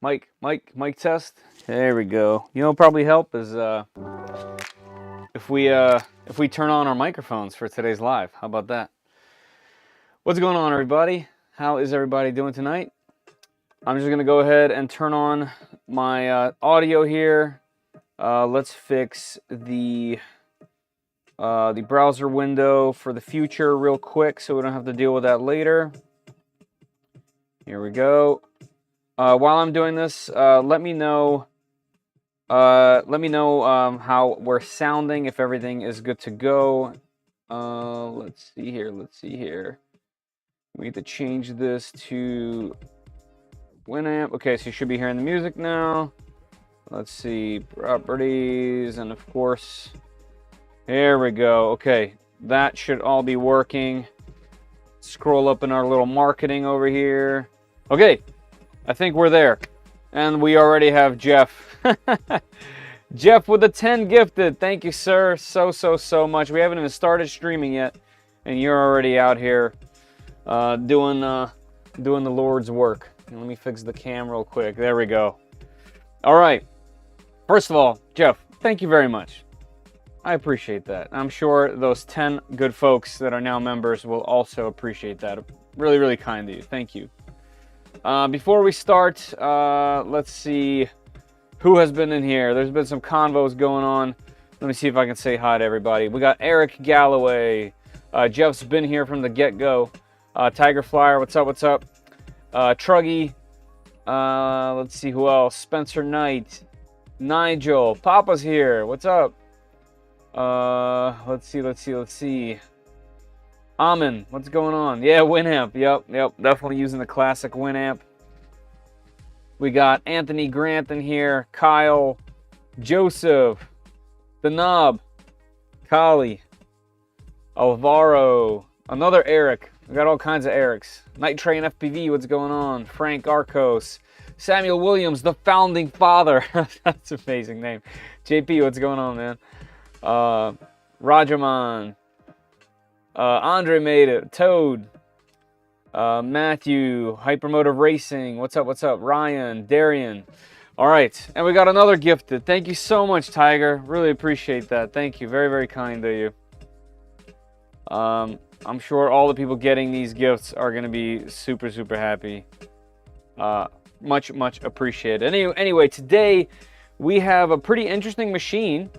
Mic test. There we go. You know what'll probably help is if we turn on our microphones for today's live. How about that? What's going on, everybody? How is everybody doing tonight? I'm just gonna go ahead and turn on my audio here. Let's fix the browser window for the future real quick, so we don't have to deal with that later. Here we go. While I'm doing this, let me know how we're sounding, if everything is good to go. Let's see here. We need to change this to Winamp. Okay, so you should be hearing the music now. Let's see, properties, and of course, here we go. Okay, that should all be working. Scroll up in our little marketing over here. Okay, I think we're there. And we already have Jeff. Jeff with the 10 gifted. Thank you, sir, so much. We haven't even started streaming yet, and you're already out here doing the Lord's work. And let me fix the cam real quick. There we go. All right. First of all, Jeff, thank you very much. I appreciate that. I'm sure those 10 good folks that are now members will also appreciate that. Really, really kind of you. Thank you. Before we start, let's see who has been in here. There's been some convos going on. Let me see if I can say hi to everybody. We got Eric Galloway. Jeff's been here from the get-go. Tiger Flyer, what's up? Truggy. Let's see who else. Spencer Knight. Nigel. Papa's here. What's up? Let's see. Amin, what's going on? Yeah, Winamp. Yep. Definitely using the classic Winamp. We got Anthony Grant in here. Kyle. Joseph. The Knob. Kali. Alvaro. Another Eric. We got all kinds of Erics. Night Train FPV, what's going on? Frank Arcos. Samuel Williams, the founding father. That's an amazing name. JP, what's going on, man? Rajaman. Andre made it. Toad. Matthew. Hypermotive Racing. What's up? Ryan. Darian. All right. And we got another gifted. Thank you so much, Tiger. Really appreciate that. Thank you. Very, very kind of you. I'm sure all the people getting these gifts are going to be super, super happy. Much appreciated. Anyway, today we have a pretty interesting machine.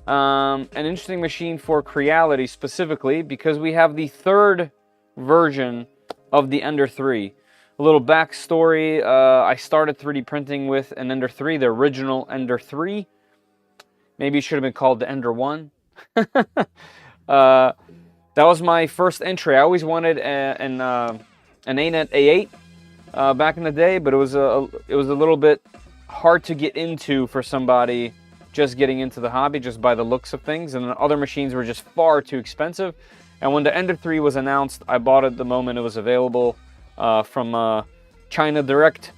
An interesting machine for Creality specifically, because we have the third version of the Ender 3. A little backstory, I started 3D printing with an Ender 3, the original Ender 3. Maybe it should have been called the Ender 1. That was my first entry. I always wanted an ANET A8 back in the day, but it was a little bit hard to get into for somebody just getting into the hobby just by the looks of things, and other machines were just far too expensive. And when the Ender 3 was announced, I bought it the moment it was available from China Direct,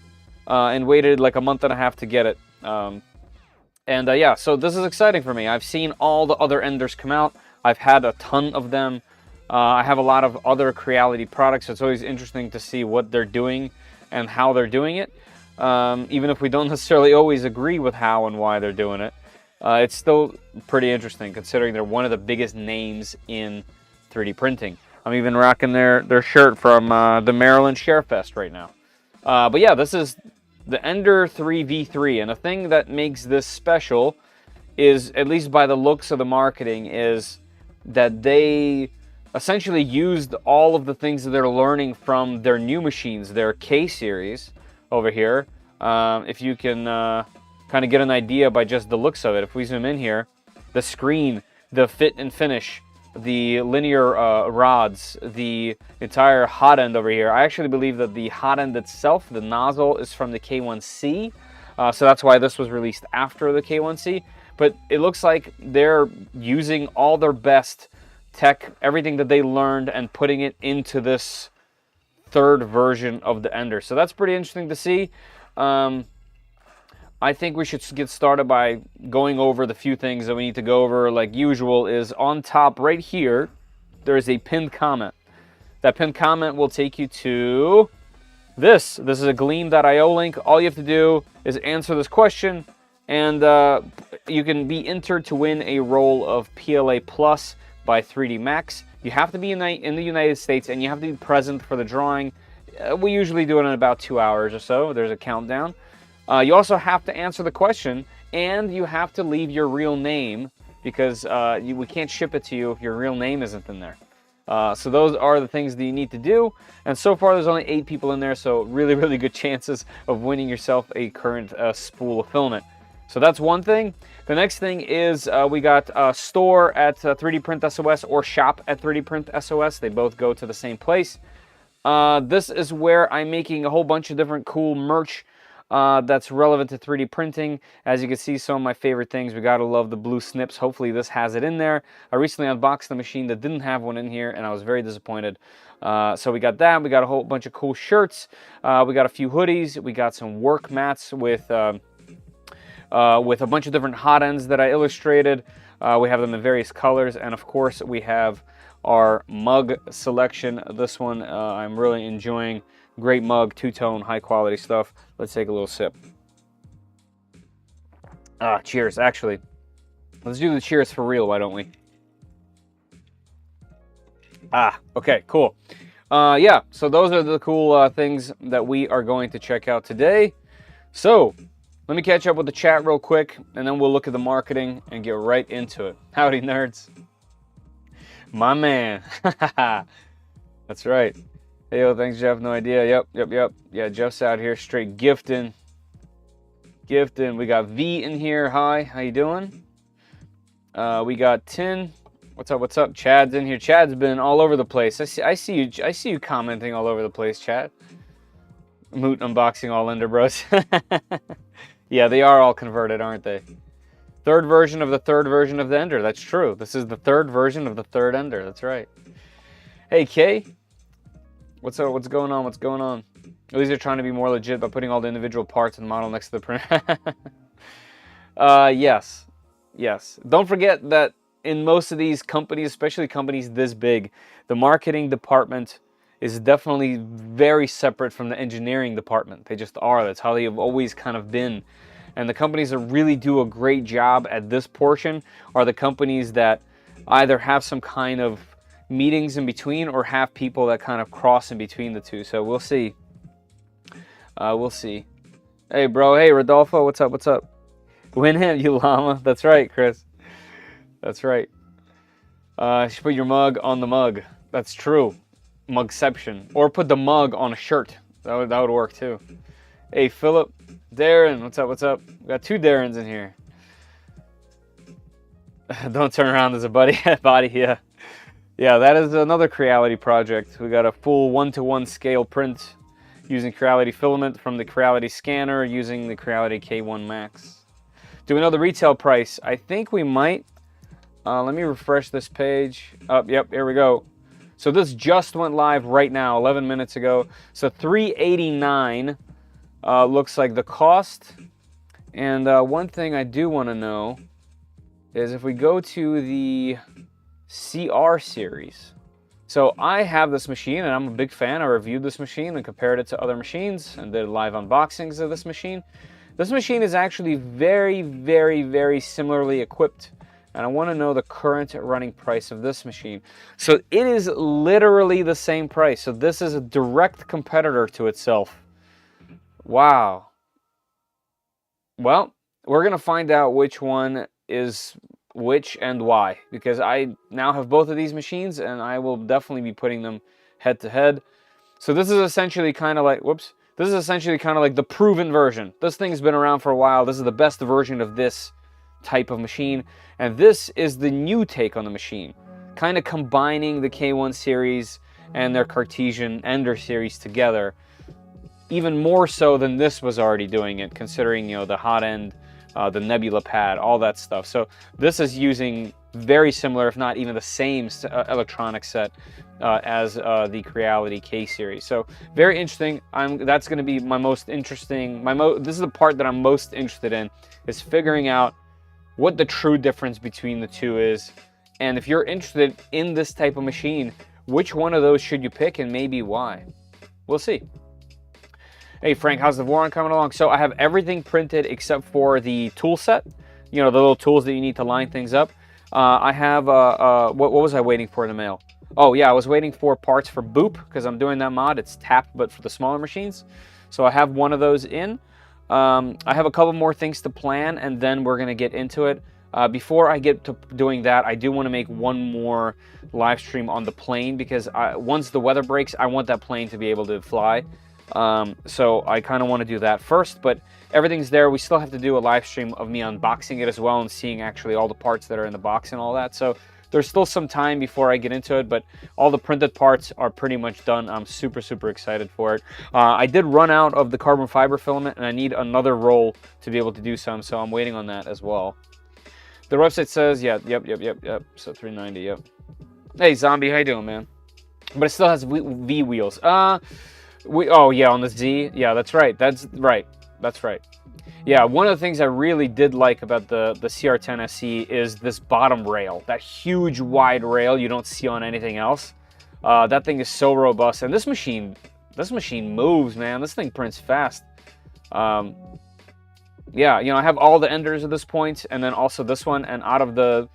and waited like a month and a half to get it. Yeah, so this is exciting for me. I've seen all the other Enders come out. I've had a ton of them. I have a lot of other Creality products, so it's always interesting to see what they're doing and how they're doing it. Even if we don't necessarily always agree with how and why they're doing it. It's still pretty interesting considering they're one of the biggest names in 3D printing. I'm even rocking their shirt from the Maryland Sharefest right now. But yeah, this is the Ender 3 V3, and the thing that makes this special is, at least by the looks of the marketing, is that they essentially used all of the things that they're learning from their new machines, their K series over here. If you can kind of get an idea by just the looks of it. If we zoom in here, the screen, the fit and finish, the linear rods, the entire hot end over here. I actually believe that the hot end itself, the nozzle, is from the K1C. So that's why this was released after the K1C. But it looks like they're using all their best tech, everything that they learned, and putting it into this third version of the Ender. So that's pretty interesting to see. I think we should get started by going over the few things that we need to go over. Like usual, is on top right here, there is a pinned comment. That pinned comment will take you to This is a Gleam.io link. All you have to do is answer this question, and you can be entered to win a roll of PLA Plus by 3D Max. You have to be in the United States, and you have to be present for the drawing. We usually do it in about 2 hours or so. There's a countdown. You also have to answer the question, and you have to leave your real name, because we can't ship it to you if your real name isn't in there. So those are the things that you need to do. And so far, there's only 8 people in there, so really, really good chances of winning yourself a current spool of filament. So that's one thing. The next thing is we got a store at 3D Print SOS or shop at 3D Print SOS. They both go to the same place. This is where I'm making a whole bunch of different cool merch that's relevant to 3D printing. As you can see, some of my favorite things. We gotta love the blue snips. Hopefully this has it in there. I recently unboxed the machine that didn't have one in here, and I was very disappointed. So we got that. We got a whole bunch of cool shirts. We got a few hoodies. We got some work mats with a bunch of different hot ends that I illustrated. We have them in various colors, and of course we have our mug selection. This one I'm really enjoying. Great mug, two-tone, high-quality stuff. Let's take a little sip. Cheers. Actually, let's do the cheers for real, why don't we? Okay, cool. Yeah, so those are the cool things that we are going to check out today. So, let me catch up with the chat real quick, and then we'll look at the marketing and get right into it. Howdy, nerds. My man. That's right. Hey, yo, thanks, Jeff. No idea. Yep. Yeah, Jeff's out here straight gifting. We got V in here. Hi, how you doing? We got Tin. What's up? Chad's in here. Chad's been all over the place. I see you commenting all over the place, Chad. Moot unboxing all Ender Bros. Yeah, they are all converted, aren't they? Third version of the third version of the Ender. That's true. This is the third version of the third Ender. That's right. Hey, Kay. What's up? What's going on? At least they're trying to be more legit by putting all the individual parts and model next to the printer. Yes. Don't forget that in most of these companies, especially companies this big, the marketing department is definitely very separate from the engineering department. They just are. That's how they have always kind of been. And the companies that really do a great job at this portion are the companies that either have some kind of meetings in between or have people that kind of cross in between the two. So we'll see. We'll see. Hey, bro. Hey, Rodolfo. What's up? Win him, you llama. That's right, Chris. That's right. You should put your mug on the mug. That's true. Mugception. Or put the mug on a shirt. That would work too. Hey, Philip. Darren. What's up? We got 2 Darrens in here. Don't turn around, there's a body. Yeah, that is another Creality project. We got a full 1-to-1 scale print using Creality filament from the Creality scanner using the Creality K1 Max. Do we know the retail price? I think we might. Let me refresh this page. Yep, here we go. So this just went live right now, 11 minutes ago. So $389 looks like the cost. And one thing I do want to know is if we go to the CR series. So I have this machine and I'm a big fan. I reviewed this machine and compared it to other machines and did live unboxings of this machine. This machine is actually very, very, very similarly equipped. And I want to know the current running price of this machine. So it is literally the same price. So this is a direct competitor to itself. Wow. Well, we're going to find out which one is which and why, because I now have both of these machines and I will definitely be putting them head to head. So this is essentially kind of like, this is essentially kind of like the proven version. This thing's been around for a while. This is the best version of this type of machine, and this is the new take on the machine, kind of combining the K1 series and their Cartesian Ender series together, even more so than this was already doing it, considering, you know, the hot end, the nebula pad, all that stuff. So this is using very similar, if not even the same electronic set as the Creality K series. So very interesting. That's going to be my most interesting. This is the part that I'm most interested in, is figuring out what the true difference between the two is. And if you're interested in this type of machine, which one of those should you pick and maybe why? We'll see. Hey Frank, how's the Voron coming along? So I have everything printed except for the tool set. You know, the little tools that you need to line things up. I have, what was I waiting for in the mail? Oh yeah, I was waiting for parts for Boop, because I'm doing that mod. It's tap, but for the smaller machines. So I have one of those in. I have a couple more things to plan, and then we're going to get into it. Before I get to doing that, I do want to make one more live stream on the plane, because once the weather breaks, I want that plane to be able to fly. So I kind of want to do that first, but everything's there. We still have to do a live stream of me unboxing it as well and seeing actually all the parts that are in the box and all that. So there's still some time before I get into it, but all the printed parts are pretty much done. I'm super, super excited for it. I did run out of the carbon fiber filament, and I need another roll to be able to do some, so I'm waiting on that as well. The website says, yep. So 390, yep. Hey, Zombie, how you doing, man? But it still has V wheels. Oh, yeah, on the Z. Yeah, that's right. That's right. Yeah, one of the things I really did like about the CR10 SE is this bottom rail. That huge, wide rail you don't see on anything else. That thing is so robust. And this machine moves, man. This thing prints fast. Yeah, you know, I have all the enders at this point, and then also this one. And out of the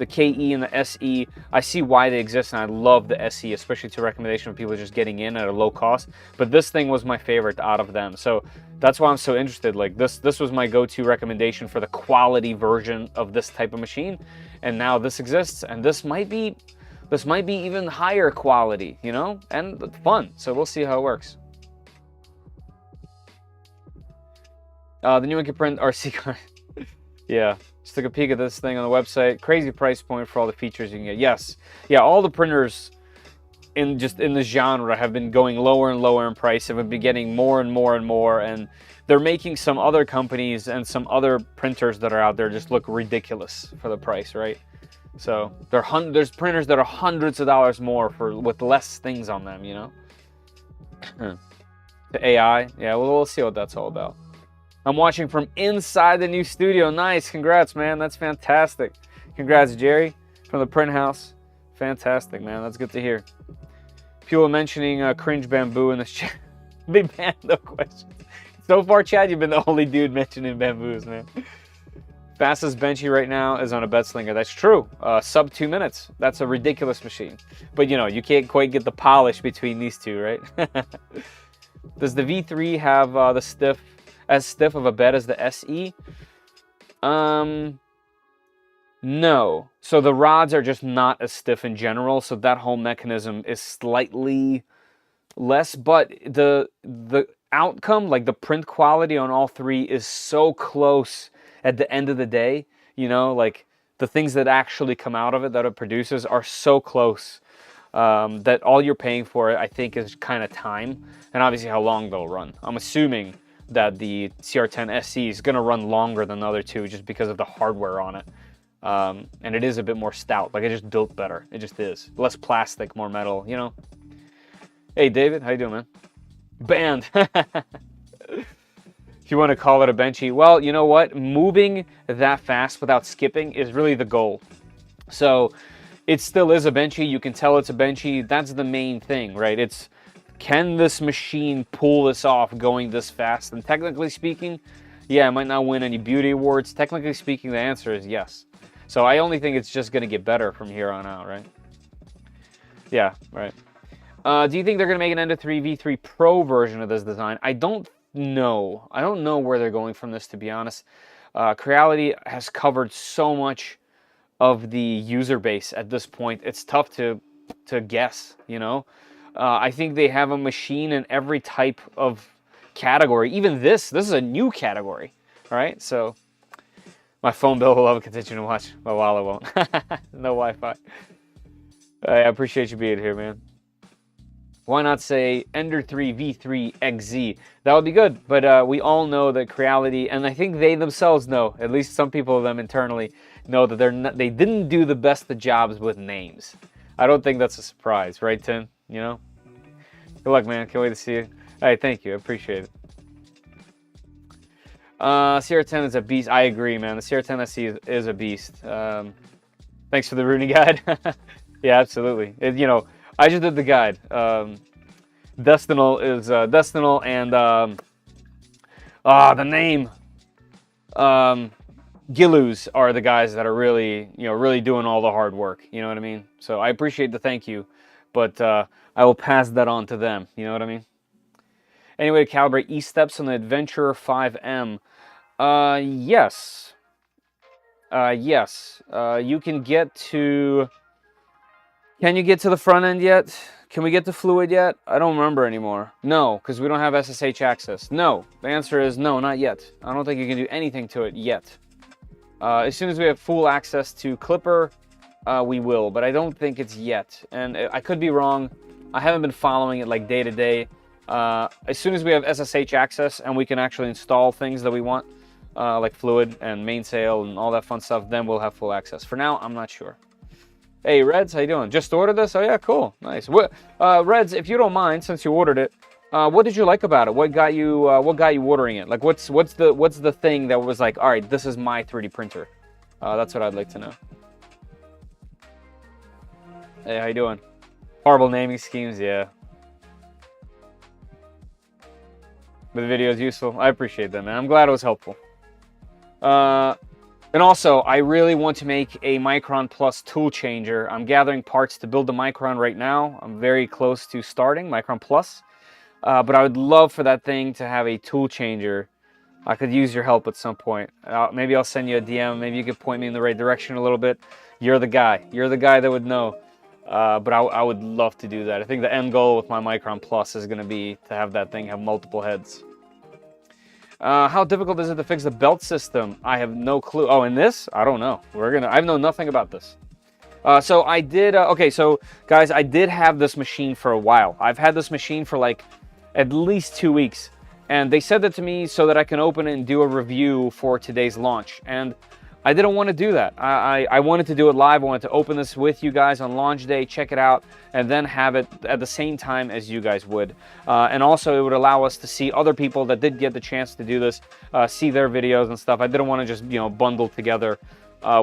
KE and the SE, I see why they exist, and I love the SE, especially to recommendation of people just getting in at a low cost. But this thing was my favorite out of them, so that's why I'm so interested. Like this was my go-to recommendation for the quality version of this type of machine, and now this exists, and this might be even higher quality, you know, and fun. So we'll see how it works. The new ink print RC card. Yeah. Just took a peek at this thing on the website. Crazy price point for all the features you can get. Yes. Yeah, all the printers in the genre have been going lower and lower in price. Have been getting more and more and more. And they're making some other companies and some other printers that are out there just look ridiculous for the price, right? So there's printers that are hundreds of dollars more with less things on them, you know? The AI. Yeah, well, we'll see what that's all about. I'm watching from inside the new studio. Nice. Congrats, man. That's fantastic. Congrats, Jerry, from the print house. Fantastic, man. That's good to hear. People mentioning cringe bamboo in this chat. Big man, no question. So far, Chad, you've been the only dude mentioning bamboos, man. Fastest benchy right now is on a bed slinger. That's true. Sub 2 minutes. That's a ridiculous machine. But, you know, you can't quite get the polish between these two, right? Does the V3 have as stiff of a bed as the SE? No. So the rods are just not as stiff in general, so that whole mechanism is slightly less, but the outcome, like the print quality on all three, is so close at the end of the day. You know, like the things that actually come out of it that it produces are so close that all you're paying for it, I think, is kind of time and obviously how long they'll run. I'm assuming that the CR10 SE is going to run longer than the other two just because of the hardware on it. And it is a bit more stout. Like, it just built better. It just is. Less plastic, more metal, you know? Hey, David. How you doing, man? Banned. If you want to call it a benchy. Well, you know what? Moving that fast without skipping is really the goal. So it still is a benchy. You can tell it's a benchy. That's the main thing, right? It's, can this machine pull this off going this fast? And technically speaking, yeah, it might not win any beauty awards. Technically speaking, the answer is yes. So I only think it's just going to get better from here on out, right? Yeah, right. Do you think they're going to make an Ender 3 V3 Pro version of this design? I don't know. I don't know where they're going from this, to be honest. Creality has covered so much of the user base at this point. It's tough to guess, you know? I think they have a machine in every type of category. Even this is a new category, right? So my phone bill will continue to watch, but while I won't. No Wi-Fi. I appreciate you being here, man. Why not say Ender 3 V3 XZ? That would be good, but we all know that Creality, and I think they themselves know, at least some people of them internally, know that they didn't do the best of jobs with names. I don't think that's a surprise, right, Tim? You know? Good luck, man. Can't wait to see you. All right, thank you. I appreciate it. CR10 is a beast. I agree, man. The CR10 SE is a beast. Thanks for the Rooney guide. Yeah, absolutely. You know, I just did the guide. Destinal is Destinal and The name. Gilus are the guys that are really, really doing all the hard work. You know what I mean? So I appreciate the thank you, but I will pass that on to them. You know what I mean? Anyway, calibrate E-steps on the Adventurer 5M. Yes. Yes. You can get to... Can you get to the front end yet? Can we get to fluid yet? I don't remember anymore. No, because we don't have SSH access. No. The answer is no, not yet. I don't think you can do anything to it yet. As soon as we have full access to Clipper, we will, but I don't think it's yet. And I could be wrong. I haven't been following it like day to day. As soon as we have SSH access and we can actually install things that we want, like fluid and mainsail and all that fun stuff, then we'll have full access. For now, I'm not sure. Hey, Reds, how you doing? Just ordered this? Oh, yeah, cool. Nice. Reds, if you don't mind, since you ordered it, what did you like about it? What got you ordering it? Like, what's the thing that was like, all right, this is my 3D printer? That's what I'd like to know. Hey, how you doing? Horrible naming schemes, yeah. But the video is useful. I appreciate that, man. I'm glad it was helpful. And also, I really want to make a Micron Plus tool changer. I'm gathering parts to build the Micron right now. I'm very close to starting Micron Plus. But I would love for that thing to have a tool changer. I could use your help at some point. Maybe I'll send you a DM. Maybe you could point me in the right direction a little bit. You're the guy. You're the guy that would know. But I would love to do that. I think the end goal with my Micron Plus is going to be to have that thing have multiple heads. How difficult is it to fix the belt system? I have no clue. Oh, in this? I don't know. I know nothing about this. So I did, okay, so guys, I did have this machine for a while. I've had this machine for like at least 2 weeks. And they said that to me so that I can open it and do a review for today's launch. And I didn't want to do that. I wanted to do it live. I wanted to open this with you guys on launch day, check it out, and then have it at the same time as you guys would. And also, it would allow us to see other people that did get the chance to do this, see their videos and stuff. I didn't want to just, bundle together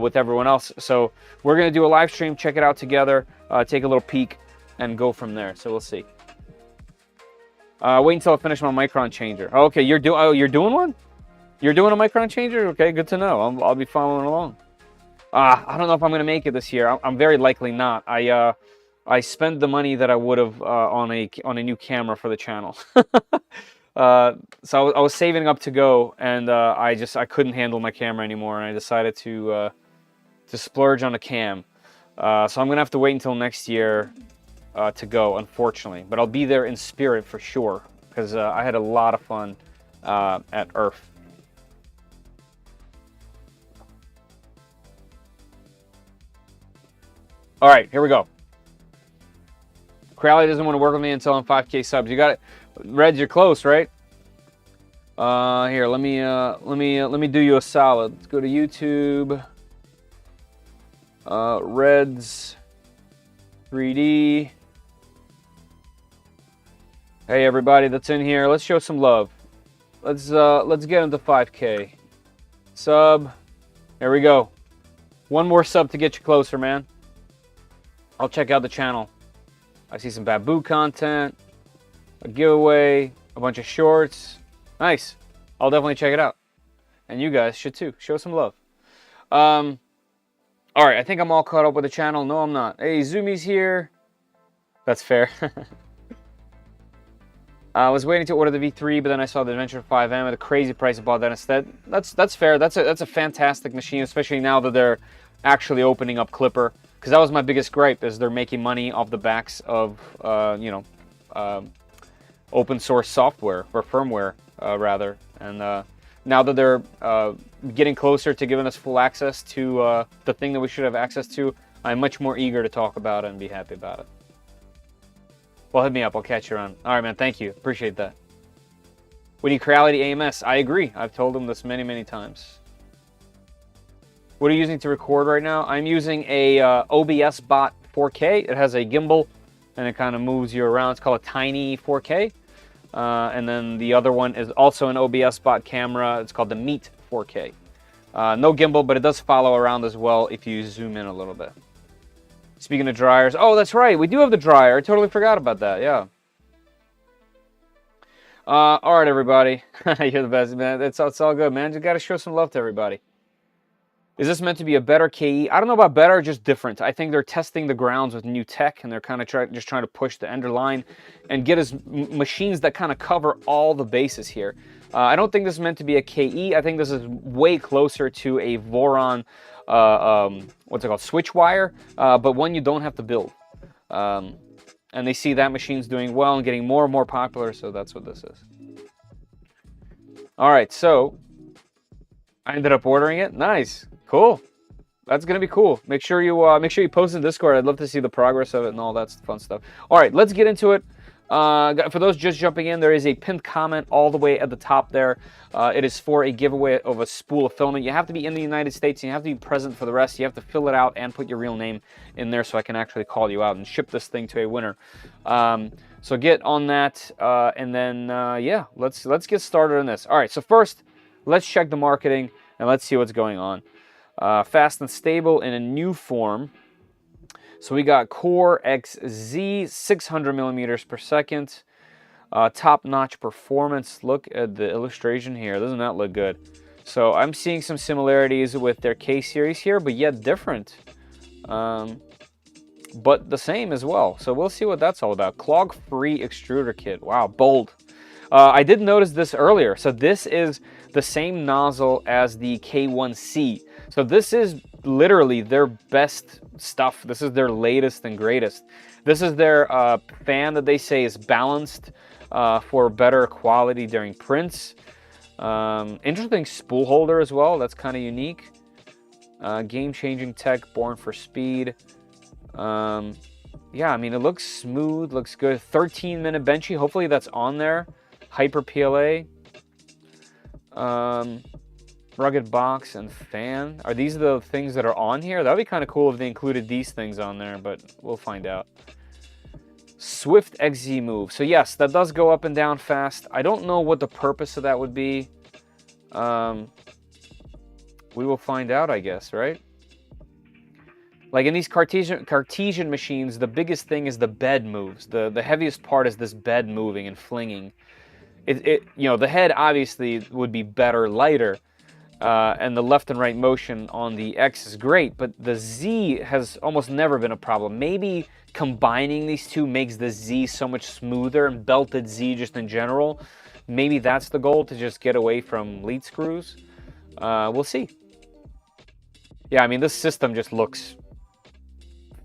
with everyone else. So we're going to do a live stream, check it out together, take a little peek, and go from there. So we'll see. Wait until I finish my Micron changer. Okay, you're doing one? You're doing a Micron changer? Okay, good to know. I'll be following along. I don't know if I'm going to make it this year. I'm very likely not. I spent the money that I would have on a new camera for the channel. So I was saving up to go, and I couldn't handle my camera anymore, and I decided to splurge on a cam. So I'm going to have to wait until next year to go, unfortunately. But I'll be there in spirit for sure, because I had a lot of fun at Earth. All right, here we go. Creality doesn't want to work with me until I'm 5K subs. You got it, Reds. You're close, right? Here, let me do you a solid. Let's go to YouTube. Reds 3D. Hey everybody that's in here, let's show some love. Let's get into 5K. Sub. There we go. One more sub to get you closer, man. I'll check out the channel. I see some Babu content, a giveaway, a bunch of shorts. Nice. I'll definitely check it out. And you guys should too. Show some love. All right, I think I'm all caught up with the channel. No, I'm not. Hey, Zumi's here. That's fair. I was waiting to order the V3, but then I saw the Adventure 5M at a crazy price. I bought that instead. That's fair. That's a fantastic machine, especially now that they're actually opening up Clipper. Because that was my biggest gripe, is they're making money off the backs of, open source software, or firmware, rather. And now that they're getting closer to giving us full access to the thing that we should have access to, I'm much more eager to talk about it and be happy about it. Well, hit me up. I'll catch you around. All right, man. Thank you. Appreciate that. We need Creality AMS. I agree. I've told them this many, many times. What are you using to record right now? I'm using a OBS Bot 4K. It has a gimbal, and it kind of moves you around. It's called a Tiny 4K. And then the other one is also an OBS Bot camera. It's called the Meet 4K. No gimbal, but it does follow around as well if you zoom in a little bit. Speaking of dryers, oh, that's right. We do have the dryer. I totally forgot about that, yeah. All right, everybody. You're the best, man. It's all good, man. You got to show some love to everybody. Is this meant to be a better KE? I don't know about better, just different. I think they're testing the grounds with new tech, and they're kind of just trying to push the ender line and get us machines that kind of cover all the bases here. I don't think this is meant to be a KE. I think this is way closer to a Voron, what's it called, switch wire, but one you don't have to build. And they see that machine's doing well and getting more and more popular, so that's what this is. All right, so I ended up ordering it. Nice. Cool. That's gonna be cool. Make sure you post in Discord. I'd love to see the progress of it and all that fun stuff. All right, let's get into it. For those just jumping in, there is a pinned comment all the way at the top there. It is for a giveaway of a spool of filament. You have to be in the United States, and you have to be present for the rest. You have to fill it out and put your real name in there so I can actually call you out and ship this thing to a winner. So get on that, and then yeah, let's get started on this. All right, so first, let's check the marketing and let's see what's going on. Fast and stable in a new form. So we got Core XZ, 600 millimeters per second. Top-notch performance. Look at the illustration here. Doesn't that look good? So I'm seeing some similarities with their K series here, but yet different. But the same as well. So we'll see what that's all about. Clog-free extruder kit. Wow, bold. I did notice this earlier. So this is the same nozzle as the K1C. So this is literally their best stuff. This is their latest and greatest. This is their fan that they say is balanced for better quality during prints. Interesting spool holder as well. That's kind of unique. Game-changing tech, born for speed. Yeah, I mean, it looks smooth, looks good. 13-minute benchy. Hopefully that's on there. Hyper PLA. Rugged box and fan. Are these the things that are on here? That would be kind of cool if they included these things on there, but we'll find out. Swift XZ move. So yes, that does go up and down fast. I don't know what the purpose of that would be. We will find out, I guess, right? Like in these Cartesian machines, the biggest thing is the bed moves. The heaviest part is this bed moving and flinging. You know, the head obviously would be better, lighter, and the left and right motion on the X is great, but the Z has almost never been a problem. Maybe combining these two makes the Z so much smoother, and belted Z just in general. Maybe that's the goal, to just get away from lead screws. We'll see. Yeah, I mean, this system just looks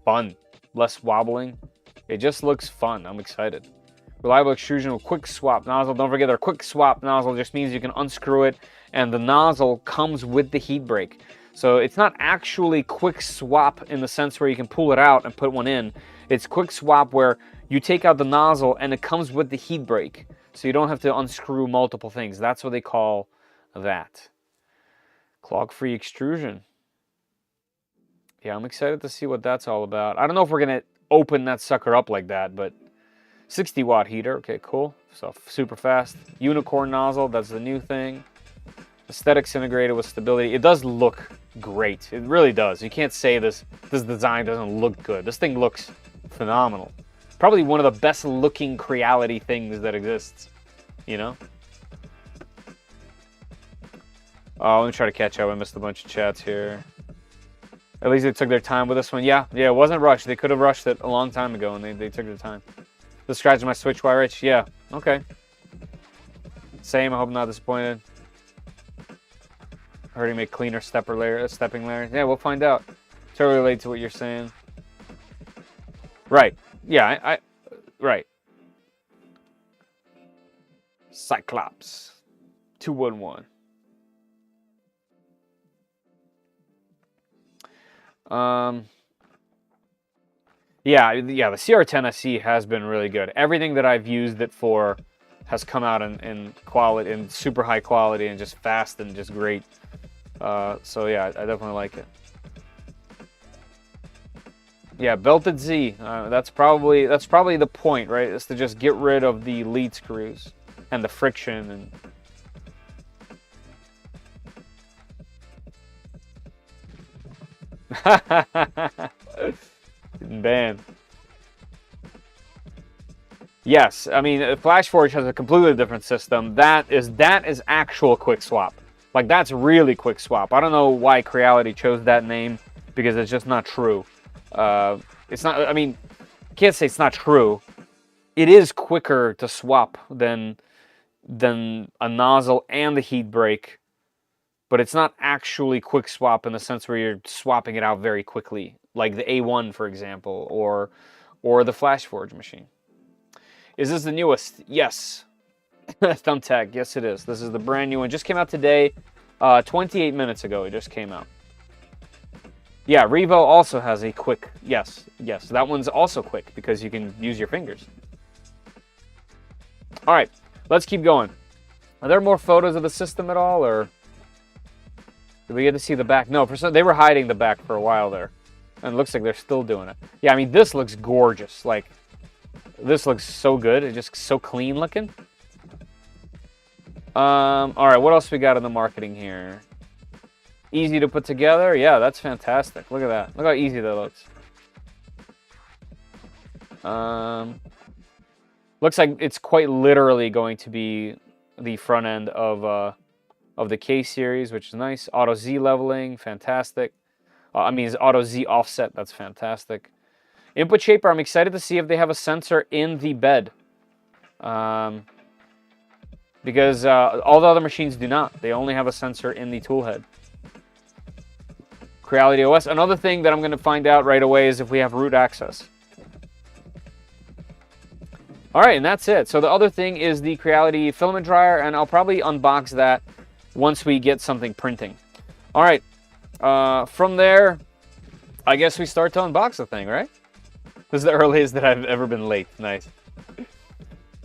fun. Less wobbling. It just looks fun. I'm excited. Reliable extrusion with quick swap nozzle. Don't forget, their quick swap nozzle just means you can unscrew it, and the nozzle comes with the heat break. So it's not actually quick swap in the sense where you can pull it out and put one in. It's quick swap where you take out the nozzle and it comes with the heat break. So you don't have to unscrew multiple things. That's what they call that. Clog-free extrusion. Yeah, I'm excited to see what that's all about. I don't know if we're going to open that sucker up like that, but 60-watt heater. Okay, cool. So super fast. Unicorn nozzle. That's the new thing. Aesthetics integrated with stability. It does look great. It really does. You can't say this design doesn't look good. This thing looks phenomenal. Probably one of the best looking Creality things that exists. You know? Oh, let me try to catch up. I missed a bunch of chats here. At least they took their time with this one. Yeah, it wasn't rushed. They could have rushed it a long time ago, and they took their time. The scratch my switch wire itch? Yeah, okay. Same, I hope I'm not disappointed. Heard him make cleaner stepping layers. Yeah, we'll find out. Totally relate to what you're saying. Right. Yeah, right. Cyclops. 211. Yeah, the CR10 SE has been really good. Everything that I've used it for has come out in quality, in super high quality, and just fast and just great. So yeah, I definitely like it. Yeah, belted Z. That's probably the point, right? Is to just get rid of the lead screws and the friction and. Ban. Yes, I mean, FlashForge has a completely different system. That is actual quick swap. Like, that's really quick swap. I don't know why Creality chose that name, because it's just not true. It's not, I mean, I can't say it's not true. It is quicker to swap than a nozzle and the heat break, but it's not actually quick swap in the sense where you're swapping it out very quickly, like the A1, for example, or the FlashForge machine. Is this the newest? Yes. Thumbtack, yes it is. This is the brand new one. Just came out today. 28 minutes ago it just came out. Yeah, Revo also has a quick, yes. That one's also quick because you can use your fingers. All right, let's keep going. Are there more photos of the system at all, or did we get to see the back? No, they were hiding the back for a while there. And it looks like they're still doing it. Yeah, I mean, this looks gorgeous. Like, this looks so good. It's just so clean looking. All right, what else we got in the marketing here? Easy to put together. Yeah, that's fantastic. Look at that. Look how easy that looks. Looks like it's quite literally going to be the front end of the K series, which is nice. Auto Z leveling, fantastic. I mean, it's Auto Z offset. That's fantastic. Input shaper, I'm excited to see if they have a sensor in the bed. Because all the other machines do not. They only have a sensor in the tool head. Creality OS. Another thing that I'm going to find out right away is if we have root access. All right, and that's it. So the other thing is the Creality filament dryer, and I'll probably unbox that once we get something printing. All right, from there, I guess we start to unbox the thing, right? This is the earliest that I've ever been late. Nice.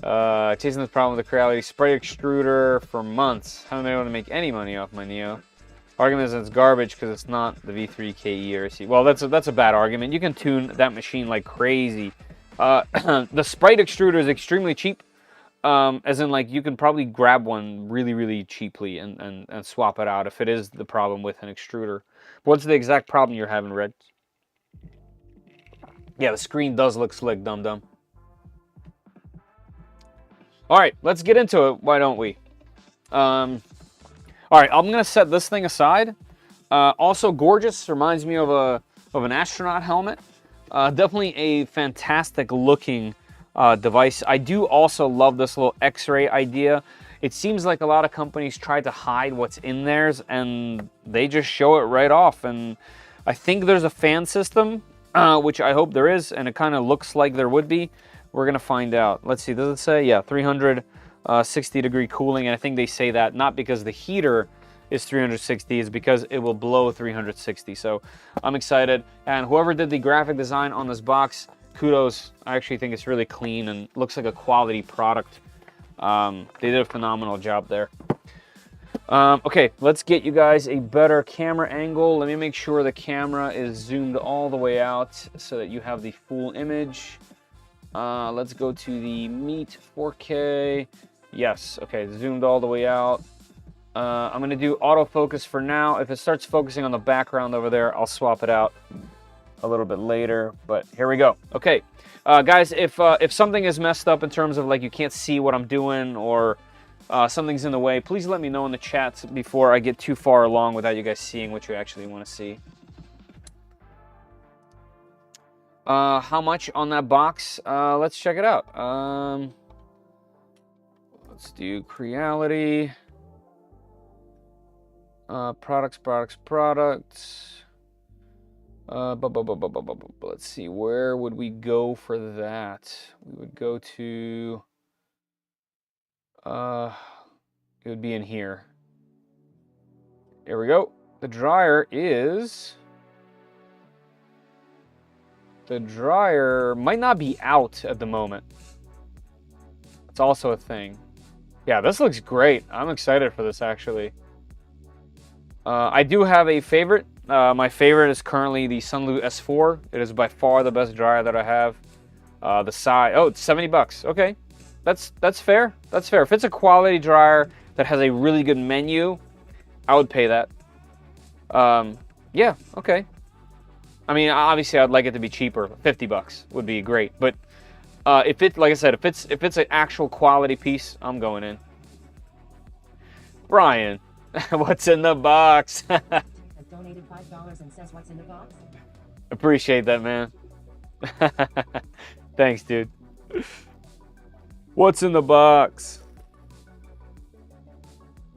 Chasing this problem with the Creality spray extruder for months. Haven't been able to make any money off my Neo. Argument is it's garbage because it's not the V3 KE or C. Well, that's a bad argument. You can tune that machine like crazy. The Sprite extruder is extremely cheap. As in, like, you can probably grab one really, really cheaply and swap it out if it is the problem with an extruder. What's the exact problem you're having, Red? Yeah, the screen does look slick, dum-dum. All right, let's get into it. Why don't we? All right, I'm going to set this thing aside. Also gorgeous. Reminds me of an astronaut helmet. Definitely a fantastic looking device. I do also love this little X-ray idea. It seems like a lot of companies try to hide what's in theirs, and they just show it right off. And I think there's a fan system, which I hope there is, and it kind of looks like there would be. We're going to find out. Let's see, does it say? Yeah, 360-degree cooling, and I think they say that not because the heater is 360, it's because it will blow 360. So I'm excited, and whoever did the graphic design on this box, kudos. I actually think it's really clean and looks like a quality product. They did a phenomenal job there. Okay, let's get you guys a better camera angle. Let me make sure the camera is zoomed all the way out so that you have the full image. Let's go to the Meet 4K. Yes, okay, zoomed all the way out. I'm going to do autofocus for now. If it starts focusing on the background over there, I'll swap it out a little bit later, but here we go. Okay, guys, if something is messed up in terms of, like, you can't see what I'm doing or something's in the way, please let me know in the chats before I get too far along without you guys seeing what you actually want to see. How much on that box? Let's check it out. Let's do Creality. Products. Let's see, where would we go for that? We would go to, it would be in here. Here we go. The dryer might not be out at the moment. It's also a thing. Yeah, this looks great. I'm excited for this, actually. I do have a favorite. My favorite is currently the Sunlu S4. It is by far the best dryer that I have. The size, oh, it's 70 bucks. Okay, that's fair. That's fair. If it's a quality dryer that has a really good menu, I would pay that. Yeah, okay. I mean, obviously, I'd like it to be cheaper. 50 bucks would be great, but If it, like I said, if it's an actual quality piece, I'm going in. Brian, what's in the box? Has donated $5 and says what's in the box. Appreciate that, man. Thanks, dude. What's in the box?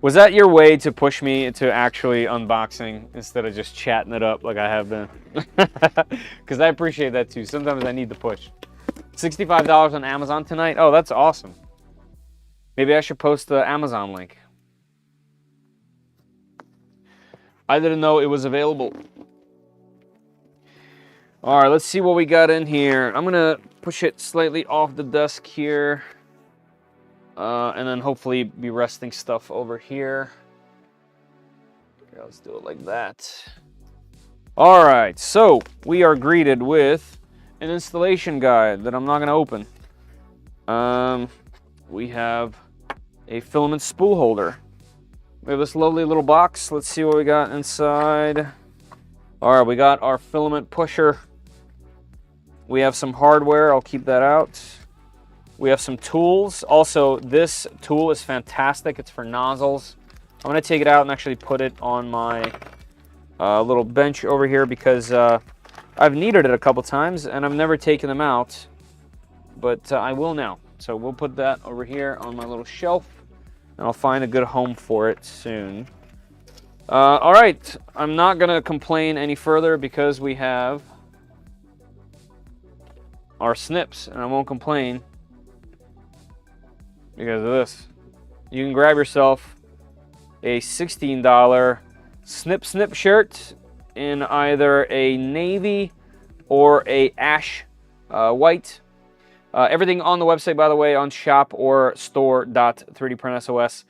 Was that your way to push me into actually unboxing instead of just chatting it up like I have been? Because I appreciate that too. Sometimes I need the push. $65 on Amazon tonight? Oh, that's awesome. Maybe I should post the Amazon link. I didn't know it was available. All right, let's see what we got in here. I'm going to push it slightly off the desk here. And then hopefully be resting stuff over here. Okay, let's do it like that. All right, so we are greeted with an installation guide that I'm not going to open. We have a filament spool holder. We have this lovely little box. Let's see what we got inside. All right, we got our filament pusher. We have some hardware. I'll keep that out. We have some tools. Also, this tool is fantastic. It's for nozzles. I'm going to take it out and actually put it on my little bench over here because I've needed it a couple times and I've never taken them out, but I will now. So we'll put that over here on my little shelf and I'll find a good home for it soon. All right, I'm not going to complain any further because we have our snips and I won't complain because of this. You can grab yourself a $16 snip shirt in either a navy or a ash white. Everything on the website, by the way, on shop or store.3dprintsos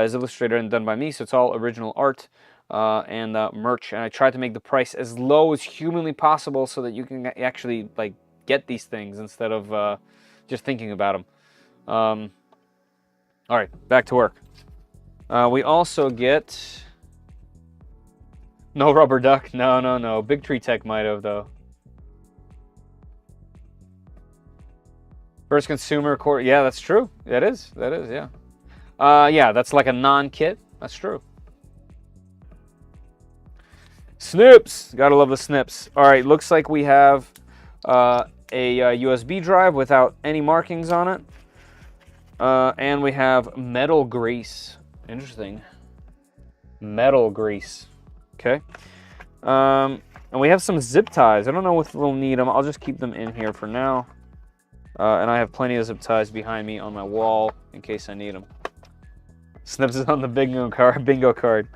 is illustrated and done by me, so it's all original art and merch. And I tried to make the price as low as humanly possible so that you can actually like get these things instead of just thinking about them. All right, back to work. We also get no rubber duck. No. Big Tree Tech might have though. First consumer core. Yeah, that's true. That is. Yeah. Yeah, that's like a non-kit. That's true. Snips. Gotta love the snips. All right, looks like we have a USB drive without any markings on it. And we have metal grease. Interesting. Metal grease. Okay. And we have some zip ties. I don't know if we'll need them. I'll just keep them in here for now. And I have plenty of zip ties behind me on my wall in case I need them. Snips is on the bingo card.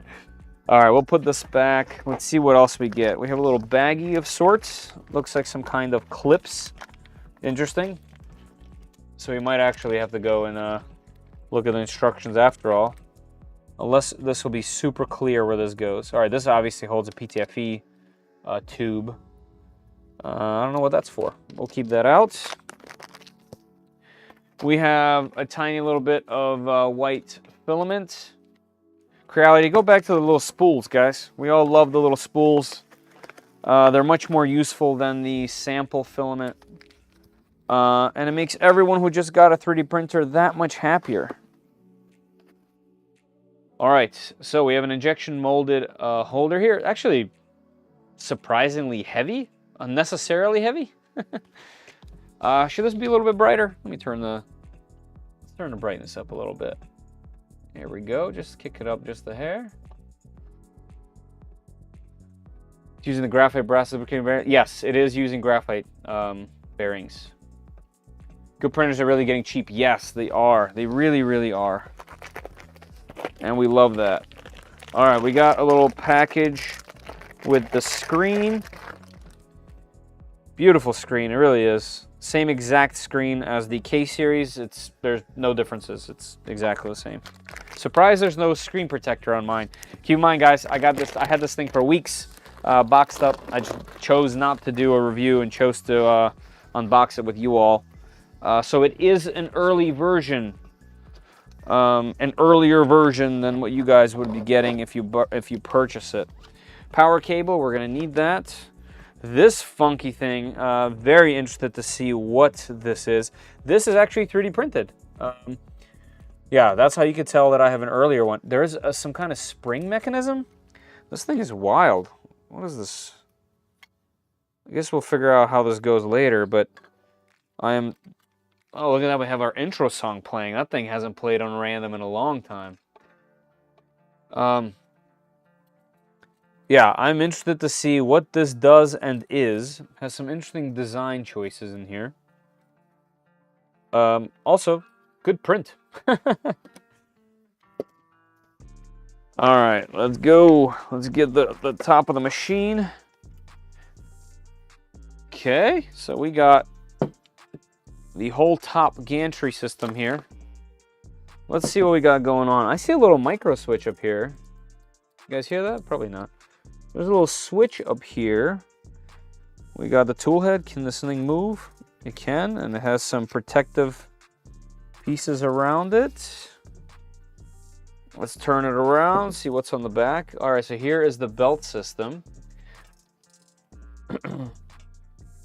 All right, we'll put this back. Let's see what else we get. We have a little baggie of sorts. Looks like some kind of clips. Interesting. So we might actually have to go and look at the instructions after all. Unless this will be super clear where this goes. All right, this obviously holds a PTFE tube. I don't know what that's for. We'll keep that out. We have a tiny little bit of white filament. Creality, go back to the little spools, guys. We all love the little spools. They're much more useful than the sample filament. And it makes everyone who just got a 3D printer that much happier. All right, so we have an injection molded holder here. Actually, surprisingly heavy, unnecessarily heavy. Should this be a little bit brighter? Let me turn the brightness up a little bit. Here we go. Just kick it up just a hair. It's using the graphite brass lubricating bearing. Yes, it is using graphite bearings. Good printers are really getting cheap. Yes, they are. They really, really are. And we love that. All right, we got a little package with the screen. Beautiful screen, it really is. Same exact screen as the K series. There's no differences. It's exactly the same. Surprised there's no screen protector on mine. Keep in mind, guys, I had this thing for weeks, boxed up. I just chose not to do a review and chose to unbox it with you all. So it is an early version, an earlier version than what you guys would be getting if you purchase it. Power cable, we're gonna need that. This funky thing, very interested to see what this is. This is actually 3D printed. Yeah, that's how you could tell that I have an earlier one. There's some kind of spring mechanism. This thing is wild. What is this? I guess we'll figure out how this goes later, but I am... Oh, look at that, we have our intro song playing. That thing hasn't played on random in a long time. Yeah, I'm interested to see what this does and is. Has some interesting design choices in here. Also, good print. All right, let's go. Let's get the top of the machine. Okay, so we got the whole top gantry system here. Let's see what we got going on. I see a little micro switch up here. You guys hear that? Probably not. There's a little switch up here. We got the tool head. Can this thing move? It can, and it has some protective pieces around it. Let's turn it around, see what's on the back. All right, so here is the belt system.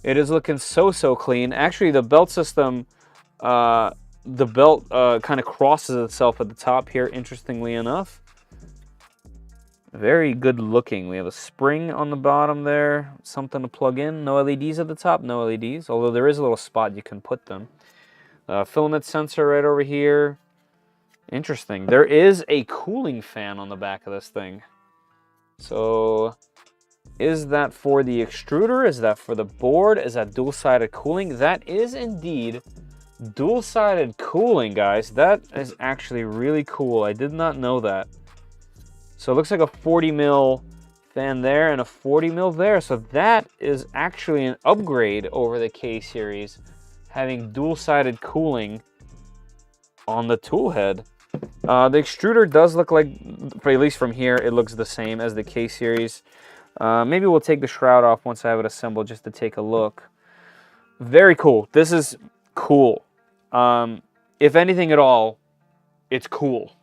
It is looking so clean. Actually, the belt system, the belt kind of crosses itself at the top here, interestingly enough. Very good looking. We have a spring on the bottom there, something to plug in. No LEDs at the top, no LEDs, although there is a little spot you can put them. Filament sensor right over here. Interesting. There is a cooling fan on the back of this thing. So, is that for the extruder? Is that for the board? Is that dual-sided cooling? That is indeed dual-sided cooling, guys. That is actually really cool. I did not know that. So it looks like a 40 mil fan there and a 40 mil there. So that is actually an upgrade over the K series, having dual-sided cooling on the tool head. The extruder does look like, at least from here, it looks the same as the K series. Maybe we'll take the shroud off once I have it assembled just to take a look. Very cool. This is cool. If anything at all, it's cool.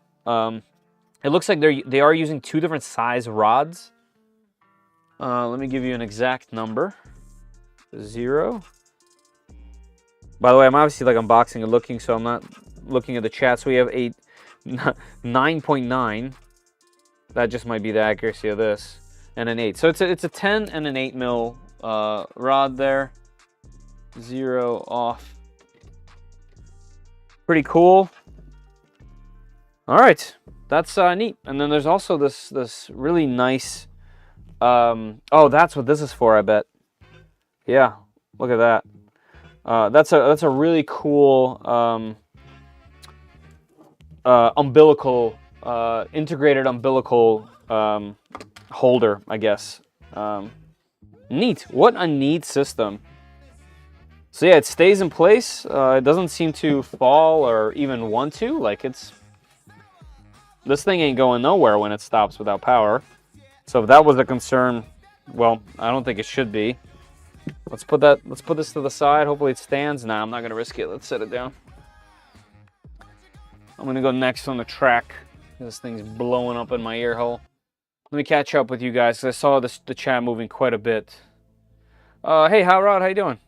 It looks like they are using two different size rods. Let me give you an exact number. 0. By the way, I'm obviously like unboxing and looking, so I'm not looking at the chat. So we have a 9.9. That just might be the accuracy of this. And an 8. So it's a 10 and an 8 mil rod there. 0 off. Pretty cool. All right, that's neat. And then there's also this really nice. Oh, that's what this is for, I bet. Yeah, look at that. That's a really cool umbilical integrated umbilical holder, I guess. Neat. What a neat system. So yeah, it stays in place. It doesn't seem to fall or even want to. Like this thing ain't going nowhere when it stops without power. So if that was a concern, well, I don't think it should be. Let's put this to the side. Hopefully it stands. Nah, I'm not gonna risk it. Let's set it down. I'm gonna go next on the track. This thing's blowing up in my ear hole. Let me catch up with you guys, because I saw the chat moving quite a bit. Hey, Hot Rod, how you doing?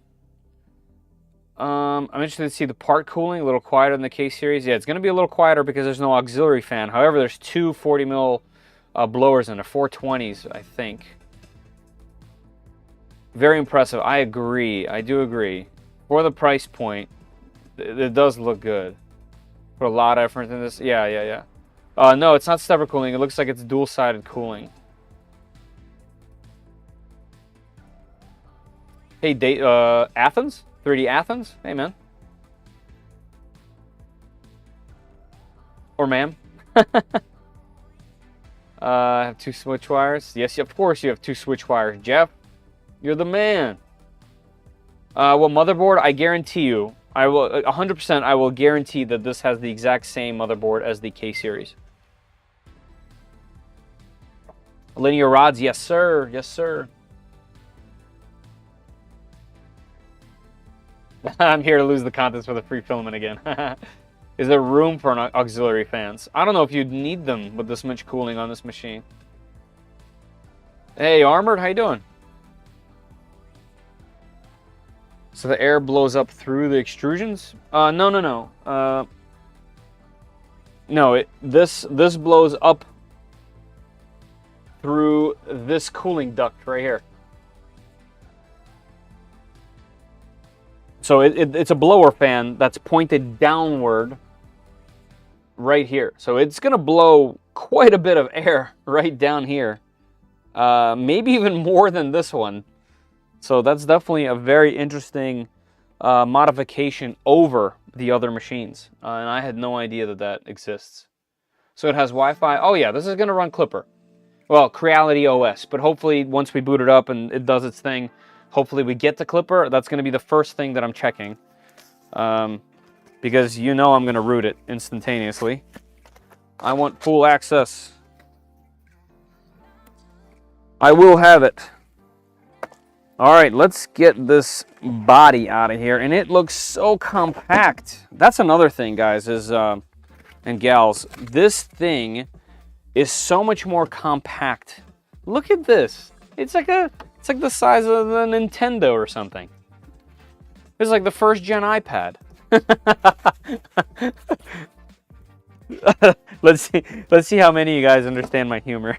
I'm interested to see the part cooling, a little quieter than the K series. Yeah, it's going to be a little quieter because there's no auxiliary fan. However, there's two 40 mil blowers in there, 420s, I think. Very impressive. I agree. I do agree. For the price point, it does look good. Put a lot of effort into this. Yeah. No, it's not stepper cooling. It looks like it's dual-sided cooling. Hey, Athens? 3D Athens? Hey, man. Or ma'am. I have two switch wires. Yes, of course you have two switch wires. Jeff, you're the man. Well, motherboard, I guarantee you, I will 100%. I will guarantee that this has the exact same motherboard as the K series. Linear rods, yes sir, yes sir. I'm here to lose the contest for the free filament again. Is there room for an auxiliary fans? I don't know if you'd need them with this much cooling on this machine. Hey, Armored, how you doing? So the air blows up through the extrusions? No. No, this blows up through this cooling duct right here. So it's a blower fan that's pointed downward right here. So it's going to blow quite a bit of air right down here. Maybe even more than this one. So that's definitely a very interesting modification over the other machines. And I had no idea that that exists. So it has Wi-Fi. Oh yeah, this is going to run Clipper. Well, Creality OS. But hopefully once we boot it up and it does its thing, hopefully we get to Clipper. That's going to be the first thing that I'm checking. Because you know I'm going to root it instantaneously. I want full access. I will have it. All right, let's get this body out of here. And it looks so compact. That's another thing, guys, is and gals. This thing is so much more compact. Look at this. It's like the size of a Nintendo or something. It's like the first gen iPad. Let's see how many of you guys understand my humor.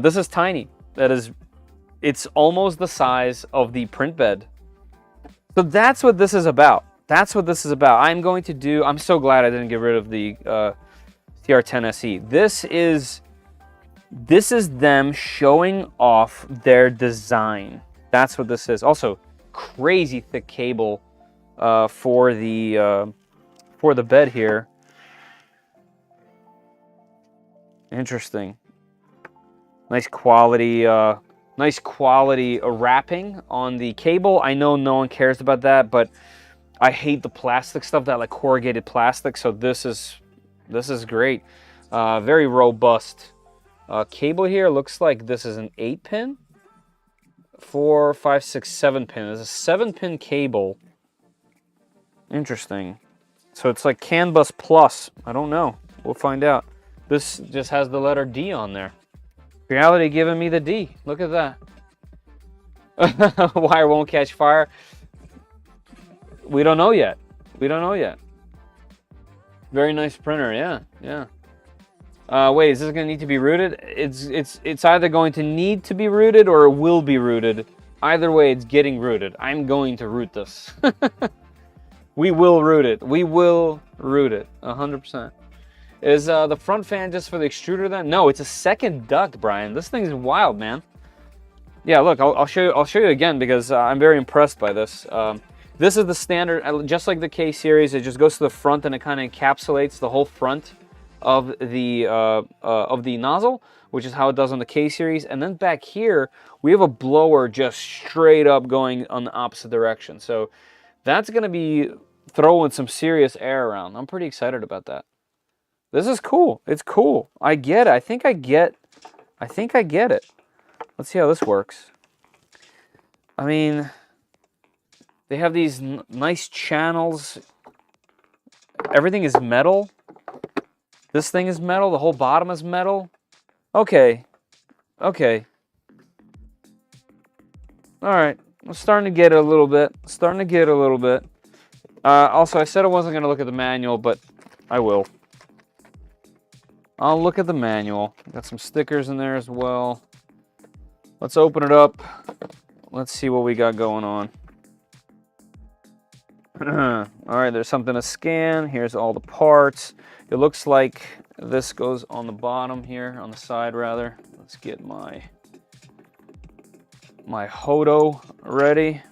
This is tiny. It's almost the size of the print bed. So that's what this is about. That's what this is about. I'm so glad I didn't get rid of the CR10 SE. This is them showing off their design. That's what this is. Also, crazy thick cable for the bed here. Interesting. Nice quality wrapping on the cable. I know no one cares about that, but I hate the plastic stuff, that like corrugated plastic. So this is great. Very robust cable here. Looks like this is an 8-pin. 4, 5, 6, 7-pin. It's a 7-pin cable. Interesting. So it's like CAN bus plus. I don't know. We'll find out. This just has the letter D on there. Creality giving me the D. Look at that. Wire won't catch fire. We don't know yet. We don't know yet. Very nice printer. Yeah. Wait, is this going to need to be rooted? It's either going to need to be rooted or it will be rooted. Either way, it's getting rooted. I'm going to root this. We will root it. We will root it. 100%. Is the front fan just for the extruder then? No, it's a second duct, Brian. This thing is wild, man. Yeah, look, I'll show you again because I'm very impressed by this. This is the standard, just like the K series. It just goes to the front and it kind of encapsulates the whole front of the nozzle, which is how it does on the K series. And then back here, we have a blower just straight up going on the opposite direction. So that's going to be throwing some serious air around. I'm pretty excited about that. This is cool. It's cool. I get it. I think I get it. Let's see how this works. I mean, they have these nice channels. Everything is metal. This thing is metal. The whole bottom is metal. Okay. All right. I'm starting to get it a little bit. Also, I said I wasn't going to look at the manual, but I will. I'll look at the manual. Got some stickers in there as well. Let's open it up. Let's see what we got going on. All right, there's something to scan. Here's all the parts. It looks like this goes on the bottom here, on the side rather. Let's get my Hodo ready.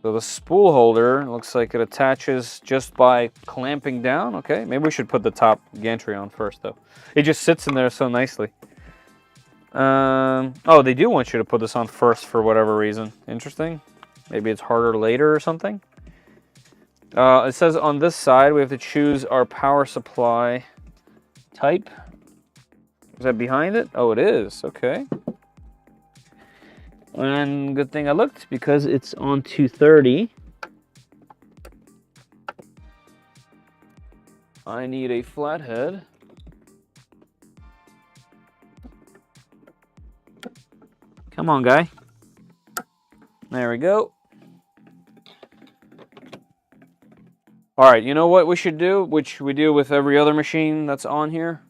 So the spool holder looks like it attaches just by clamping down. Okay, maybe we should put the top gantry on first though. It just sits in there so nicely. Oh, they do want you to put this on first for whatever reason. Interesting. Maybe it's harder later or something. It says on this side we have to choose our power supply type. Is that behind it? Oh, it is. Okay. And good thing I looked because it's on 230. I need a flathead. Come on, guy. There we go. All right, you know what we should do, which we do with every other machine that's on here?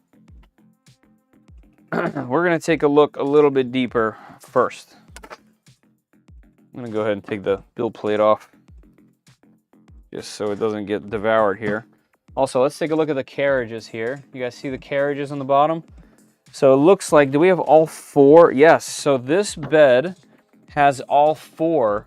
We're going to take a look a little bit deeper first. I'm going to go ahead and take the build plate off, just so it doesn't get devoured here. Also, let's take a look at the carriages here. You guys see the carriages on the bottom? So it looks like, do we have all four? Yes, so this bed has all four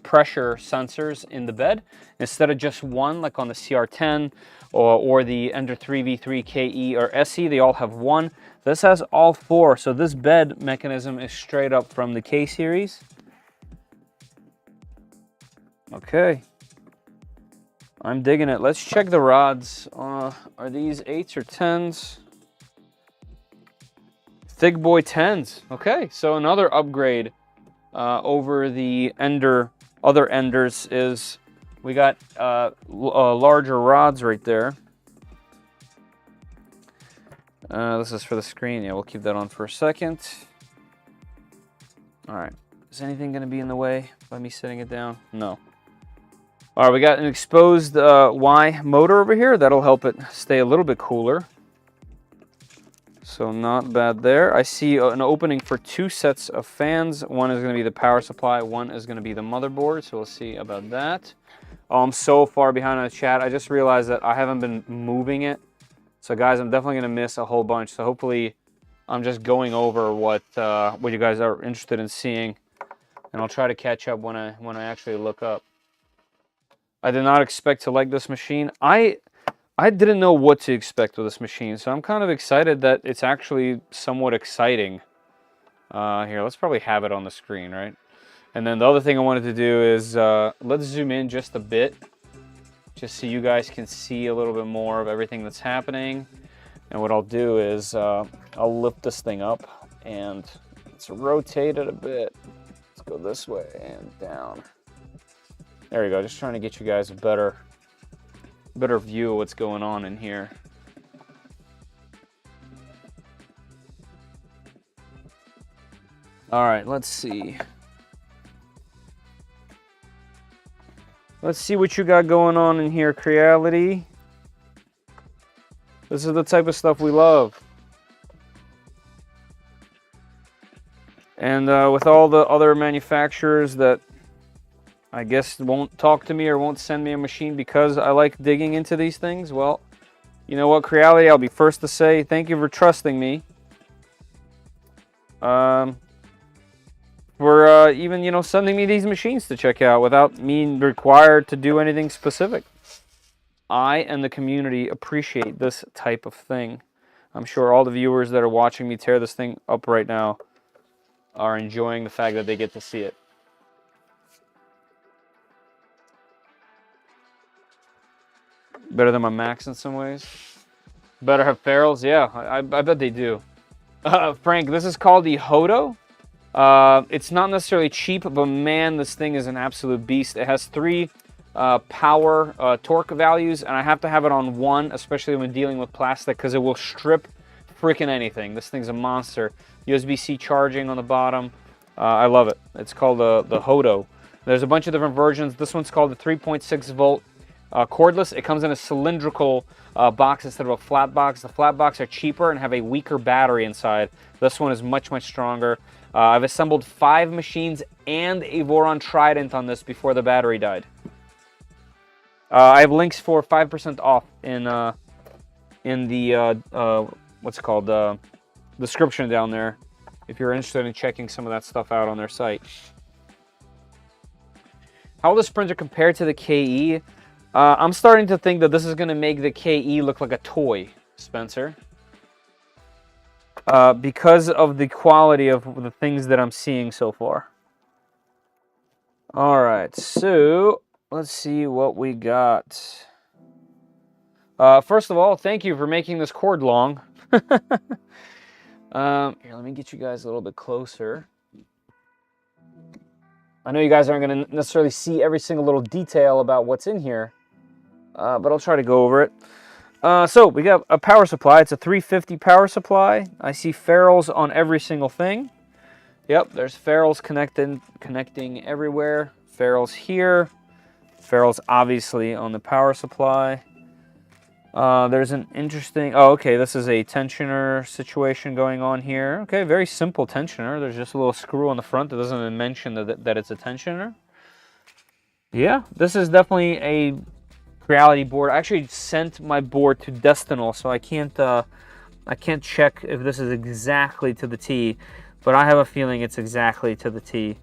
pressure sensors in the bed instead of just one, like on the CR10 or the Ender 3v3 KE or SE. They all have one. This has all four, so this bed mechanism is straight up from the K series. Okay, I'm digging it. Let's check the rods. Are these 8s or 10s? Thick boy 10s. Okay, so another upgrade over the other Enders is we got larger rods right there. This is for the screen. Yeah, we'll keep that on for a second. All right. Is anything going to be in the way by me setting it down? No. All right, we got an exposed Y motor over here. That'll help it stay a little bit cooler. So not bad there. I see an opening for 2 sets of fans. One is going to be the power supply. One is going to be the motherboard. So we'll see about that. Oh, I'm so far behind on the chat. I just realized that I haven't been moving it. So guys, I'm definitely going to miss a whole bunch. So hopefully I'm just going over what you guys are interested in seeing. And I'll try to catch up when I actually look up. I did not expect to like this machine. I didn't know what to expect with this machine, so I'm kind of excited that it's actually somewhat exciting. Here, let's probably have it on the screen, right? And then the other thing I wanted to do is, let's zoom in just a bit, just so you guys can see a little bit more of everything that's happening. And what I'll do is, I'll lift this thing up, and let's rotate it a bit. Let's go this way and down. There we go, just trying to get you guys a better view of what's going on in here. All right, let's see. Let's see what you got going on in here, Creality. This is the type of stuff we love. And with all the other manufacturers that I guess won't talk to me or won't send me a machine because I like digging into these things, well, you know what, Creality, I'll be first to say thank you for trusting me. For even, you know, sending me these machines to check out without me required to do anything specific. I and the community appreciate this type of thing. I'm sure all the viewers that are watching me tear this thing up right now are enjoying the fact that they get to see it. Better than my Macs in some ways. Better have ferrules? Yeah, I bet they do. Frank, this is called the Hodo. It's not necessarily cheap, but man, this thing is an absolute beast. It has 3 power torque values, and I have to have it on 1, especially when dealing with plastic, because it will strip freaking anything. This thing's a monster. USB-C charging on the bottom. I love it. It's called the Hodo. There's a bunch of different versions. This one's called the 3.6 volt. Cordless. It comes in a cylindrical box instead of a flat box. The flat box are cheaper and have a weaker battery inside. This one is much, much stronger. I've assembled 5 machines and a Voron Trident on this before the battery died. I have links for 5% off in the what's it called, description down there if you're interested in checking some of that stuff out on their site. How will this printer compare to the KE? I'm starting to think that this is going to make the KE look like a toy, Spencer. Because of the quality of the things that I'm seeing so far. Alright, so let's see what we got. First of all, thank you for making this cord long. Here, let me get you guys a little bit closer. I know you guys aren't going to necessarily see every single little detail about what's in here, but I'll try to go over it. So we got a power supply. It's a 350 power supply. I see ferrules on every single thing. Yep, there's ferrules connecting everywhere. Ferrules here. Ferrules obviously on the power supply. There's an interesting, oh, okay, this is a tensioner situation going on here. Okay, very simple tensioner. There's just a little screw on the front that doesn't even mention that it's a tensioner. Yeah, this is definitely a Creality board. I actually sent my board to Destinal, so I can't check if this is exactly to the T, but I have a feeling it's exactly to the T.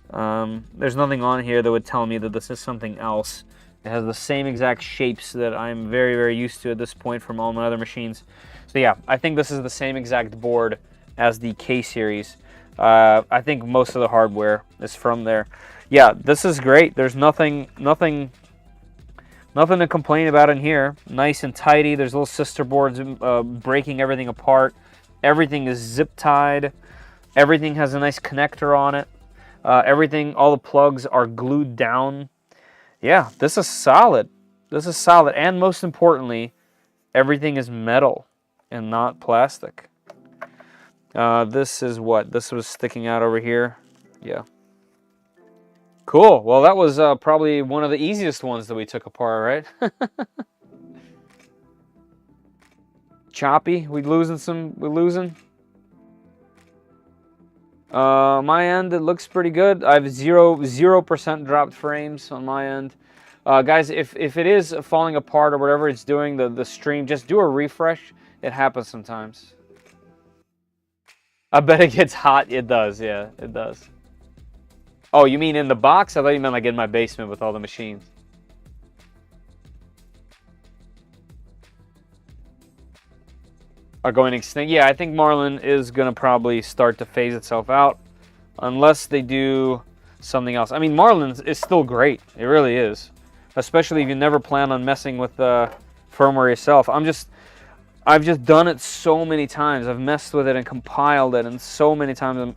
There's nothing on here that would tell me that this is something else. It has the same exact shapes that I'm very, very used to at this point from all my other machines. So yeah, I think this is the same exact board as the K-Series. I think most of the hardware is from there. Yeah, this is great. There's nothing to complain about in here. Nice and tidy. There's little sister boards breaking everything apart. Everything is zip tied. Everything has a nice connector on it. All the plugs are glued down. Yeah, this is solid. This is solid. And most importantly, everything is metal and not plastic. This is what? This was sticking out over here. Yeah. Cool. Well, that was probably one of the easiest ones that we took apart, right? Choppy. We're losing. My end, it looks pretty good. I have 0% dropped frames on my end. Guys, if it is falling apart or whatever it's doing, the stream, just do a refresh. It happens sometimes. I bet it gets hot. It does, yeah, it does. Oh, you mean in the box? I thought you meant like in my basement with all the machines. Are going extinct. Yeah, I think Marlin is going to probably start to phase itself out unless they do something else. I mean, Marlin is still great. It really is. Especially if you never plan on messing with firmware yourself. I've just done it so many times. I've messed with it and compiled it, and so many times.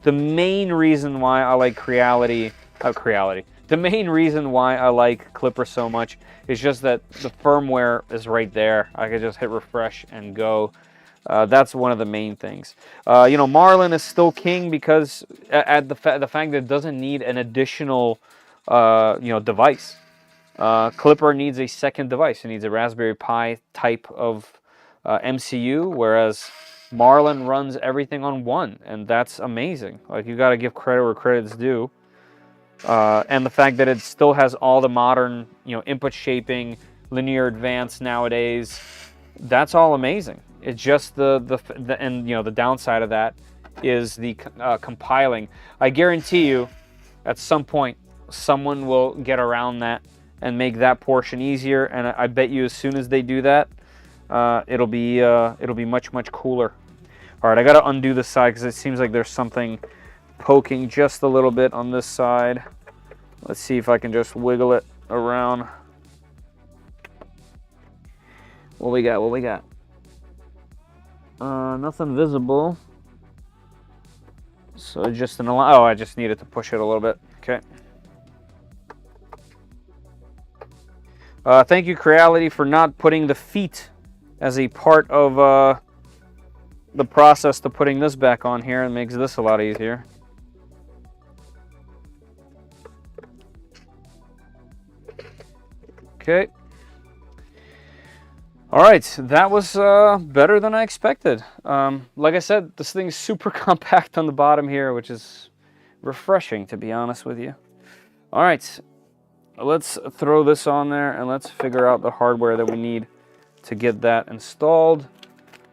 The main reason why I like Creality, the main reason why I like Klipper so much is just that the firmware is right there. I could just hit refresh and go. That's one of the main things. You know, Marlin is still king because the fact that it doesn't need an additional device. Klipper needs a second device. It needs a Raspberry Pi type of MCU, whereas Marlin runs everything on one, and that's amazing. Like, you got to give credit where credit's due. And the fact that it still has all the modern, input shaping, linear advance nowadays, that's all amazing. It's just the downside of that is the compiling. I guarantee you, at some point, someone will get around that and make that portion easier. And I bet you, as soon as they do that, it'll be much cooler. All right, I got to undo this side because it seems like there's something poking just a little bit on this side. Let's see if I can just wiggle it around. What we got? Nothing visible. So just I just needed to push it a little bit. Okay. Thank you, Creality, for not putting the feet as a part of the process to putting this back on here. It makes this a lot easier. Okay. All right, that was better than I expected. Like I said, this thing is super compact on the bottom here, which is refreshing, to be honest with you. All right, let's throw this on there and let's figure out the hardware that we need to get that installed.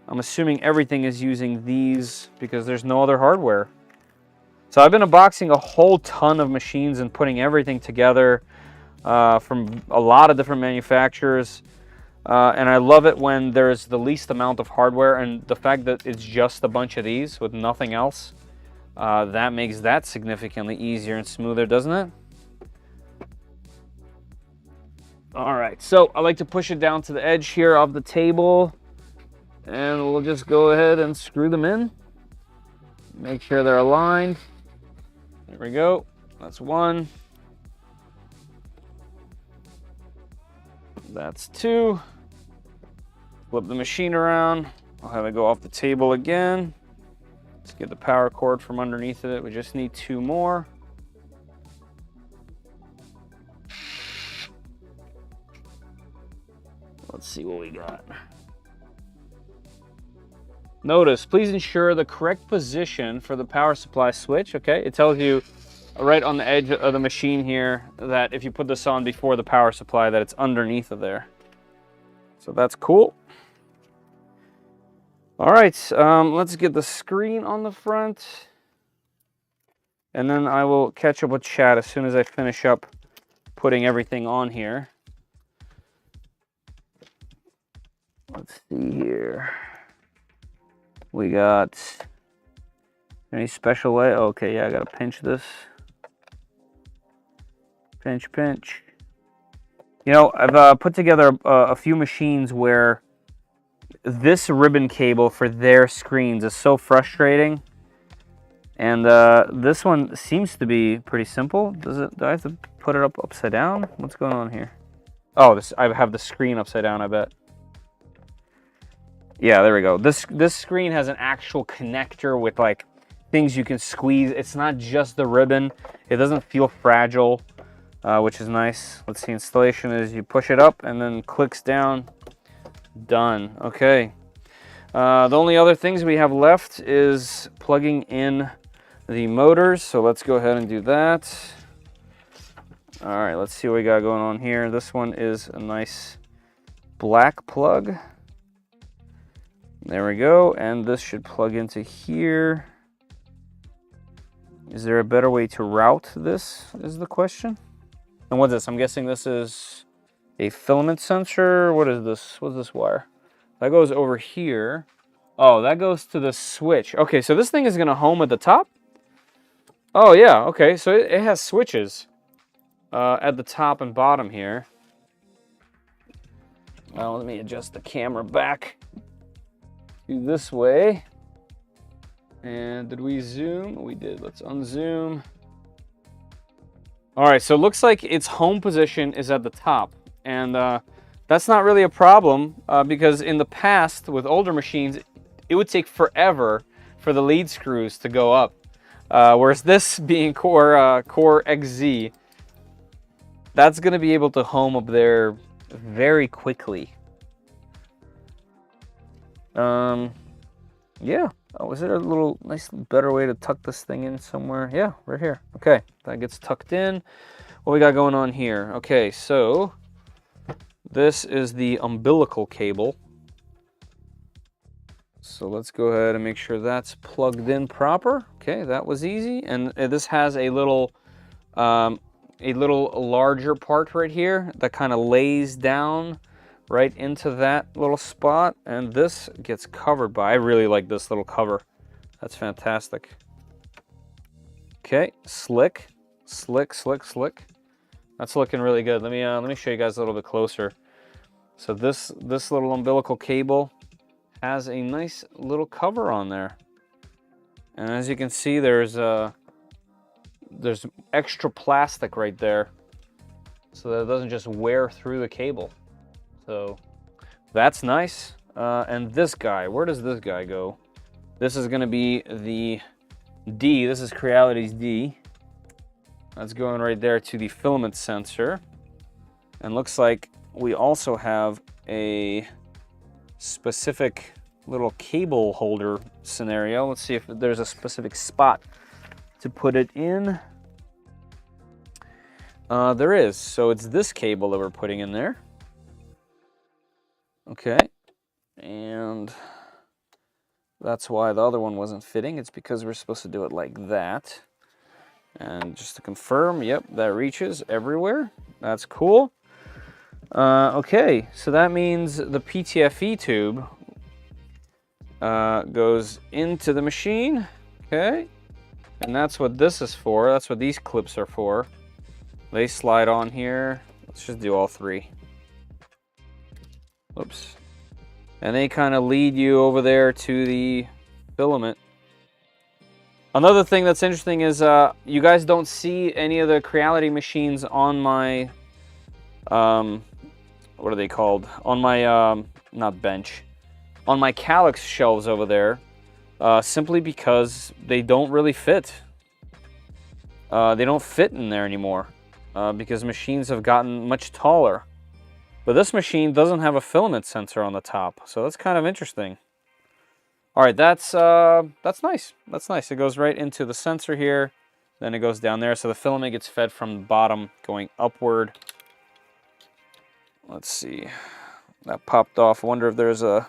I'm assuming everything is using these because there's no other hardware. So I've been unboxing a whole ton of machines and putting everything together from a lot of different manufacturers. And I love it when there's the least amount of hardware, and the fact that it's just a bunch of these with nothing else, that makes that significantly easier and smoother, doesn't it? All right, so I like to push it down to the edge here of the table, and we'll just go ahead and screw them in. Make sure they're aligned. There we go. That's one. That's two. Flip the machine around. I'll have it go off the table again. Let's get the power cord from underneath of it. We just need 2 more. Let's see what we got. Notice, please ensure the correct position for the power supply switch, okay? It tells you right on the edge of the machine here that if you put this on before the power supply that it's underneath of there. So that's cool. All right, let's get the screen on the front. And then I will catch up with chat as soon as I finish up putting everything on here. Let's see here. We got any special way? Okay, yeah, I gotta pinch this. Pinch, pinch. You know, I've put together a few machines where this ribbon cable for their screens is so frustrating. And this one seems to be pretty simple. Do I have to put it up upside down? What's going on here? Oh, I have the screen upside down, I bet. Yeah, there we go. This screen has an actual connector with like things you can squeeze. It's not just the ribbon. It doesn't feel fragile, which is nice. Let's see, installation is you push it up and then clicks down. Done. Okay. The only other things we have left is plugging in the motors. So let's go ahead and do that. All right, let's see what we got going on here. This one is a nice black plug. There we go, and this should plug into here. Is there a better way to route this, is the question? And what's this? I'm guessing this is a filament sensor. What is this? What's this wire? That goes over here. Oh, that goes to the switch. Okay, so this thing is gonna home at the top? Oh yeah, okay, so it has switches at the top and bottom here. Well, let me adjust the camera back this way. And did we zoom? We did. Let's unzoom. All right, so it looks like its home position is at the top. And that's not really a problem because in the past with older machines, it would take forever for the lead screws to go up. Whereas this being Core XZ, that's going to be able to home up there very quickly. Yeah. Oh, is there a little nice better way to tuck this thing in somewhere? Yeah, right here. Okay, that gets tucked in. What we got going on here? Okay, so this is the umbilical cable. So let's go ahead and make sure that's plugged in proper. Okay, that was easy. And this has a little larger part right here that kind of lays down right into that little spot, and this gets covered by, I really like this little cover. That's fantastic. Okay, slick, slick, slick, slick. That's looking really good. Let me show you guys a little bit closer. So this little umbilical cable has a nice little cover on there. And as you can see, there's extra plastic right there so that it doesn't just wear through the cable. So that's nice. And this guy, where does this guy go? This is going to be the D. This is Creality's D. That's going right there to the filament sensor. And looks like we also have a specific little cable holder scenario. Let's see if there's a specific spot to put it in. There is. So it's this cable that we're putting in there. Okay, and that's why the other one wasn't fitting. It's because we're supposed to do it like that. And just to confirm, yep, that reaches everywhere. That's cool. Okay, so that means the PTFE tube goes into the machine. Okay, and that's what this is for. That's what these clips are for. They slide on here. Let's just do all three. Oops. And they kind of lead you over there to the filament. Another thing that's interesting is you guys don't see any of the Creality machines on my, what are they called? On my, not bench, on my Calyx shelves over there. simply because they don't really fit. They don't fit in there anymore because machines have gotten much taller. But this machine doesn't have a filament sensor on the top, so that's kind of interesting. All right, that's nice. That's nice. It goes right into the sensor here, then it goes down there, so the filament gets fed from the bottom going upward. Let's see. That popped off. I wonder if there's a,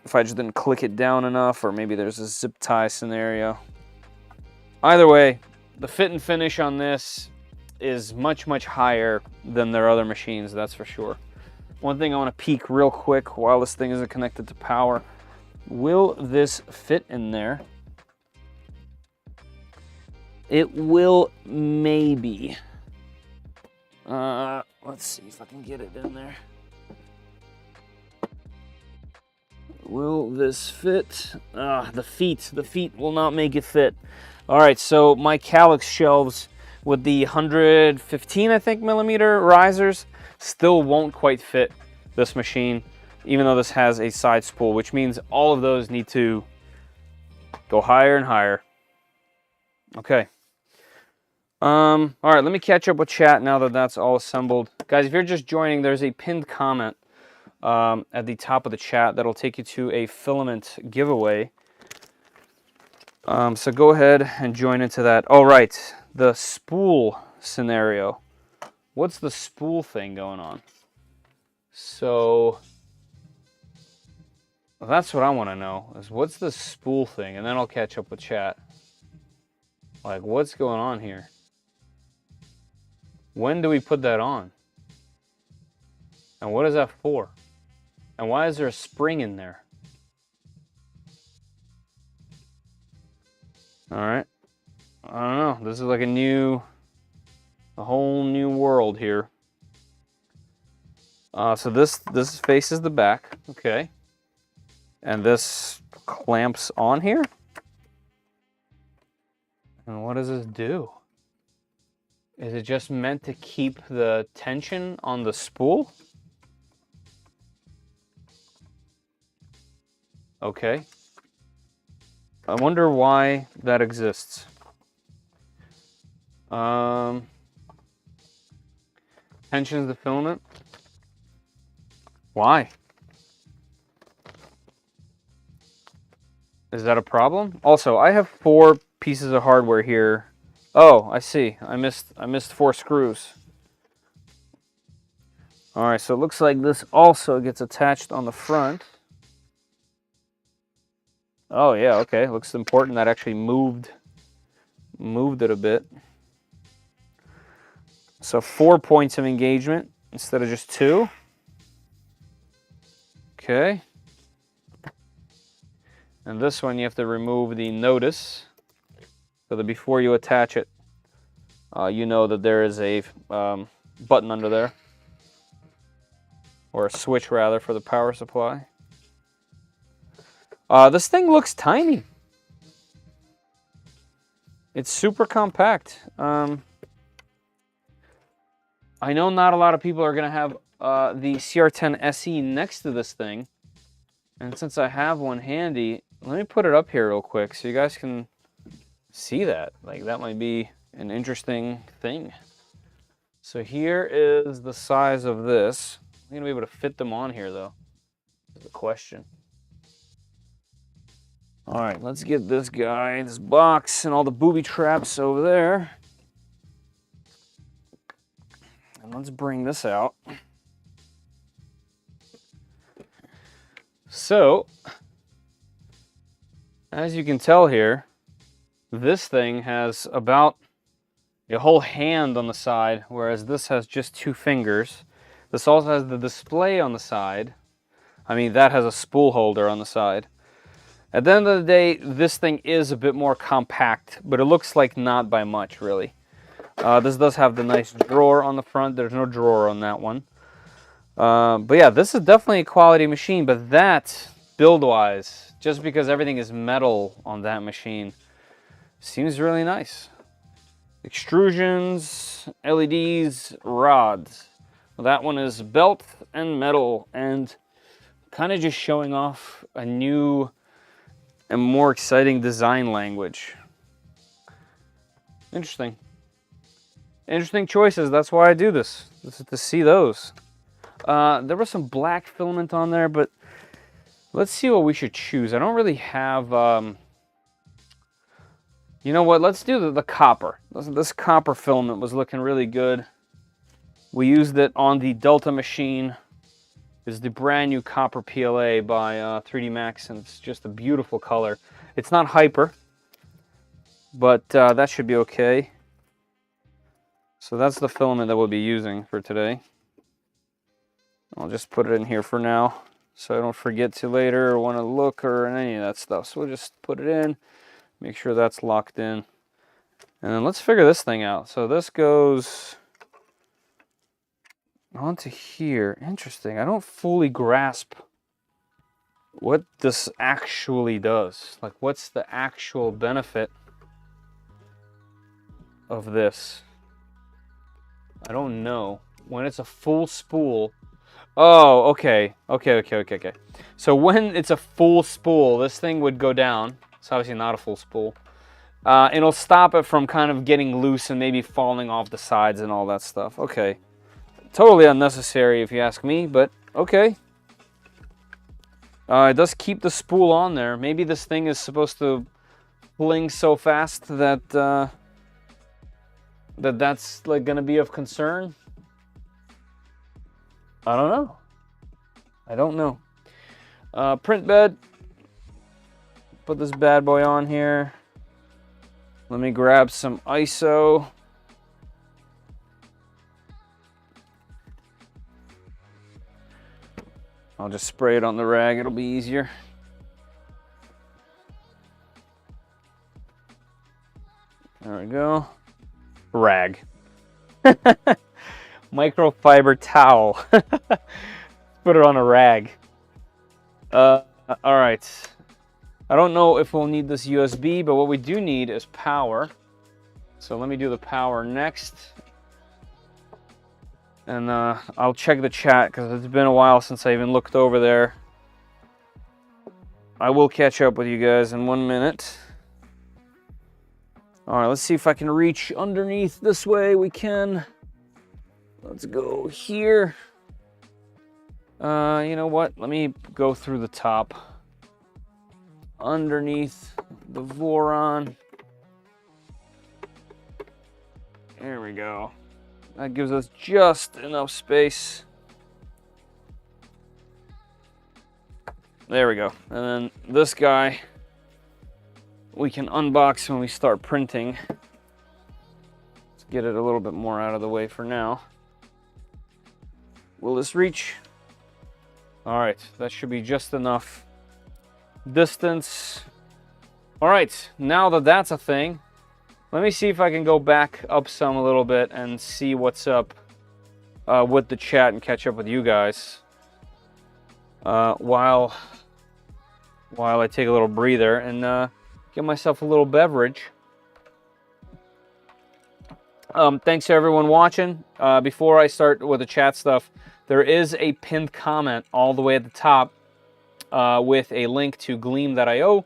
if I just didn't click it down enough, or maybe there's a zip tie scenario. Either way, the fit and finish on this is much, much higher than their other machines, that's for sure. One thing I want to peek real quick while this thing isn't connected to power. Will this fit in there? It will, maybe. Let's see if I can get it in there. Will this fit? The feet will not make it fit. All right, so my Calyx shelves with the 115, I think, millimeter risers still won't quite fit this machine, even though this has a side spool, which means all of those need to go higher and higher. Okay. All right, let me catch up with chat now that that's all assembled. Guys, if you're just joining, there's a pinned comment at the top of the chat that'll take you to a filament giveaway. So go ahead and join into that. Oh, right, the spool scenario. What's the spool thing going on? So that's what I want to know, is what's the spool thing? And then I'll catch up with chat. Like, what's going on here? When do we put that on? And what is that for? And why is there a spring in there? All right. I don't know. This is like a whole new world here. So this faces the back, okay. And this clamps on here. And what does this do? Is it just meant to keep the tension on the spool? Okay. I wonder why that exists. Tensions the filament. Why? Is that a problem? Also, I have 4 pieces of hardware here. Oh, I see. I missed 4 screws. All right, so it looks like this also gets attached on the front. Oh yeah, okay. Looks important. That actually moved it a bit. So 4 points of engagement instead of just 2. Okay. And this one you have to remove the notice, so that before you attach it, you know that there is a button under there, or a switch rather, for the power supply. This thing looks tiny. It's super compact. I know not a lot of people are going to have the CR10 SE next to this thing. And since I have one handy, let me put it up here real quick so you guys can see that. Like, that might be an interesting thing. So here is the size of this. I'm going to be able to fit them on here, though. That's the question. All right, let's get this guy, this box, and all the booby traps over there. And let's bring this out. So, as you can tell here, this thing has about a whole hand on the side, whereas this has just 2 fingers. This also has the display on the side. I mean, that has a spool holder on the side. At the end of the day, this thing is a bit more compact, but it looks like not by much, really. This does have the nice drawer on the front. There's no drawer on that one. But yeah, this is definitely a quality machine, but that, build-wise, just because everything is metal on that machine, seems really nice. Extrusions, LEDs, rods. Well, that one is belt and metal, and kind of just showing off a new and more exciting design language. Interesting. Interesting choices. That's why I do this. This is to see those. There was some black filament on there, but let's see what we should choose. I don't really have... you know what? Let's do the copper. This copper filament was looking really good. We used it on the Delta machine. It's the brand new copper PLA by 3D Max, and it's just a beautiful color. It's not hyper, but that should be okay. So that's the filament that we'll be using for today. I'll just put it in here for now, so I don't forget to later or want to look or any of that stuff. So we'll just put it in, make sure that's locked in. And then let's figure this thing out. So this goes onto here. Interesting. I don't fully grasp what this actually does. Like, what's the actual benefit of this? I don't know. When it's a full spool... Oh, okay. Okay. So when it's a full spool, this thing would go down. It's obviously not a full spool. It'll stop it from kind of getting loose and maybe falling off the sides and all that stuff. Okay. Totally unnecessary if you ask me, but okay. It does keep the spool on there. Maybe this thing is supposed to fling so fast that that's like gonna be of concern. I don't know. Print bed. Put this bad boy on here. Let me grab some ISO. I'll just spray it on the rag, it'll be easier. There we go. Rag. Microfiber towel. Put it on a rag. All right. I don't know if we'll need this USB, but what we do need is power. So let me do the power next. And I'll check the chat because it's been a while since I even looked over there. I will catch up with you guys in 1 minute. All right, let's see if I can reach underneath this way. We can. Let's go here. You know what? Let me go through the top. Underneath the Voron. There we go. That gives us just enough space. There we go. And then this guy we can unbox when we start printing. Let's get it a little bit more out of the way for now. Will this reach? All right, that should be just enough distance. All right, now that that's a thing, let me see if I can go back up some a little bit and see what's up with the chat and catch up with you guys while I take a little breather and get myself a little beverage. Thanks to everyone watching. Before I start with the chat stuff, there is a pinned comment all the way at the top with a link to gleam.io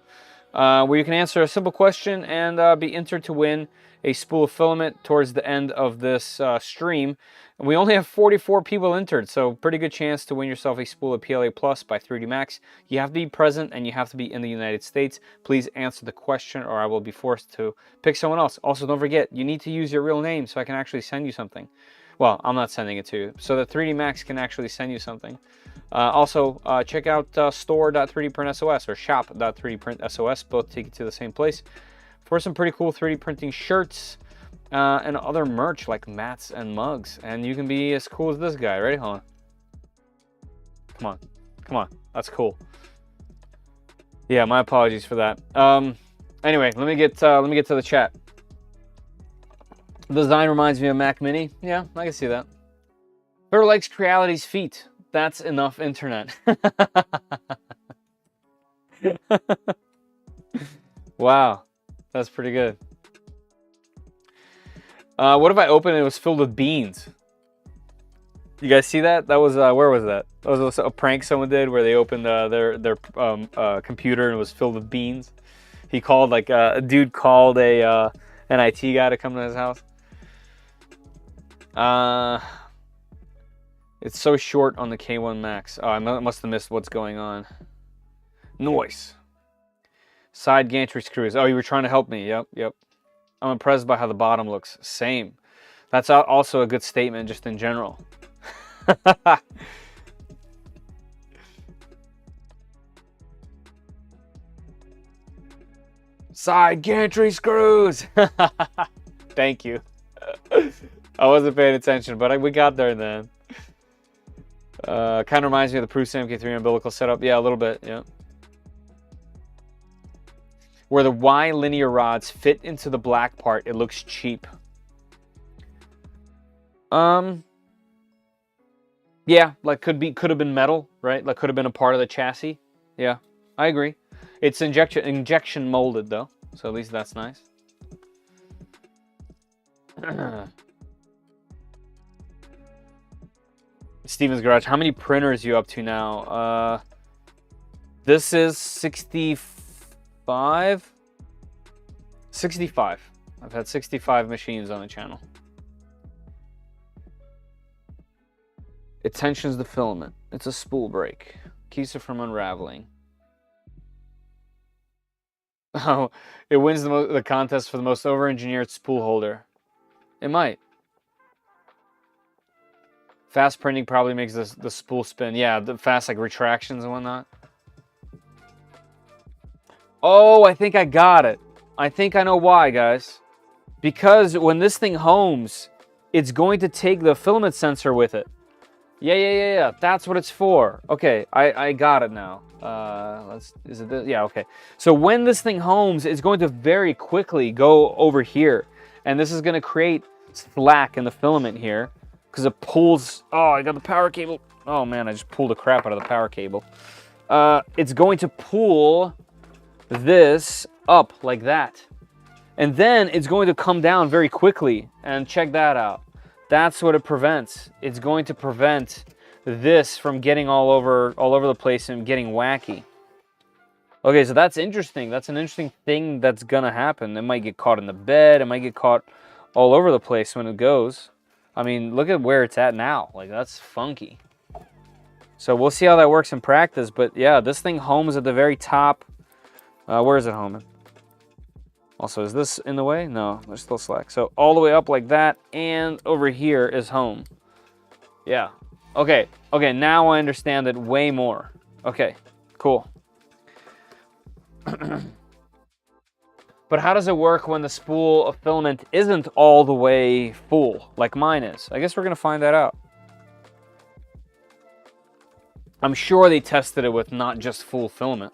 where you can answer a simple question and be entered to win a spool of filament towards the end of this stream. And we only have 44 people entered, so pretty good chance to win yourself a spool of PLA Plus by 3D Max. You have to be present and you have to be in the United States. Please answer the question or I will be forced to pick someone else. Also, don't forget, you need to use your real name so I can actually send you something. Well, I'm not sending it to you, so that 3D Max can actually send you something. Also, check out store.3dprintsos or shop.3dprintsos. Both take you to the same place for some pretty cool 3D printing shirts and other merch like mats and mugs. And you can be as cool as this guy. Ready? Hold on. Come on. That's cool. Yeah, my apologies for that. Anyway, let me get to the chat. The design reminds me of Mac Mini. Yeah, I can see that. Her likes Creality's feet. That's enough internet. Wow, that's pretty good. What if I opened it, it was filled with beans? You guys see that? That was, where was that? That was a prank someone did where they opened their computer and it was filled with beans. He called like a dude called an IT guy to come to his house. It's so short on the K1 Max. Oh, I must have missed what's going on. Noise. Side gantry screws. Oh, you were trying to help me. Yep. I'm impressed by how the bottom looks. Same. That's also a good statement just in general. Side gantry screws. Thank you. I wasn't paying attention, but we got there then. Kind of reminds me of the Prusa MK3 umbilical setup. Yeah, a little bit. Yeah. Where the Y linear rods fit into the black part, it looks cheap. Yeah, like could have been metal, right? Like could have been a part of the chassis. Yeah, I agree. It's injection molded though, so at least that's nice. Steven's Garage. How many printers are you up to now? This is 65. 65. I've had 65 machines on the channel. It tensions the filament. It's a spool break. Keeps it from unraveling. Oh, it wins the contest for the most over-engineered spool holder. It might. Fast printing probably makes the spool spin. Yeah, the fast like retractions and whatnot. Oh, I think I got it. I think I know why, guys. Because when this thing homes, it's going to take the filament sensor with it. Yeah. That's what it's for. Okay, I got it now. Is it this? Yeah, okay. So when this thing homes, it's going to very quickly go over here. And this is going to create slack in the filament here. Because it pulls... Oh, I got the power cable. Oh, man, I just pulled the crap out of the power cable. It's going to pull this up like that. And then it's going to come down very quickly. And check that out. That's what it prevents. It's going to prevent this from getting all over the place and getting wacky. Okay, so that's interesting. That's an interesting thing that's going to happen. It might get caught in the bed. It might get caught all over the place when it goes. I mean, look at where it's at now. Like, that's funky. So we'll see how that works in practice. But yeah, this thing homes at the very top. Where is it homing? Also, is this in the way? No, there's still slack. So all the way up like that, and over here is home. Yeah. Okay, now I understand it way more. Okay, cool. But how does it work when the spool of filament isn't all the way full, like mine is? I guess we're going to find that out. I'm sure they tested it with not just full filament.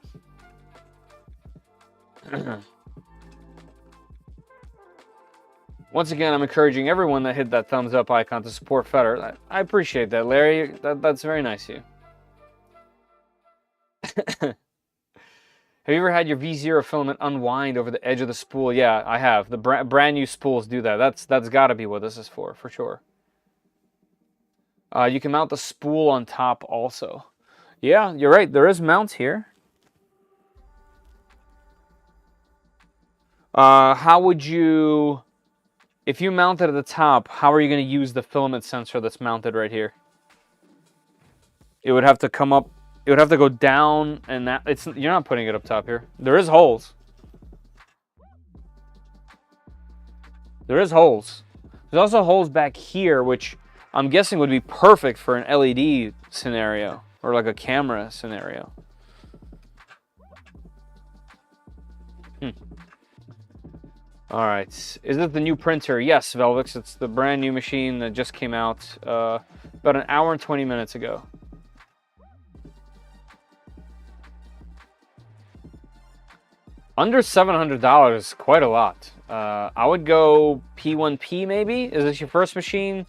Once again, I'm encouraging everyone that hit that thumbs up icon to support Feder. I appreciate that, Larry. That's very nice of you. Have you ever had your V0 filament unwind over the edge of the spool? Yeah, I have. The brand new spools do that. That's got to be what this is for sure. You can mount the spool on top also. Yeah, you're right. There is mounts here. How would you... If you mount it at the top, how are you going to use the filament sensor that's mounted right here? It would have to come up... It would have to go down, and that you're not putting it up top here. There is holes. There is holes. There's also holes back here, which I'm guessing would be perfect for an LED scenario or like a camera scenario. All right, is it the new printer? Yes, Velvix. It's the brand new machine that just came out about an hour and 20 minutes ago. Under $700 is quite a lot. I would go P1P maybe. Is this your first machine,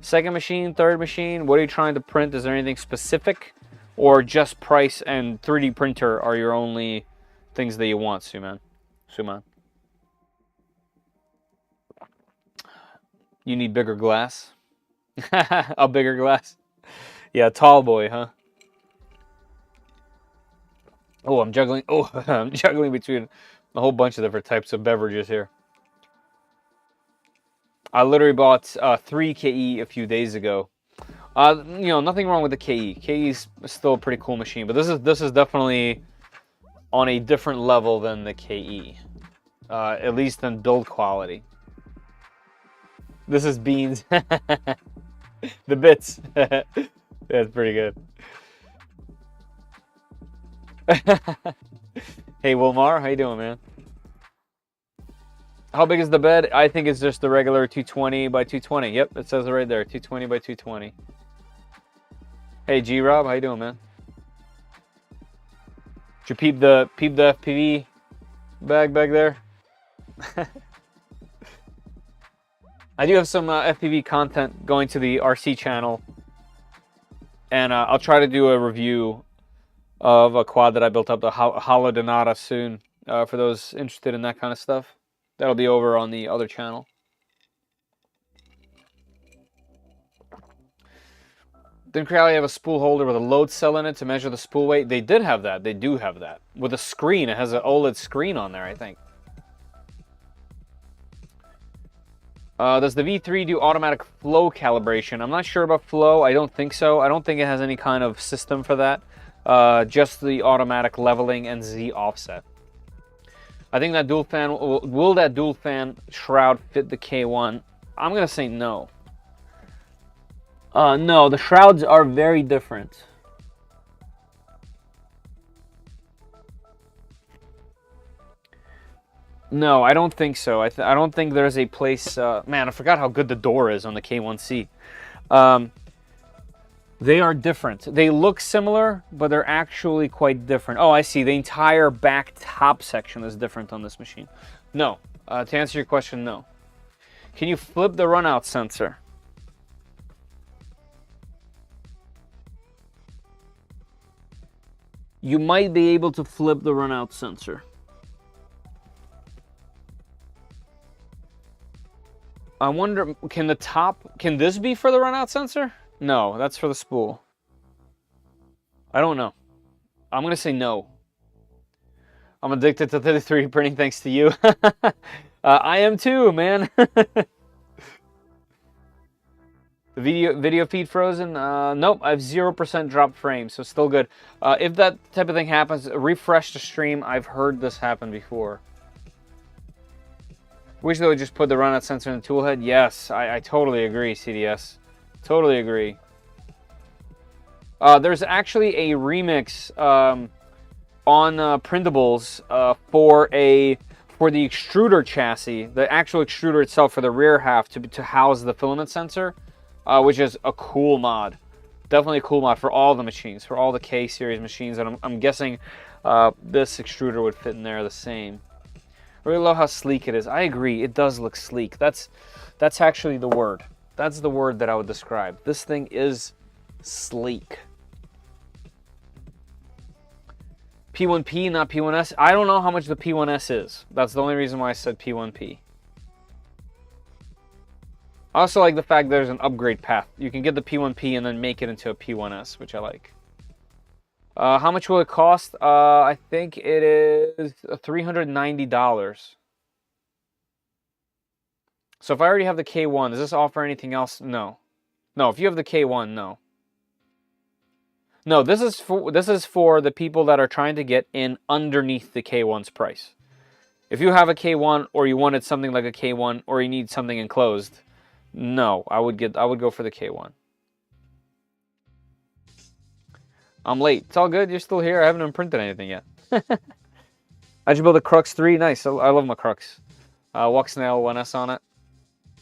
second machine, third machine? What are you trying to print? Is there anything specific? Or just price and 3D printer are your only things that you want, Suman? You need bigger glass? A bigger glass? Yeah, tall boy, huh? Oh, I'm juggling. Oh, I'm juggling between a whole bunch of different types of beverages here. I literally bought 3 KE a few days ago. You know, nothing wrong with the KE. KE is still a pretty cool machine, but this is definitely on a different level than the KE, at least in build quality. This is beans. The bits. That's pretty good. Hey Wilmar, how you doing, man? How big is the bed? I think it's just the regular 220 by 220. Yep, it says it right there, 220 by 220. Hey G-Rob, how you doing, man? Did you peep the FPV bag back there? I do have some FPV content going to the RC channel, and I'll try to do a review of a quad that I built up, the Hollow Donata, soon, for those interested in that kind of stuff. That'll be over on the other channel. Didn't Creality have a spool holder with a load cell in it to measure the spool weight? They did have that. They do have that. With a screen. It has an OLED screen on there, I think. Does the V3 do automatic flow calibration? I'm not sure about flow. I don't think so. I don't think it has any kind of system for that. Just the automatic leveling and Z offset. I think that dual fan, will that dual fan shroud fit the K1? I'm going to say no. No, the shrouds are very different. No, I don't think so. I don't think there's a place... man, I forgot how good the door is on the K1C. They are different. They look similar, but they're actually quite different. Oh, I see. The entire back top section is different on this machine. No. To answer your question, no. Can you flip the runout sensor? You might be able to flip the runout sensor. I wonder, can this be for the runout sensor? No, that's for the spool. I don't know. I'm going to say no. I'm addicted to 3D printing thanks to you. I am too, man. The video feed frozen? Nope, I have 0% drop frames, so still good. If that type of thing happens, refresh the stream. I've heard this happen before. Wish they would just put the runout sensor in the tool head. Yes, I totally agree, CDS. Totally agree. There's actually a remix on printables for the extruder chassis, the actual extruder itself for the rear half to house the filament sensor, which is a cool mod. Definitely a cool mod for all the machines, for all the K series machines, and I'm guessing this extruder would fit in there the same. I really love how sleek it is. I agree, it does look sleek. That's actually the word. That's the word that I would describe. This thing is sleek. P1P, not P1S. I don't know how much the P1S is. That's the only reason why I said P1P. I also like the fact there's an upgrade path. You can get the P1P and then make it into a P1S, which I like. How much will it cost? I think it is $390. So if I already have the K1, does this offer anything else? No. No, if you have the K1, no. No, this is for the people that are trying to get in underneath the K1's price. If you have a K1 or you wanted something like a K1 or you need something enclosed, no, I would go for the K1. I'm late. It's all good. You're still here. I haven't imprinted anything yet. I just built a Crux 3. Nice. I love my Crux. Walk Snail 1S on it.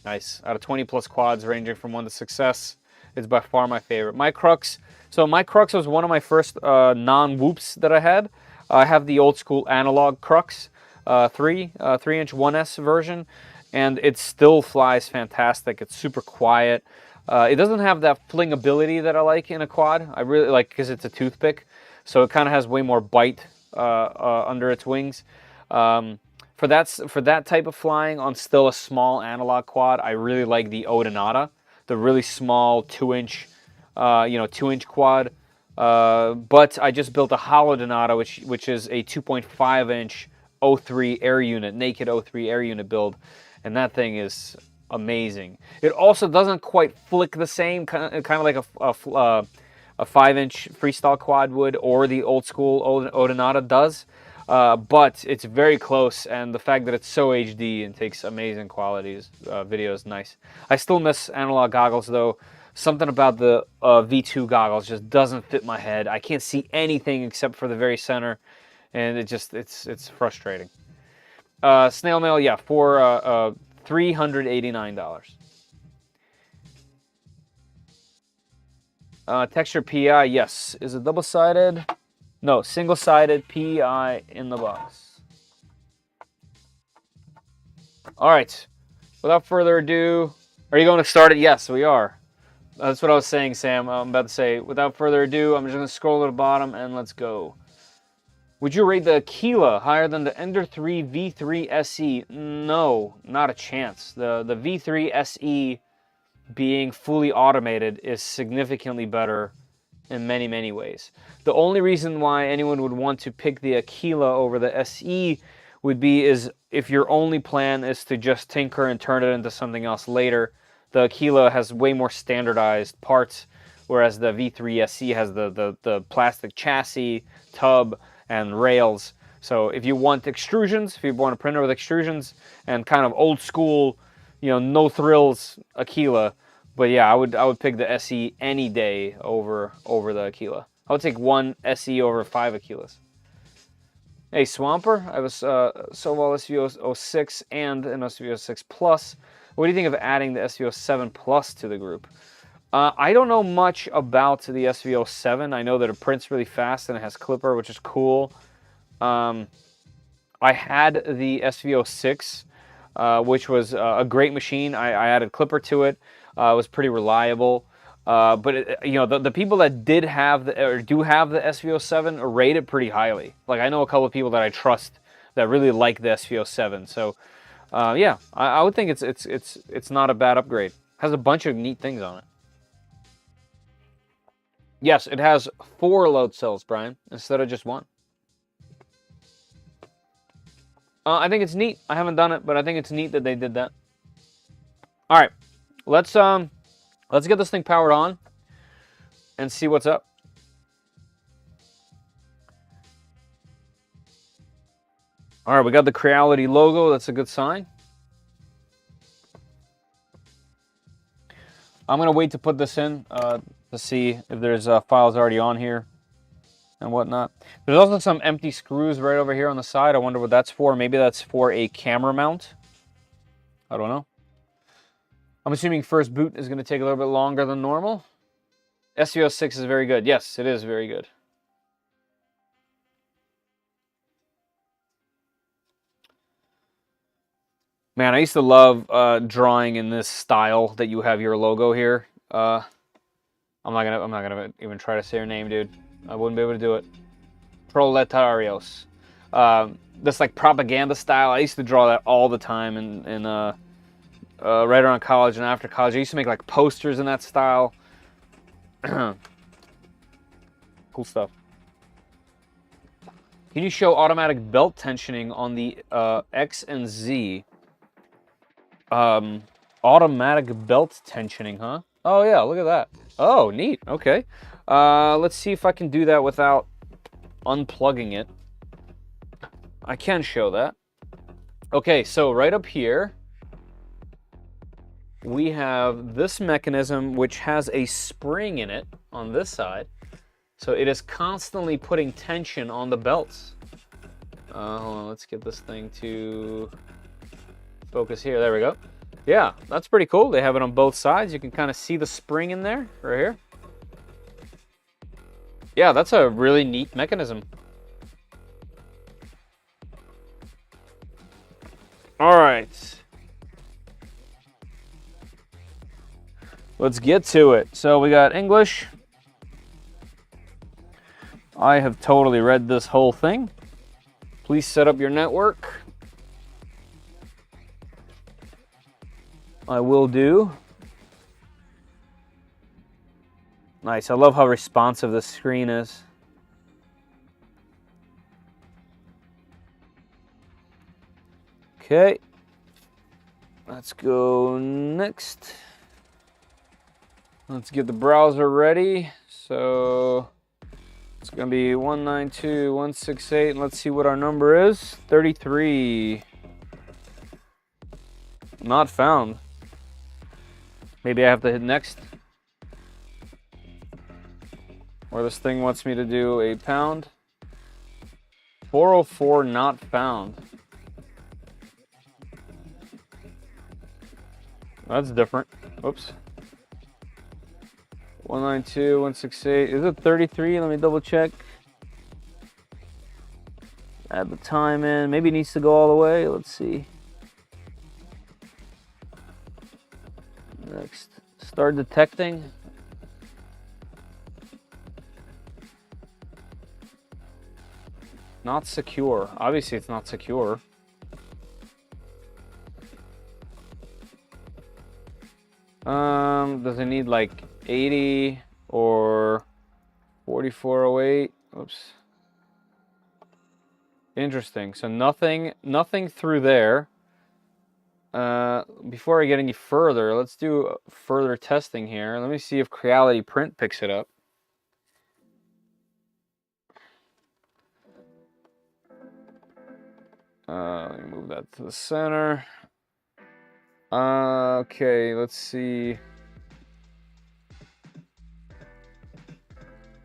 Nice. Out of 20 plus quads ranging from 1 to success, it's by far my favorite. My Crux. So my Crux was one of my first non-whoops that I had. I have the old school analog Crux 3-inch 1S version, and it still flies fantastic. It's super quiet. It doesn't have that flingability that I like in a quad. I really like because it's a toothpick, so it kind of has way more bite under its wings. For that type of flying on still a small analog quad, I really like the Odinata, the really small 2-inch, 2-inch quad. But I just built a hollow Donata, which is a 2.5-inch O3 air unit, naked O3 air unit build, and that thing is amazing. It also doesn't quite flick the same, kind of like a 5-inch freestyle quad would, or the old school Odonata does. But it's very close, and the fact that it's so HD and takes amazing qualities, video is nice. I still miss analog goggles though. Something about the V2 goggles just doesn't fit my head. I can't see anything except for the very center, and it's frustrating. Snail mail, yeah, for $389. Texture PI, yes. Is it double-sided? No, single-sided PI in the box. All right. Without further ado, are you going to start it? Yes, we are. That's what I was saying, Sam. I'm about to say, without further ado, I'm just going to scroll to the bottom and let's go. Would you rate the Aquila higher than the Ender 3 V3 SE? No, not a chance. The V3 SE being fully automated is significantly better in many, many ways. The only reason why anyone would want to pick the Aquila over the SE would be is if your only plan is to just tinker and turn it into something else later. The Aquila has way more standardized parts, whereas the V3 SE has the plastic chassis, tub, and rails. So if you want extrusions, if you want a printer with extrusions and kind of old school, you know, no thrills Aquila. But yeah, I would pick the SE any day over the Aquila. I would take one SE over 5 Aquilas. Hey Swamper, I have a SOVOL SVO06 and an SVO6 Plus. What do you think of adding the SVO7 Plus to the group? I don't know much about the SVO7. I know that it prints really fast and it has clipper, which is cool. I had the SVO6, which was a great machine. I added clipper to it. It was pretty reliable. But you know, the people that do have the SVO7 rate it pretty highly. Like I know a couple of people that I trust that really like the SVO7. So yeah, I would think it's not a bad upgrade. It has a bunch of neat things on it. Yes, it has 4 load cells, Brian, instead of just 1. I think it's neat. I haven't done it, but I think it's neat that they did that. All right, let's get this thing powered on and see what's up. All right, we got the Creality logo. That's a good sign. I'm gonna wait to put this in to see if there's files already on here and whatnot. There's also some empty screws right over here on the side. I wonder what that's for. Maybe that's for a camera mount. I don't know. I'm assuming first boot is going to take a little bit longer than normal. SVO6 is very good. Yes, it is very good. Man, I used to love drawing in this style that you have your logo here. I'm not gonna even try to say your name, dude. I wouldn't be able to do it. Proletarios. This like propaganda style. I used to draw that all the time in right around college and after college. I used to make like posters in that style. Cool stuff. Can you show automatic belt tensioning on the X and Z? Automatic belt tensioning, huh? Oh yeah, look at that. Oh, neat. Okay. Let's see if I can do that without unplugging it. I can show that. Okay, so right up here, we have this mechanism which has a spring in it on this side. So it is constantly putting tension on the belts. Hold on, let's get this thing to focus here. There we go. Yeah, that's pretty cool. They have it on both sides. You can kind of see the spring in there, right here. Yeah, that's a really neat mechanism. All right. Let's get to it. So we got English. I have totally read this whole thing. Please set up your network. I will do. Nice. I love how responsive the screen is. Okay. Let's go next. Let's get the browser ready. So it's going to be 192.168. And let's see what our number is. 33. Not found. Maybe I have to hit next. Or this thing wants me to do a pound. 404 not found. That's different. Oops. 192.168. Is it 33? Let me double check. Add the time in. Maybe it needs to go all the way. Let's see. Next. Start detecting. Not secure. Obviously, it's not secure. Does it need like 80 or 4408? Oops. Interesting. So nothing through there. Before I get any further, let's do further testing here. Let me see if Creality Print picks it up. Let me move that to the center. Okay, let's see.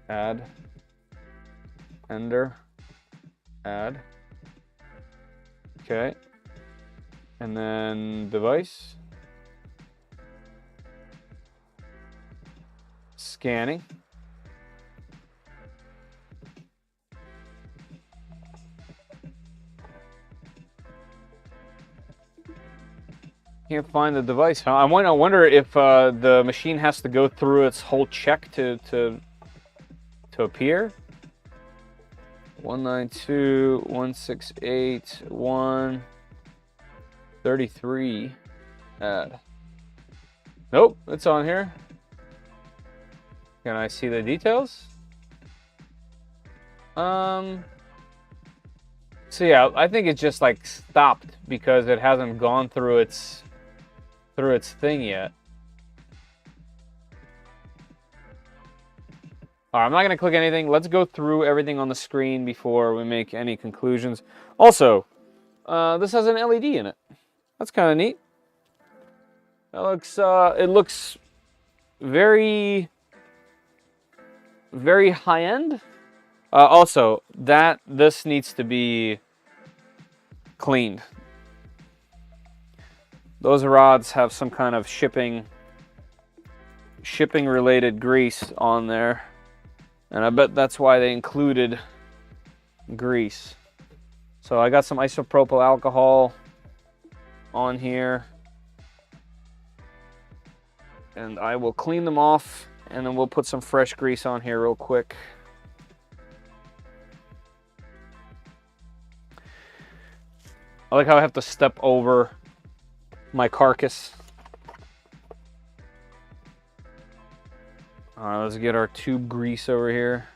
Add. Ender. Add. Okay. And then device. Scanning. Can't find the device. Huh? I wonder if the machine has to go through its whole check to appear. 192.168.133. Add. Nope, it's on here. Can I see the details? So yeah, I think it just like stopped because it hasn't gone through its thing yet. All right, I'm not going to click anything. Let's go through everything on the screen before we make any conclusions. Also, this has an LED in it. That's kind of neat. It looks very, very high end. Also, this needs to be cleaned. Those rods have some kind of shipping related grease on there. And I bet that's why they included grease. So I got some isopropyl alcohol on here. And I will clean them off and then we'll put some fresh grease on here real quick. I like how I have to step over my carcass. All right, let's get our tube grease over here.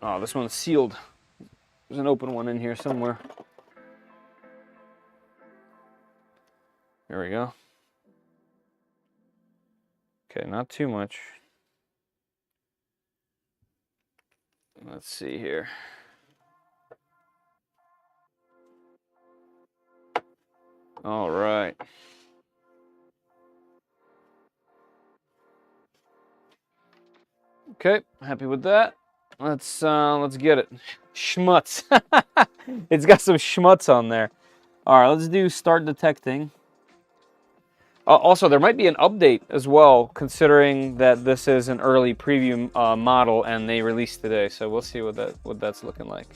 Oh, this one's sealed. There's an open one in here somewhere. There we go. Okay, not too much. Let's see here. All right. Okay, happy with that. Let's get it. Schmutz. It's got some schmutz on there. All right, let's do start detecting. Also, there might be an update as well, considering that this is an early preview model and they released today. So we'll see what that's looking like.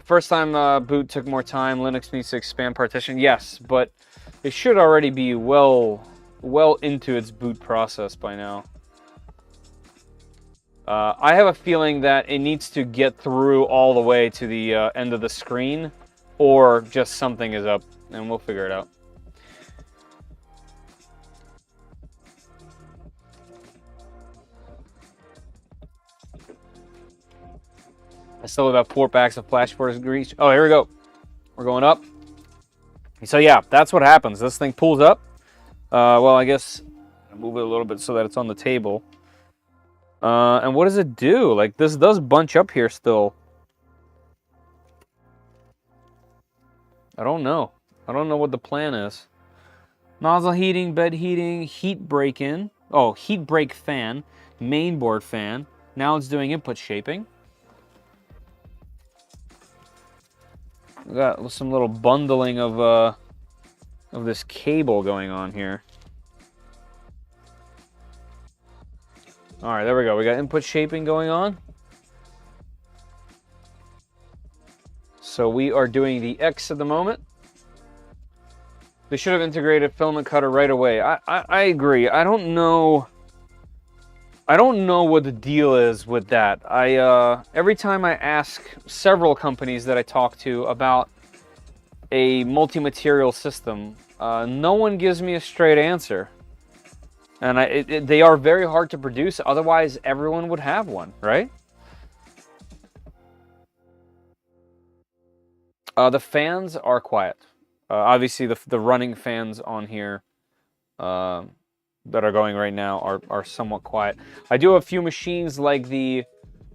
First time boot took more time. Linux needs to expand partition. Yes, but it should already be well into its boot process by now. I have a feeling that it needs to get through all the way to the end of the screen, or just something is up, and we'll figure it out. I still have about 4 packs of flash force grease. Oh, here we go. We're going up. So yeah, that's what happens. This thing pulls up. Well, I guess I'll move it a little bit so that it's on the table. And what does it do? Like, this does bunch up here still. I don't know. I don't know what the plan is. Nozzle heating, bed heating, heat break in. Oh, heat break fan, mainboard fan. Now it's doing input shaping. We got some little bundling of this cable going on here. All right, there we go. We got input shaping going on. So we are doing the X at the moment. They should have integrated filament cutter right away. I agree. I don't know what the deal is with that. Every time I ask several companies that I talk to about a multi-material system, no one gives me a straight answer. And they are very hard to produce, otherwise everyone would have one, right? The fans are quiet. Obviously, the running fans on here that are going right now are somewhat quiet. I do have a few machines like the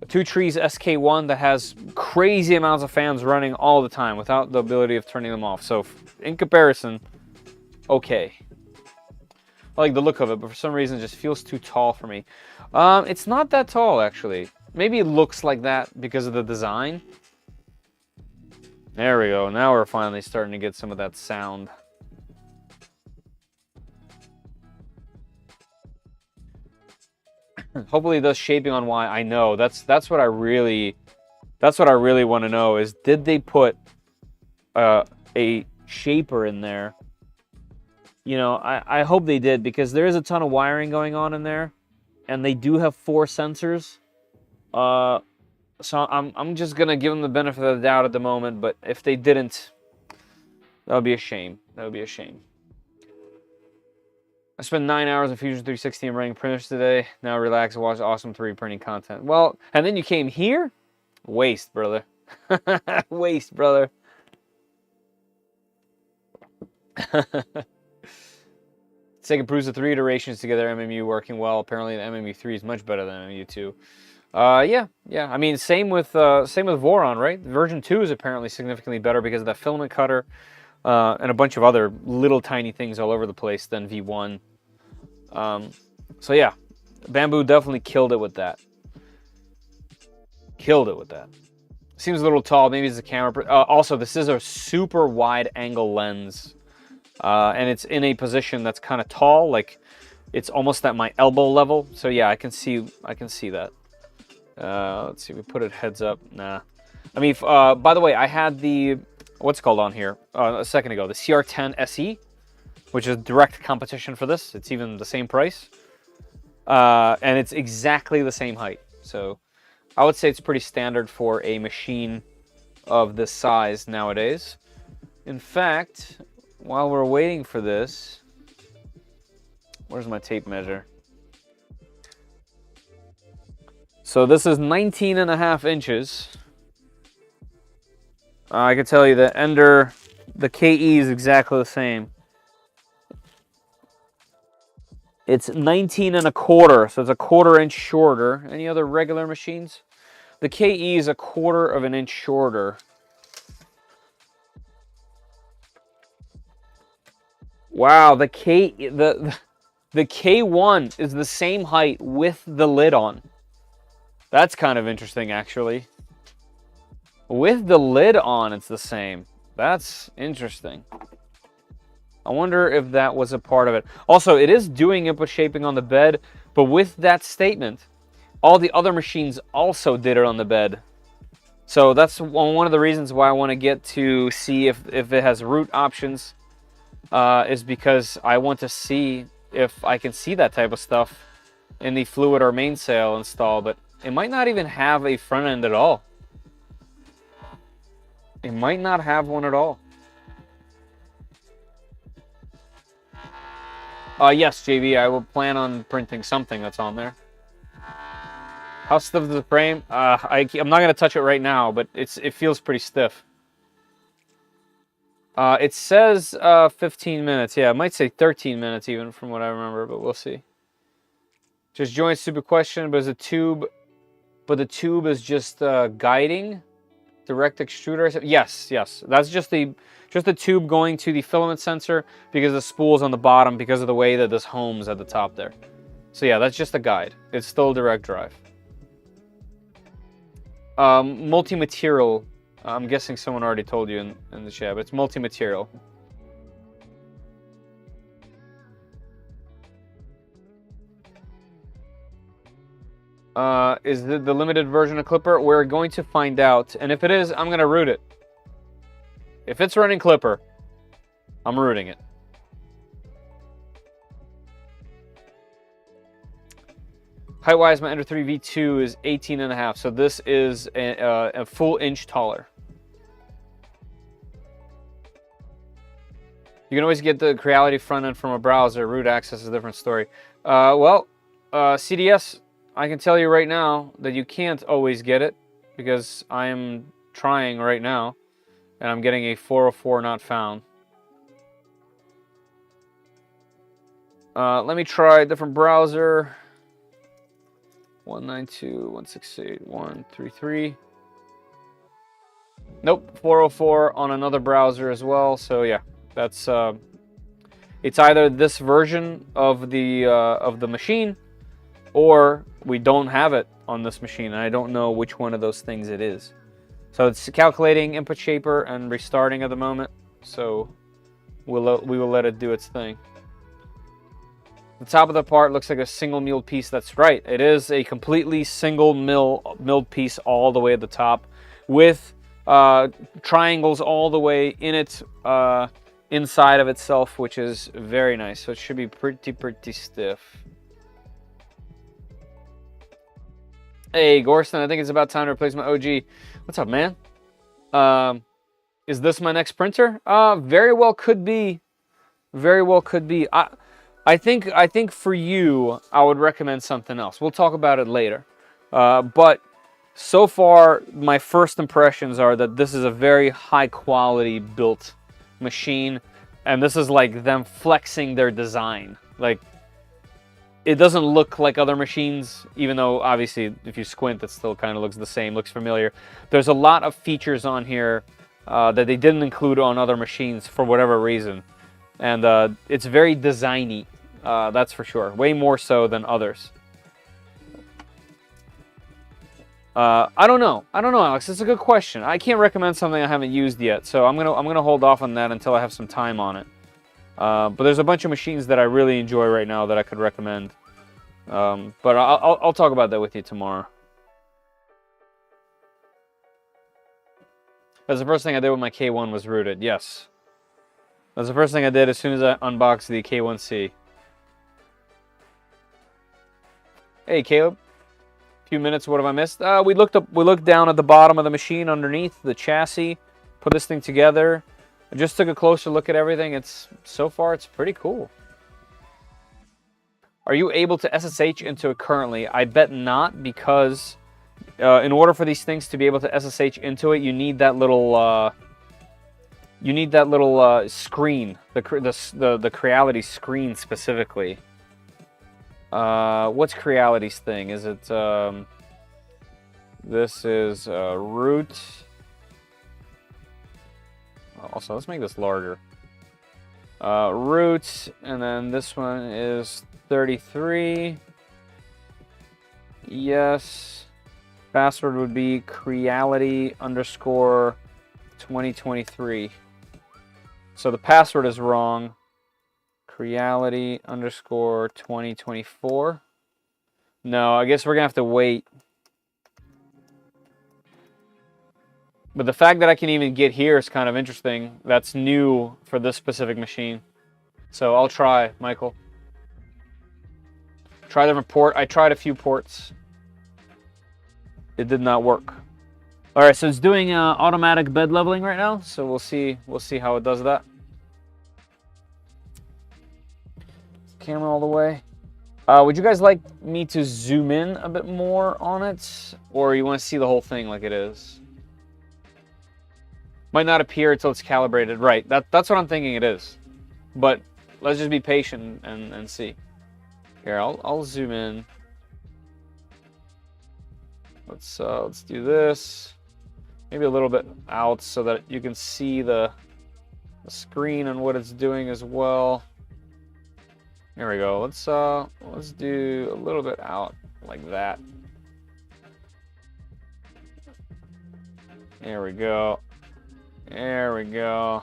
Two Trees SK1 that has crazy amounts of fans running all the time without the ability of turning them off. So in comparison, okay. I like the look of it, but for some reason it just feels too tall for me. It's not that tall, actually. Maybe it looks like that because of the design. There we go. Now we're finally starting to get some of that sound. Hopefully it does shaping on Y. I know. That's what I really want to know is, did they put a shaper in there? You know, I hope they did, because there is a ton of wiring going on in there, and they do have 4 sensors. So I'm just gonna give them the benefit of the doubt at the moment, but if they didn't, that would be a shame. That would be a shame. I spent 9 hours in Fusion 360 and running printers today. Now relax and watch awesome 3D printing content. Well, and then you came here? Waste, brother. Waste, brother. Sega proves the 3 iterations together, MMU working well. Apparently the MMU 3 is much better than MMU 2. Yeah. I mean, same with Voron, right? Version 2 is apparently significantly better because of that filament cutter and a bunch of other little tiny things all over the place than V1. So yeah, Bamboo definitely killed it with that. Killed it with that. Seems a little tall. Maybe it's the camera. Also, this is a super wide angle lens, and it's in a position that's kind of tall, like it's almost at my elbow level. So yeah, I can see that. Let's see, we put it heads up. Nah. I mean, by the way, I had the, what's it called on here a second ago, the CR10 SE, which is direct competition for this. It's even the same price. And it's exactly the same height. So I would say it's pretty standard for a machine of this size nowadays. In fact, while we're waiting for this, where's my tape measure? So this is 19.5 inches. I can tell you that under the KE is exactly the same. It's 19.25, so it's a 1/4 inch shorter. Any other regular machines? The KE is a 1/4 of an inch shorter. Wow, the K1 is the same height with the lid on. That's kind of interesting, actually. With the lid on, it's the same. That's interesting. I wonder if that was a part of it. Also, it is doing input shaping on the bed, but with that statement, all the other machines also did it on the bed. So that's one of the reasons why I want to get to see if it has root options, is because I want to see if I can see that type of stuff in the fluid or mainsail install, but it might not even have a front end at all. It might not have one at all. Yes, JB, I will plan on printing something that's on there. How stiff is the frame? I'm not gonna touch it right now, but it feels pretty stiff. It says 15 minutes. Yeah, it might say 13 minutes even from what I remember, but we'll see. Just joined stupid question, but is a tube, but the tube is just guiding direct extruder. Yes, yes, that's just the tube going to the filament sensor because the spool's on the bottom because of the way that this homes at the top there. So yeah, that's just a guide. It's still direct drive. Multi-material. I'm guessing someone already told you in the chat, but it's multi-material. Is the limited version of Clipper? We're going to find out, and if it is, I'm going to root it. If it's running Clipper, I'm rooting it. Height-wise, my Ender 3 V2 is 18.5, so this is a full inch taller. You can always get the Creality front end from a browser. Root access is a different story. CDS, I can tell you right now that you can't always get it because I am trying right now, and I'm getting a 404 not found. Let me try a different browser. 192.168.133. Nope, 404 on another browser as well. So yeah, that's it's either this version of the machine, or we don't have it on this machine, and I don't know which one of those things it is. So it's calculating input shaper and restarting at the moment. So we will let it do its thing. The top of the part looks like a single milled piece. That's right. It is a completely single milled piece all the way at the top, with triangles all the way in it, inside of itself, which is very nice. So it should be pretty stiff. Hey, Gorston, I think it's about time to replace my OG. What's up, man? Is this my next printer? Very well could be. Very well could be. I think for you, I would recommend something else. We'll talk about it later. But so far, my first impressions are that this is a very high quality built machine, and this is like them flexing their design. Like, it doesn't look like other machines, even though obviously if you squint, it still kind of looks the same, looks familiar. There's a lot of features on here that they didn't include on other machines for whatever reason. And it's very designy, that's for sure. Way more so than others. I don't know, Alex. It's a good question. I can't recommend something I haven't used yet, so I'm gonna hold off on that until I have some time on it. But there's a bunch of machines that I really enjoy right now that I could recommend. But I'll talk about that with you tomorrow. That's the first thing I did when my K1 was rooted. Yes. That's the first thing I did as soon as I unboxed the K1C. Hey, Caleb. Few minutes. What have I missed? We looked down at the bottom of the machine underneath the chassis, put this thing together. I just took a closer look at everything. So far it's pretty cool. Are you able to SSH into it currently? I bet not, because in order for these things to be able to SSH into it, you need that little screen, the Creality screen specifically. What's Creality's thing? Is it this is root. Also, let's make this larger. Root, and then this one is 33. Yes. Password would be Creality_2023. So the password is wrong. Creality_2024. No, I guess we're gonna have to wait. But the fact that I can even get here is kind of interesting. That's new for this specific machine. So I'll try, Michael. Try the port. I tried a few ports. It did not work. All right, so it's doing automatic bed leveling right now. So we'll see how it does that. Camera all the way. Would you guys like me to zoom in a bit more on it? Or you want to see the whole thing like it is? Might not appear until it's calibrated. Right, that's what I'm thinking it is. But let's just be patient and see. Here, I'll zoom in. Let's do this. Maybe a little bit out so that you can see the screen and what it's doing as well. There we go. Let's do a little bit out like that. There we go. There we go.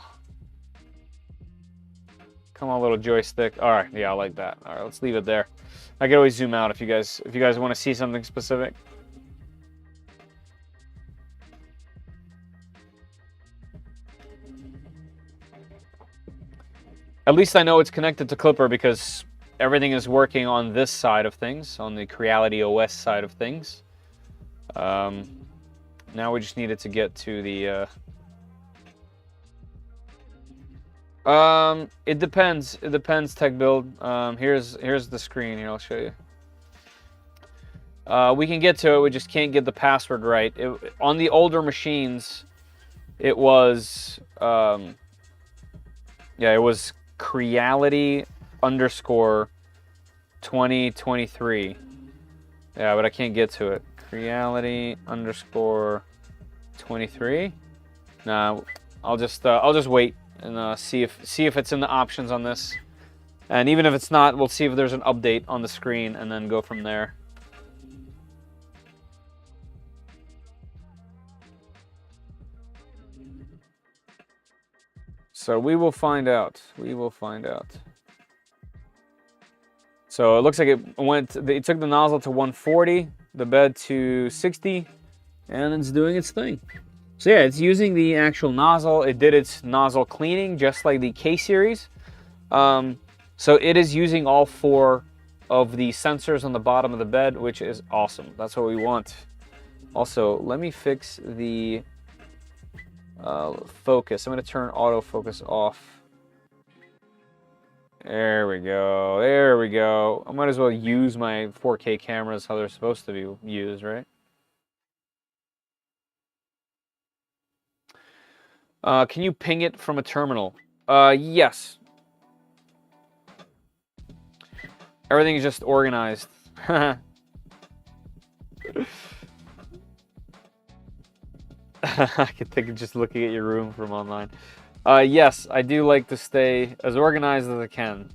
Come on, little joystick. All right, yeah, I like that. All right, let's leave it there. I can always zoom out if you guys want to see something specific. At least I know it's connected to Clipper because everything is working on this side of things, on the Creality OS side of things. Now we just needed to get to the... It depends. It depends, Tech Build. Here's the screen. Here, I'll show you. We can get to it. We just can't get the password right. On the older machines, it was... yeah, it was Creality _ 2023. Yeah, but I can't get to it. Creality _ 23. Nah, I'll just wait and see if it's in the options on this. And even if it's not, we'll see if there's an update on the screen and then go from there. So we will find out. We will find out. So it looks like it took the nozzle to 140, the bed to 60, and it's doing its thing. So yeah, it's using the actual nozzle. It did its nozzle cleaning just like the K series. So it is using all 4 of the sensors on the bottom of the bed, which is awesome. That's what we want. Also, let me fix the focus. I'm going to turn autofocus off. There we go. There we go. I might as well use my 4K cameras how they're supposed to be used, right? Can you ping it from a terminal? Yes. Everything is just organized. I can think of just looking at your room from online. Yes, I do like to stay as organized as I can.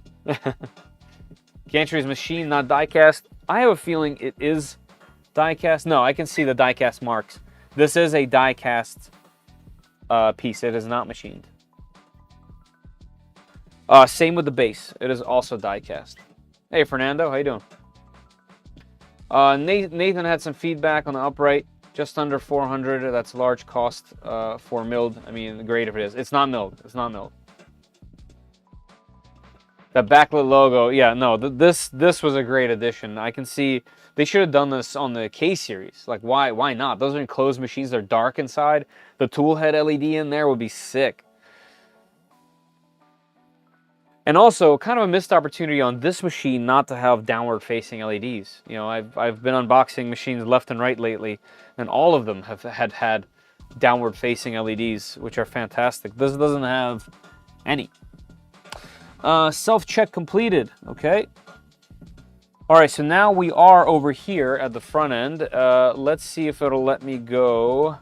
Gantry's machine, not die-cast. I have a feeling it is die-cast. No, I can see the die-cast marks. This is a die-cast piece. It is not machined. Same with the base. It is also die-cast. Hey, Fernando, how you doing? Nathan had some feedback on the upright. Just under 400. That's a large cost for milled. I mean, great if it is. It's not milled. It's not milled. That backlit logo, yeah, no. This was a great addition. I can see they should have done this on the K series. Like, why not? Those are enclosed machines. They're dark inside. The tool head LED in there would be sick. And also, kind of a missed opportunity on this machine not to have downward-facing LEDs. You know, I've been unboxing machines left and right lately, and all of them have had downward-facing LEDs, which are fantastic. This doesn't have any. Self-check completed. Okay. All right, so now we are over here at the front end. Let's see if it'll let me go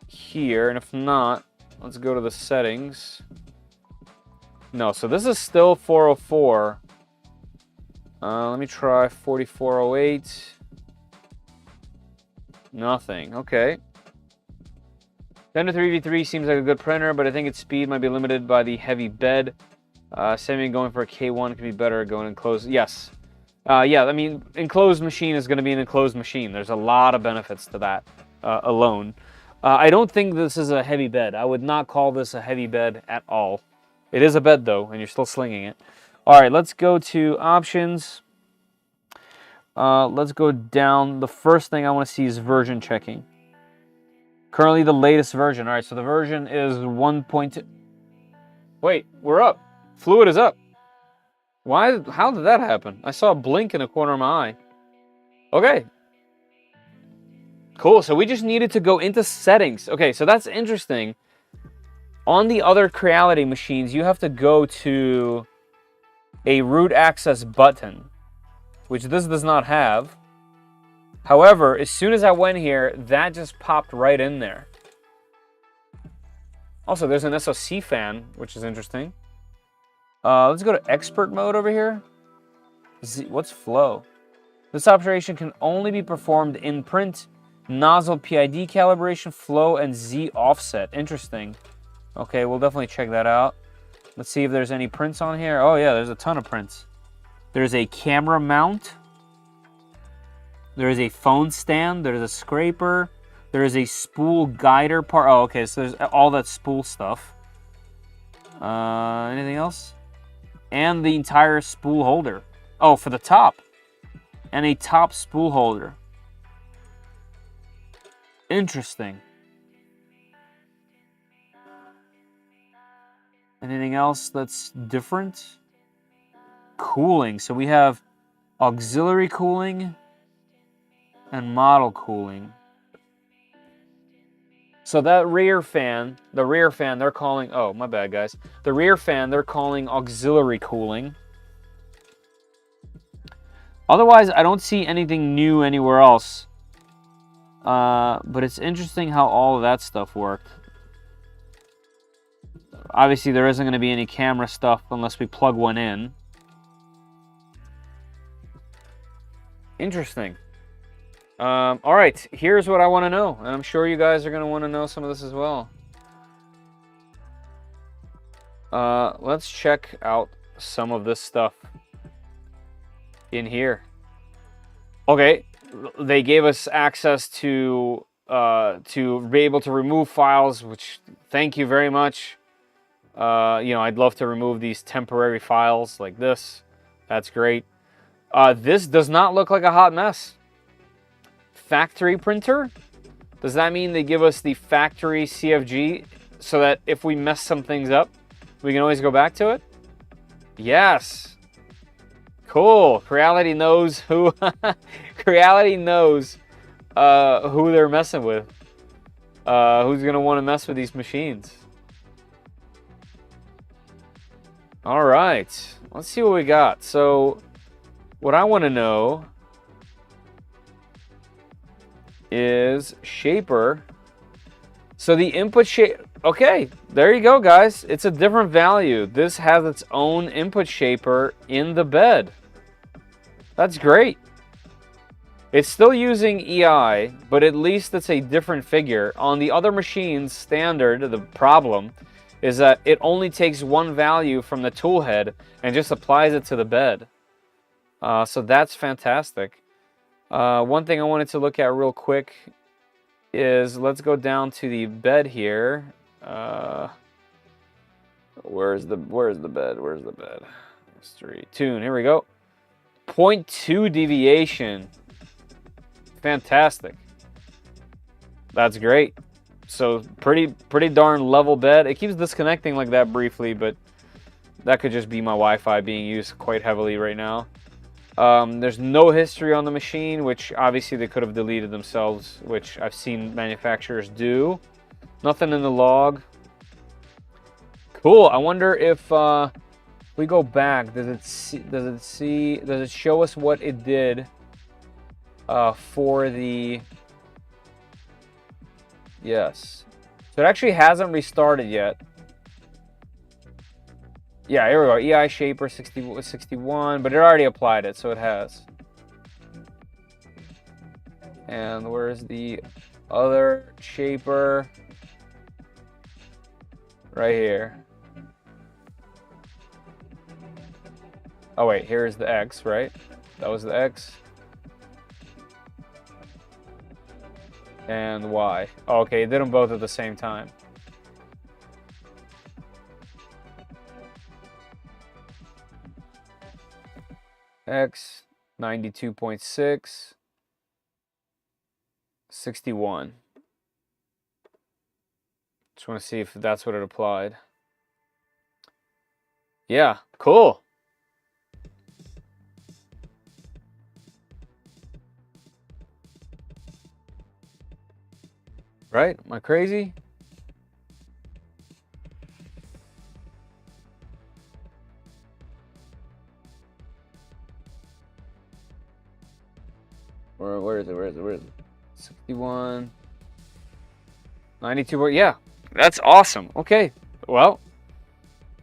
here, and if not, let's go to the settings. No, so this is still 404. Let me try 4408. Nothing. Okay. 10-3v3 seems like a good printer, but I think its speed might be limited by the heavy bed. Semi going for a K1 could be better going enclosed. Yes. Yeah, I mean, enclosed machine is going to be an enclosed machine. There's a lot of benefits to that alone. I don't think this is a heavy bed. I would not call this a heavy bed at all. It is a bed, though, and you're still slinging it. All right, let's go to options. Let's go down. The first thing I want to see is version checking. Currently, the latest version. All right, so the version is 1.2. Wait, we're up. Fluid is up. Why? How did that happen? I saw a blink in the corner of my eye. Okay. Cool. So we just needed to go into settings. Okay, so that's interesting. On the other Creality machines, you have to go to a root access button, which this does not have. However, as soon as I went here, that just popped right in there. Also, there's an SOC fan, which is interesting. Let's go to expert mode over here. What's flow? This operation can only be performed in print, nozzle PID calibration, flow, and Z offset. Interesting. Okay, we'll definitely check that out. Let's see if there's any prints on here. Oh yeah, there's a ton of prints. There's a camera mount. There is a phone stand. There's a scraper. There is a spool guider part. Oh, okay, so there's all that spool stuff. Anything else? And the entire spool holder. Oh, for the top. And a top spool holder. Interesting. Anything else that's different? Cooling. So we have auxiliary cooling and model cooling. So that rear fan, they're calling, oh, my bad, guys. The rear fan, they're calling auxiliary cooling. Otherwise, I don't see anything new anywhere else. But it's interesting how all of that stuff worked. Obviously, there isn't going to be any camera stuff unless we plug one in. Interesting. All right, here's what I want to know. And I'm sure you guys are going to want to know some of this as well. Let's check out some of this stuff in here. Okay, they gave us access to be able to remove files, which thank you very much. You know, I'd love to remove these temporary files like this. That's great. This does not look like a hot mess. Factory printer? Does that mean they give us the factory CFG so that if we mess some things up, we can always go back to it? Yes. Cool. Creality knows who Creality knows who they're messing with. Who's gonna want to mess with these machines? All right. Let's see what we got. So, what I want to know is shaper. So the input shape. Okay, there you go, guys. It's a different value. This has its own input shaper in the bed. That's great. It's still using EI, but at least it's a different figure. On the other machines, standard, the problem is that it only takes one value from the tool head and just applies it to the bed. So that's fantastic. One thing I wanted to look at real quick is, let's go down to the bed here. Where's the bed? Where's the bed? History. Tune. Here we go. 0.2 deviation. Fantastic. That's great. So pretty darn level bed. It keeps disconnecting like that briefly, but that could just be my Wi-Fi being used quite heavily right now. There's no history on the machine, which obviously they could have deleted themselves, which I've seen manufacturers do. Nothing in the log. Cool. I wonder if we go back, does it show us what it did for the... Yes. So it actually hasn't restarted yet. Yeah, here we go. EI Shaper 61, but it already applied it, so it has. And where's the other shaper? Right here. Oh wait, here's the X, right? That was the X. And Y. Oh, okay, it did them both at the same time. X, 92.6, 61. Just want to see if that's what it applied. Yeah, cool. Right? Am I crazy? Where is it? 61. 92. Yeah. That's awesome. Okay. Well,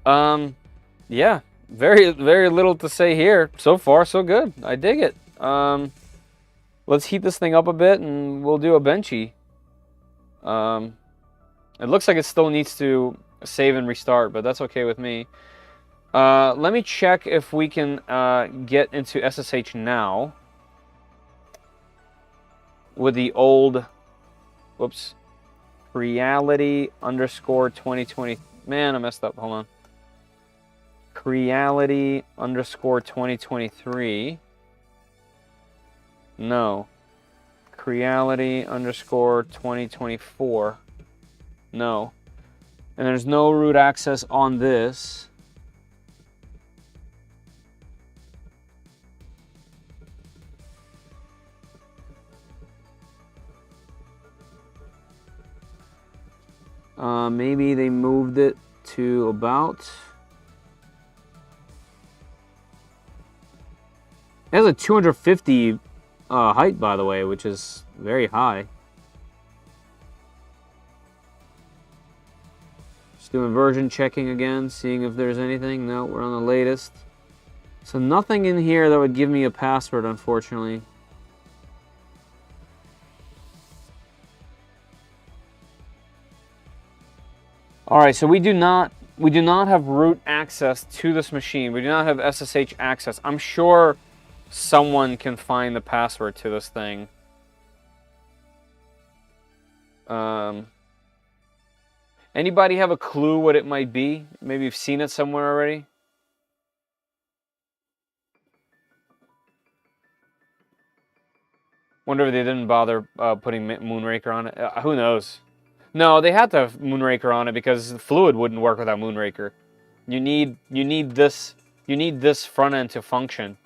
yeah. Very, very little to say here. So far, so good. I dig it. Let's heat this thing up a bit and we'll do a benchy. It looks like it still needs to save and restart, but that's okay with me. Let me check if we can get into SSH now with the old, whoops, Creality underscore 2020. Man, I messed up. Hold on. Creality underscore 2023. No. Creality underscore 2024. No. And there's no root access on this. Maybe they moved it to about... It has a 250 height, by the way, which is very high. Just doing version checking again, seeing if there's anything. No, we're on the latest. So nothing in here that would give me a password, unfortunately. All right, so we do not have root access to this machine. We do not have SSH access. I'm sure someone can find the password to this thing. Anybody have a clue what it might be? Maybe you've seen it somewhere already. Wonder if they didn't bother putting Moonraker on it. Who knows? No, they had to have Moonraker on it because the fluid wouldn't work without Moonraker. You need this front end to function.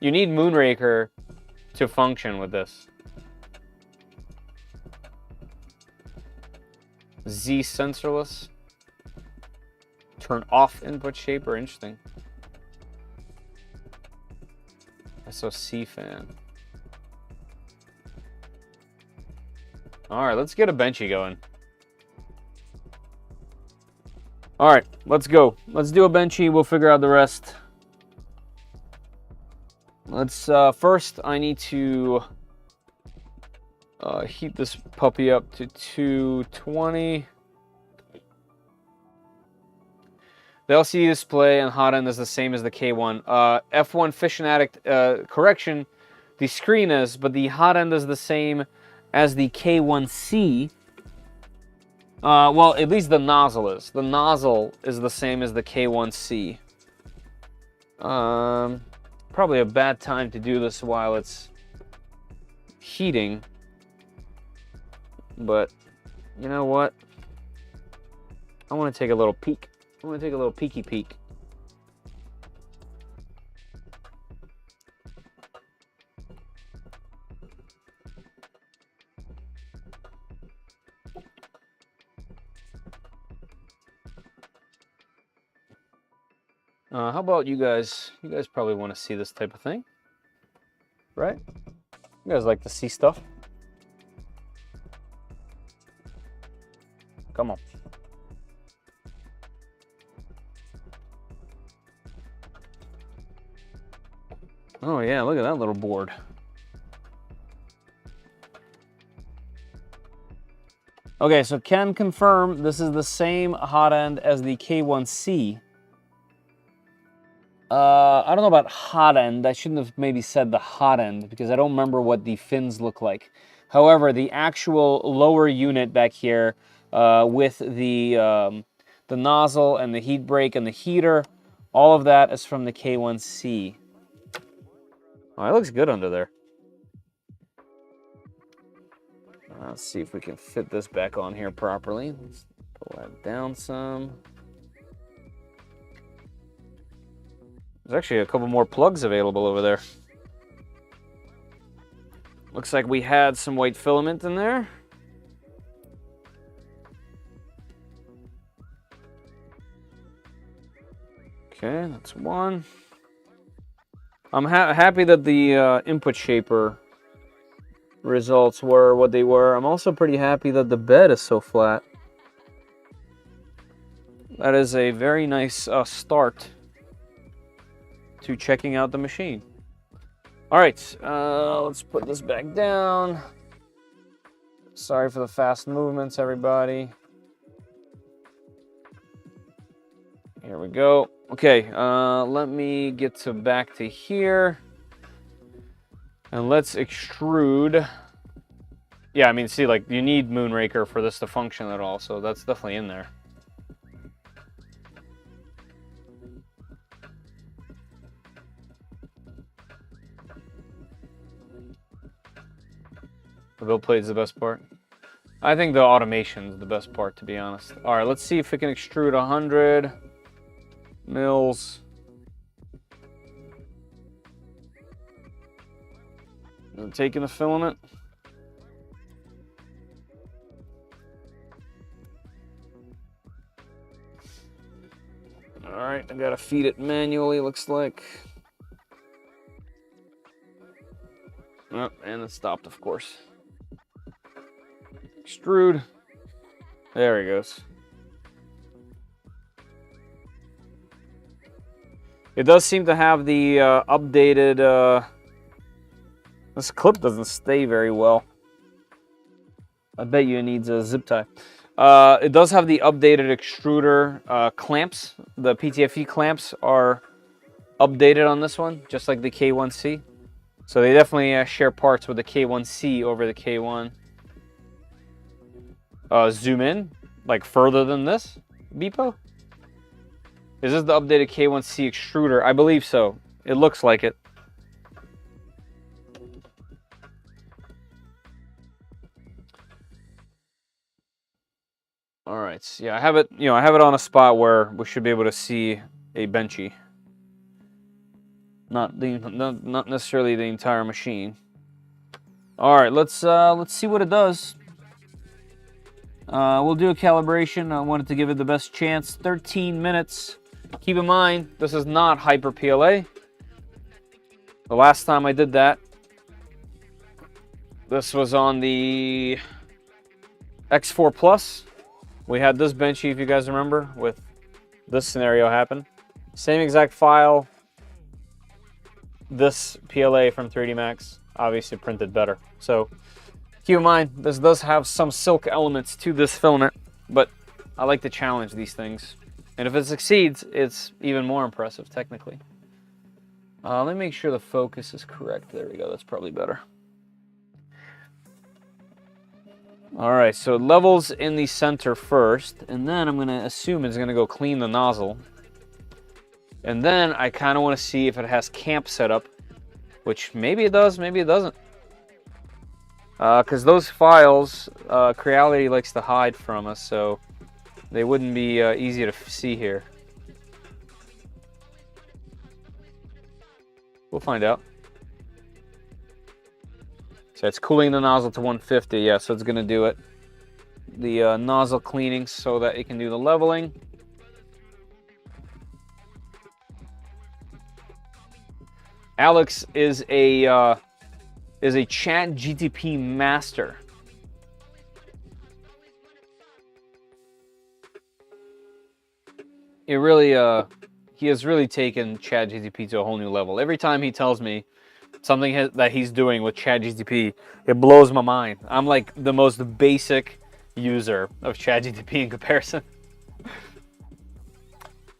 You need Moonraker to function with this. Z sensorless. Turn off input shaper. Interesting. SOC fan. All right, let's get a benchy going. All right, let's go. Let's do a benchy. We'll figure out the rest. Let's first. I need to heat this puppy up to 220. The LCD display and hot end is the same as the K1. F1 Fishing Addict correction. The screen is, but the hot end is the same as the K1C. Well, at least the nozzle is. The nozzle is the same as the K1C. Probably a bad time to do this while it's heating. But, you know what? I want to take a little peek. I want to take a little peeky peek. How about you guys? You guys probably want to see this type of thing, right? You guys like to see stuff. Come on. Oh yeah, look at that little board. Okay, so can confirm this is the same hot end as the K1C. I don't know about hot end. I shouldn't have maybe said the hot end because I don't remember what the fins look like. However, the actual lower unit back here with the nozzle and the heat break and the heater, all of that is from the K1C. Oh, it looks good under there. Let's see if we can fit this back on here properly. Let's pull that down some. There's actually a couple more plugs available over there. Looks like we had some white filament in there. Okay, that's one. I'm happy that the input shaper results were what they were. I'm also pretty happy that the bed is so flat. That is a very nice start to checking out the machine. All right, let's put this back down. Sorry for the fast movements, everybody. Here we go. Okay, let me get back to here. And let's extrude. Yeah, I mean, see, like, you need Moonraker for this to function at all, so that's definitely in there. The build plate is the best part. I think the automation is the best part, to be honest. All right, let's see if we can extrude 100 mils. I'm taking the filament. All right, I gotta feed it manually, looks like. Oh, and it stopped, of course. Extrude. There he goes. It does seem to have the updated... This clip doesn't stay very well. I bet you it needs a zip tie. It does have the updated extruder clamps. The PTFE clamps are updated on this one, just like the K1C. So they definitely share parts with the K1C over the K1. Zoom in, like further than this, Beepo? Is this the updated K1C extruder? I believe so. It looks like it. All right, so yeah, I have it. You know, I have it on a spot where we should be able to see a benchy. Not necessarily the entire machine. All right, let's see what it does. We'll do a calibration. I wanted to give it the best chance. 13 minutes. Keep in mind, this is not Hyper PLA. The last time I did that, this was on the X4 Plus. We had this benchy, if you guys remember, with this scenario happen. Same exact file. This PLA from 3D Max, obviously printed better. So keep in mind, this does have some silk elements to this filament, but I like to challenge these things. And if it succeeds, it's even more impressive, technically. Let me make sure the focus is correct. There we go, that's probably better. All right, so it levels in the center first, and then I'm gonna assume it's gonna go clean the nozzle. And then I kind of want to see if it has camp set up, which maybe it does, maybe it doesn't. Because those files, Creality likes to hide from us, so they wouldn't be easy to see here. We'll find out. So it's cooling the nozzle to 150, yeah, so it's going to do it. The nozzle cleaning so that it can do the leveling. Alex is a Chat GTP master. It really, he has really taken Chat GTP to a whole new level. Every time he tells me something that he's doing with Chat GTP, it blows my mind. I'm like the most basic user of Chat GTP in comparison.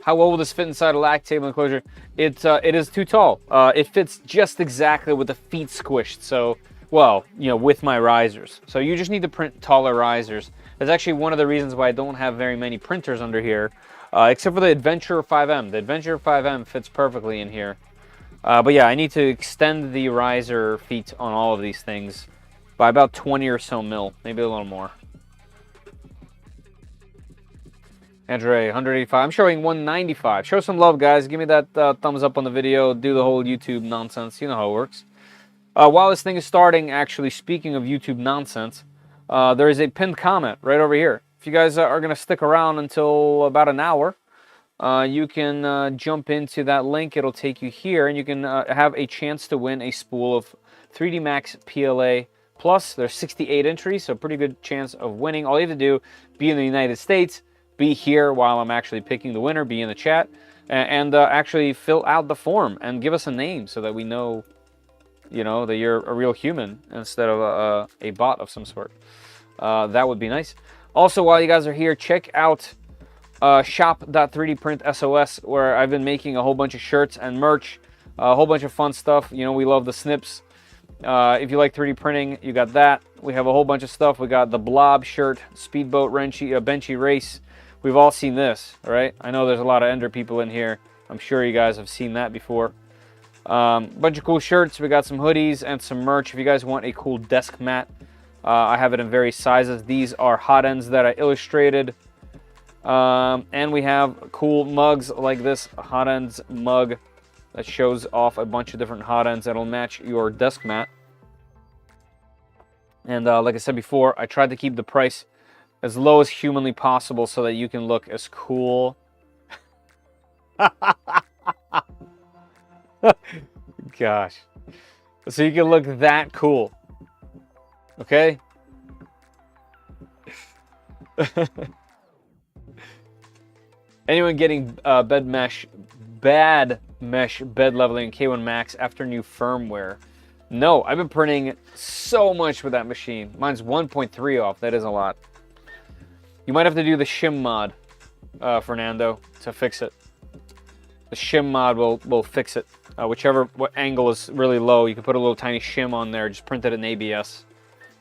How well will this fit inside a lag table enclosure? It is too tall. It fits just exactly with the feet squished. So, well, you know, with my risers. So you just need to print taller risers. That's actually one of the reasons why I don't have very many printers under here, except for the Adventure 5M. The Adventure 5M fits perfectly in here. But yeah, I need to extend the riser feet on all of these things by about 20 or so mil, maybe a little more. Andre, 185. I'm showing 195. Show some love, guys. Give me that thumbs up on the video. Do the whole YouTube nonsense. You know how it works. While this thing is starting, actually, speaking of YouTube nonsense, there is a pinned comment right over here. If you guys are going to stick around until about an hour, you can jump into that link. It'll take you here, and you can have a chance to win a spool of 3D Max PLA Plus. There's 68 entries, so pretty good chance of winning. All you have to do, be in the United States, be here while I'm actually picking the winner, be in the chat, and actually fill out the form and give us a name so that we know, you know, that you're a real human instead of a bot of some sort. That would be nice. Also, while you guys are here, check out shop.3dprintsos, where I've been making a whole bunch of shirts and merch, a whole bunch of fun stuff. You know, we love the snips. If you like 3D printing, you got that. We have a whole bunch of stuff. We got the blob shirt, speedboat benchy race. We've all seen this, right? I know there's a lot of Ender people in here. I'm sure you guys have seen that before. Bunch of cool shirts. We got some hoodies and some merch. If you guys want a cool desk mat, I have it in various sizes. These are hot ends that I illustrated. And we have cool mugs like this hot ends mug that shows off a bunch of different hot ends that'll match your desk mat. And like I said before, I tried to keep the price as low as humanly possible so that you can look as cool. Gosh. So you can look that cool. Okay? Anyone getting bad mesh bed leveling in K1 Max after new firmware? No, I've been printing so much with that machine. Mine's 1.3 off. That is a lot. You might have to do the shim mod, Fernando, to fix it. The shim mod will fix it. What angle is really low, you can put a little tiny shim on there, just print it in ABS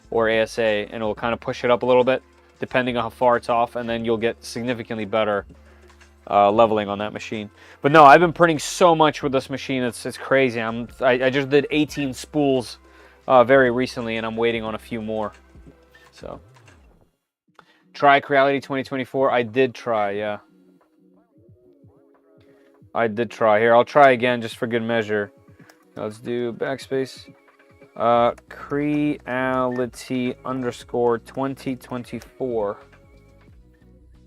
or ASA, and it'll kind of push it up a little bit, depending on how far it's off, and then you'll get significantly better leveling on that machine. But no, I've been printing so much with this machine, it's crazy. I just did 18 spools very recently, and I'm waiting on a few more. So, try Creality 2024. I did try, yeah. I did try. Here, I'll try again just for good measure. Let's do backspace. Creality _2024.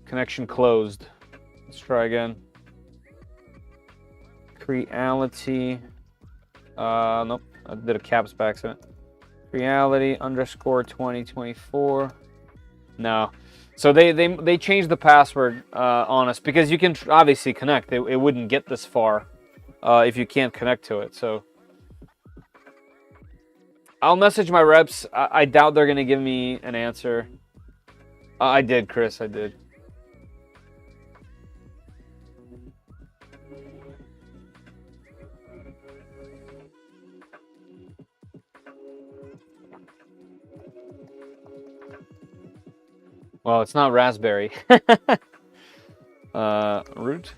Connection closed. Let's try again. Creality. Nope. I did a caps by accident. Creality _2024. No. So they changed the password on us because you can obviously connect. It wouldn't get this far if you can't connect to it. So I'll message my reps. I doubt they're going to give me an answer. I did, Chris. I did. Well, it's not raspberry. Root.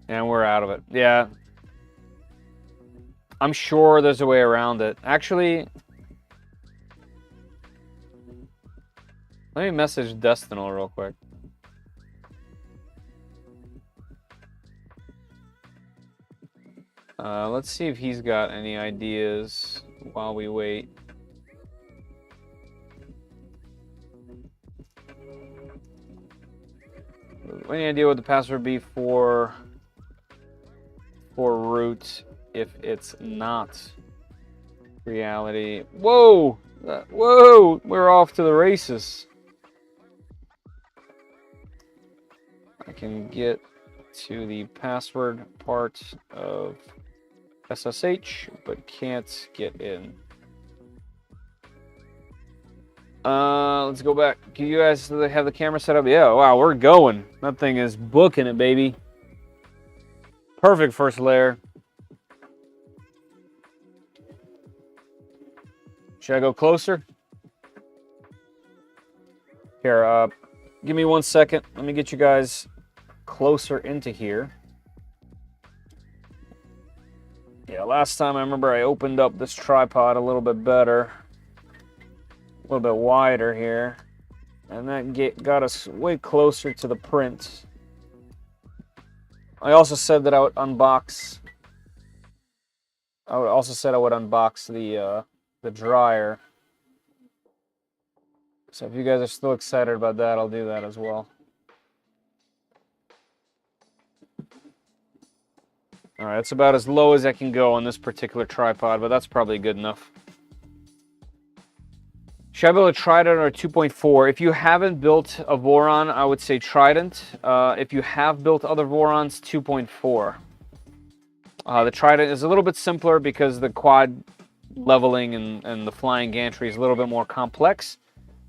And we're out of it. Yeah. I'm sure there's a way around it. Actually, let me message Destinal real quick. Let's see if he's got any ideas while we wait. Any idea what the password would be for root if it's not Creality? Whoa! Whoa! We're off to the races. I can get to the password part of SSH, but can't get in. Let's go back. Can you guys have the camera set up? Yeah, wow, we're going. That thing is booking it, baby. Perfect first layer. Should I go closer? Here, give me 1 second. Let me get you guys closer into here. Yeah, last time I remember I opened up this tripod a little bit better. A little bit wider here, and that got us way closer to the print. I also said that I would unbox. The dryer. So if you guys are still excited about that, I'll do that as well. All right, that's about as low as I can go on this particular tripod, but that's probably good enough. Should I build a Trident or a 2.4? If you haven't built a Voron, I would say Trident. If you have built other Vorons, 2.4. The Trident is a little bit simpler because the quad leveling and the flying gantry is a little bit more complex.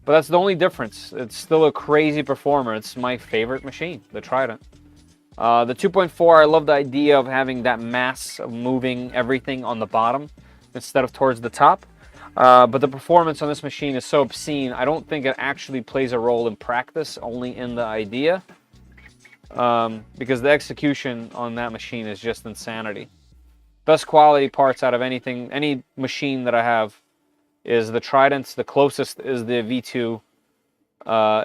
But that's the only difference. It's still a crazy performer. It's my favorite machine, the Trident. The 2.4, I love the idea of having that mass of moving everything on the bottom instead of towards the top. But the performance on this machine is so obscene, I don't think it actually plays a role in practice, only in the idea. Because the execution on that machine is just insanity. Best quality parts out of anything, any machine that I have is the Trident. The closest is the V2,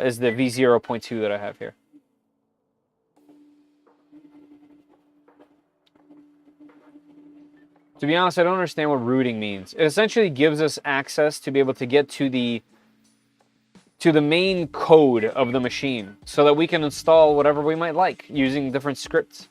is the V0.2 that I have here. To be honest, I don't understand what rooting means. It essentially gives us access to be able to get to the main code of the machine so that we can install whatever we might like using different scripts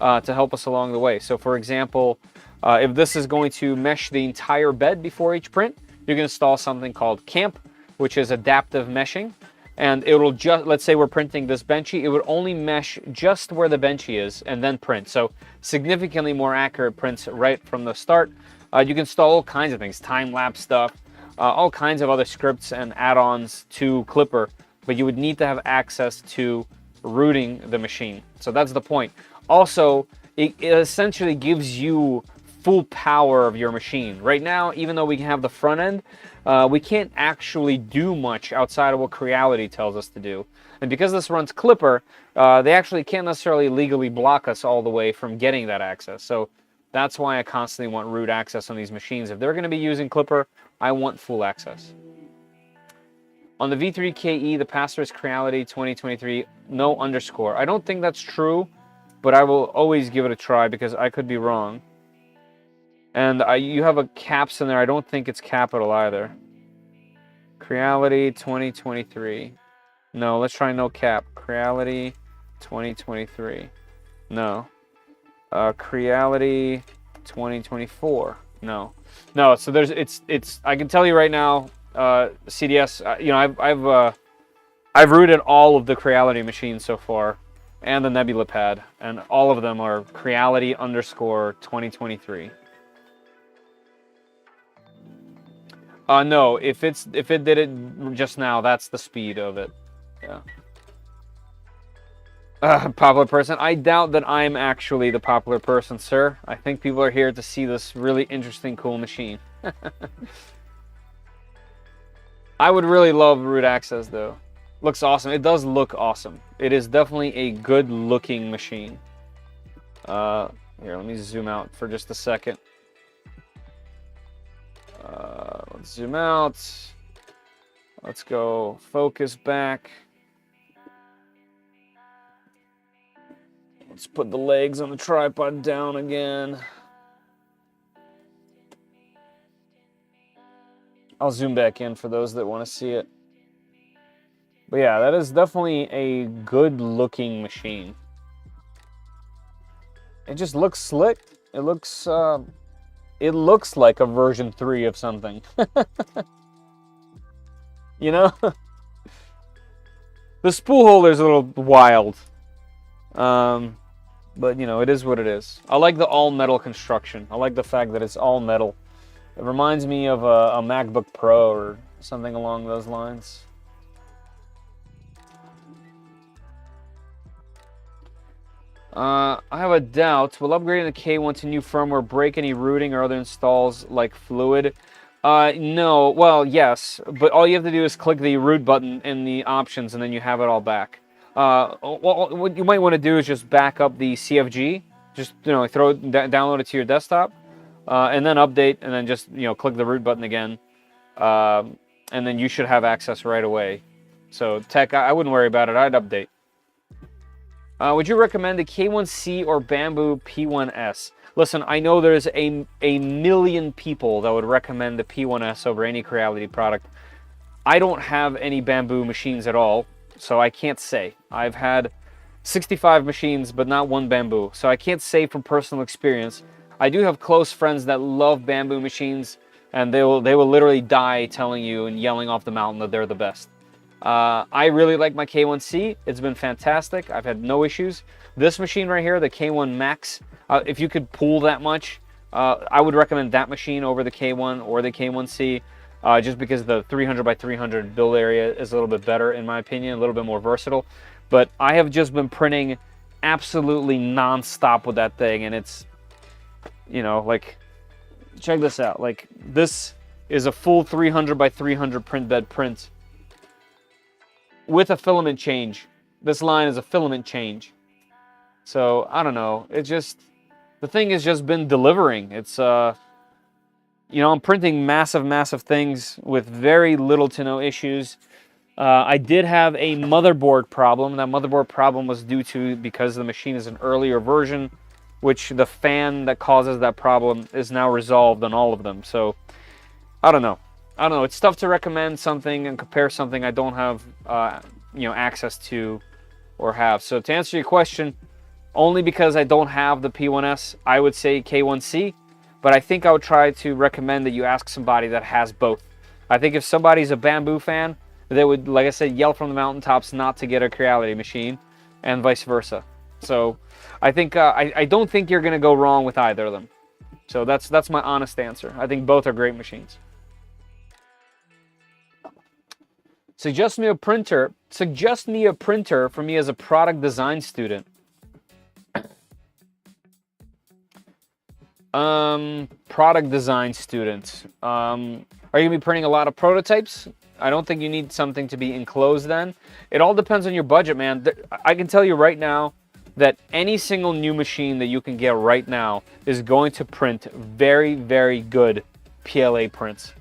to help us along the way. So for example, if this is going to mesh the entire bed before each print, you can install something called CAMP, which is adaptive meshing. And it will just, let's say we're printing this benchy, it would only mesh just where the benchy is and then print. So significantly more accurate prints right from the start. You can install all kinds of things, time-lapse stuff, all kinds of other scripts and add-ons to Clipper, but you would need to have access to rooting the machine. So that's the point. Also, it essentially gives you full power of your machine. Right now, even though we can have the front end, we can't actually do much outside of what Creality tells us to do. And because this runs Clipper, they actually can't necessarily legally block us all the way from getting that access. So that's why I constantly want root access on these machines. If they're going to be using Clipper, I want full access. On the V3KE, the password is Creality 2023, no underscore. I don't think that's true, but I will always give it a try because I could be wrong. And you have a caps in there. I don't think it's capital either. Creality 2023. No, let's try no cap. Creality 2023. No. Creality 2024. No. No, so there's it's I can tell you right now, CDS, you know, I've rooted all of the Creality machines so far and the Nebula pad, and all of them are Creality underscore 2023. No, if it did it just now, that's the speed of it. Yeah. Popular person. I doubt that I'm actually the popular person, sir. I think people are here to see this really interesting, cool machine. I would really love root access, though. Looks awesome. It does look awesome. It is definitely a good-looking machine. Here, let me zoom out for just a second. Let's zoom out. Let's go focus back. Let's put the legs on the tripod down again. I'll zoom back in for those that want to see it. But yeah, that is definitely a good-looking machine. It just looks slick. It looks like a version 3 of something. You know? The spool holder is a little wild. But, you know, it is what it is. I like the all-metal construction. I like the fact that it's all metal. It reminds me of a MacBook Pro or something along those lines. I have a doubt. Will upgrading the K1 to new firmware break any rooting or other installs like Fluid? No. Well, yes. But all you have to do is click the root button in the options and then you have it all back. What you might want to do is just back up the CFG. Just, you know, download it to your desktop. And then update and then just, you know, click the root button again. And then you should have access right away. So tech, I wouldn't worry about it. I'd update. Would you recommend the K1C or Bamboo P1S? Listen, I know there's a million people that would recommend the P1S over any Creality product. I don't have any Bamboo machines at all, so I can't say. I've had 65 machines, but not one Bamboo. So I can't say from personal experience. I do have close friends that love Bamboo machines, and they will literally die telling you and yelling off the mountain that they're the best. I really like my K1C. It's been fantastic. I've had no issues. This machine right here, the K1 Max, if you could pull that much, I would recommend that machine over the K1 or the K1C, just because the 300 by 300 build area is a little bit better, in my opinion, a little bit more versatile. But I have just been printing absolutely non-stop with that thing, and it's, you know, like, check this out. Like, this is a full 300 by 300 print bed print with a filament change. This line is a filament change. So, I don't know. It just, the thing has just been delivering. It's, you know, I'm printing massive, massive things with very little to no issues. I did have a motherboard problem. That motherboard problem was due to, because the machine is an earlier version, which the fan that causes that problem is now resolved on all of them. So, I don't know. It's tough to recommend something and compare something I don't have, you know, access to or have. So to answer your question, only because I don't have the P1S, I would say K1C. But I think I would try to recommend that you ask somebody that has both. I think if somebody's a Bamboo fan, they would, like I said, yell from the mountaintops not to get a Creality machine, and vice versa. So I think I don't think you're going to go wrong with either of them. So that's my honest answer. I think both are great machines. Suggest me a printer for me as a product design student. Product design student. Are you going to be printing a lot of prototypes? I don't think you need something to be enclosed then. It all depends on your budget, man. I can tell you right now that any single new machine that you can get right now is going to print very, very good PLA prints.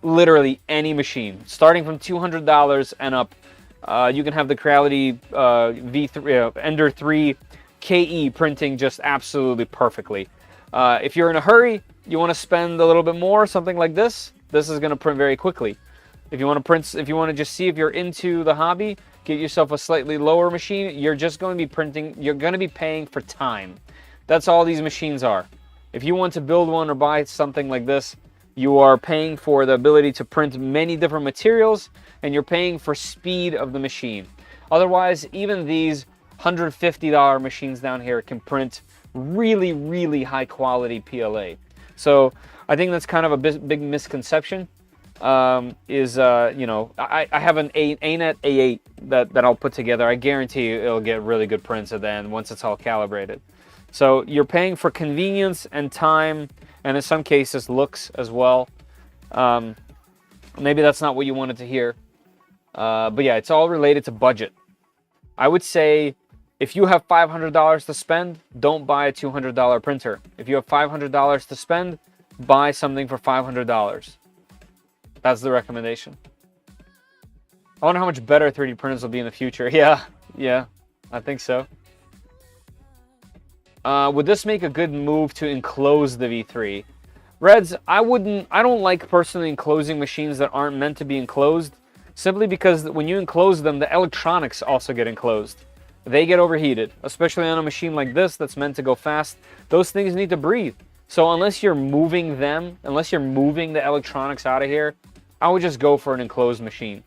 Literally any machine. Starting from $200 and up, you can have the Creality V3, Ender 3 KE printing just absolutely perfectly. If you're in a hurry, you want to spend a little bit more, something like this is going to print very quickly. If you want to print, if you want to just see if you're into the hobby, get yourself a slightly lower machine. You're just going to be printing, you're going to be paying for time. That's all these machines are. If you want to build one or buy something like this, you are paying for the ability to print many different materials, and you're paying for speed of the machine. Otherwise, even these $150 machines down here can print really, really high quality PLA. So I think that's kind of a big misconception. You know, I have an ANET A8 that I'll put together. I guarantee you it'll get really good prints at the end once it's all calibrated. So you're paying for convenience and time, and in some cases looks as well. Maybe that's not what you wanted to hear. But yeah, it's all related to budget. I would say if you have $500 to spend, don't buy a $200 printer. If you have $500 to spend, buy something for $500. That's the recommendation. I wonder how much better 3D printers will be in the future. Yeah, I think so. Would this make a good move to enclose the V3? Reds, I don't like personally enclosing machines that aren't meant to be enclosed, simply because when you enclose them, the electronics also get enclosed. They get overheated, especially on a machine like this that's meant to go fast. Those things need to breathe. So unless you're moving them, unless you're moving the electronics out of here, I would just go for an enclosed machine.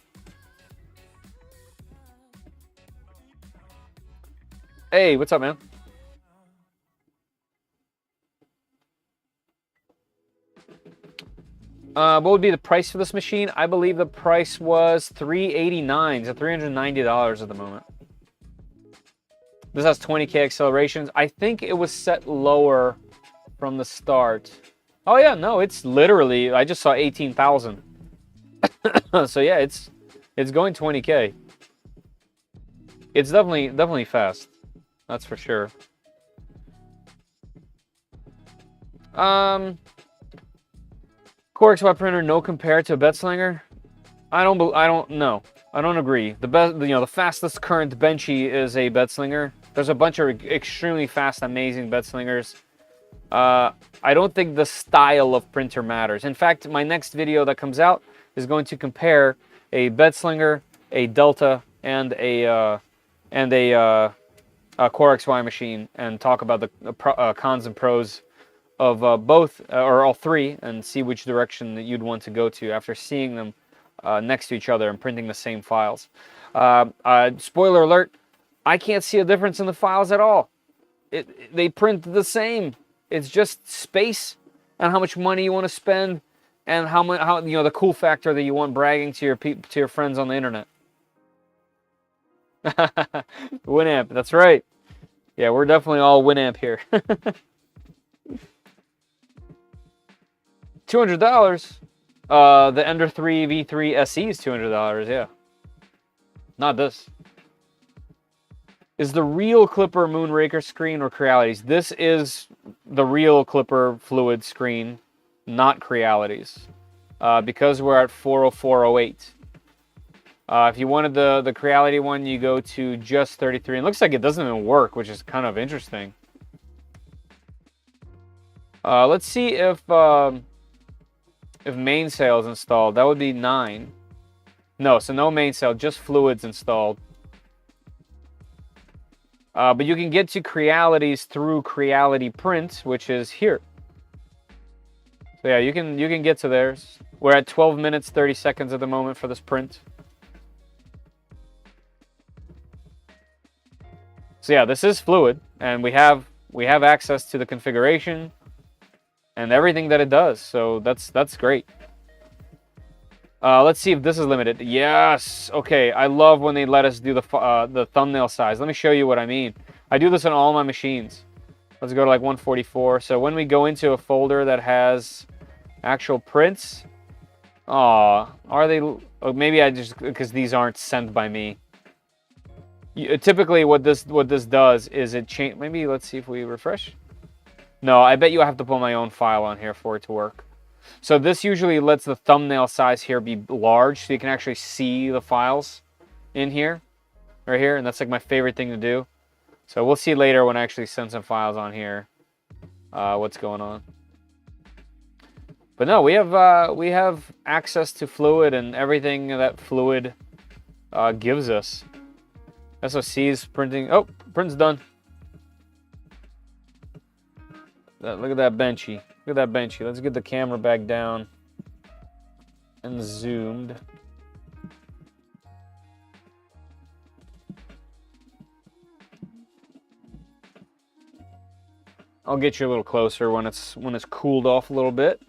Hey, what's up, man? What would be the price for this machine? I believe the price was $389, so $390 at the moment. This has 20K accelerations. I think it was set lower from the start. Oh yeah, no, it's literally, I just saw 18,000. So yeah, it's going 20K. It's definitely fast. That's for sure. Core XY printer, no compare to a bed slinger. I don't agree. The best, you know, the fastest current benchy is a bed slinger. There's a bunch of extremely fast, amazing bed slingers. I don't think the style of printer matters. In fact, my next video that comes out is going to compare a bed slinger, a Delta, and a and a Core XY machine and talk about the cons and pros of both or all three, and see which direction that you'd want to go to after seeing them next to each other and printing the same files. Spoiler alert, I can't see a difference in the files at all. They print the same. It's just space and how much money you want to spend, and how the cool factor that you want bragging to your friends on the internet. Winamp, that's right. Yeah, we're definitely all Winamp here. $200. The Ender 3 V3 SE is $200. Yeah, not this. Is the real Clipper Moonraker screen or Creality's? This is the real Clipper Fluid screen, not Creality's, because we're at 40408. If you wanted the Creality one, you go to just 33. And it looks like it doesn't even work, which is kind of interesting. Let's see if mainsail is installed. That would be 9. No, so no mainsail, just fluids installed. But you can get to Creality's through Creality Print, which is here. So yeah, you can get to theirs. We're at 12 minutes 30 seconds at the moment for this print. So yeah, this is fluid, and we have access to the configuration and everything that it does. So that's great. Let's see if this is limited. Yes. Okay. I love when they let us do the thumbnail size. Let me show you what I mean. I do this on all my machines. Let's go to like 144. So when we go into a folder that has actual prints, are they? Oh, maybe I just, because these aren't sent by me. Typically, what this does is it change. Maybe let's see if we refresh. No, I bet you I have to put my own file on here for it to work. So this usually lets the thumbnail size here be large, so you can actually see the files in here, right here, and that's like my favorite thing to do. So we'll see later when I actually send some files on here, what's going on. But no, we have access to Fluid and everything that Fluid gives us. SOC's printing. Oh, print's done. Look at that benchy. Look at that benchy. Let's get the camera back down and zoomed. I'll get you a little closer when it's cooled off a little bit.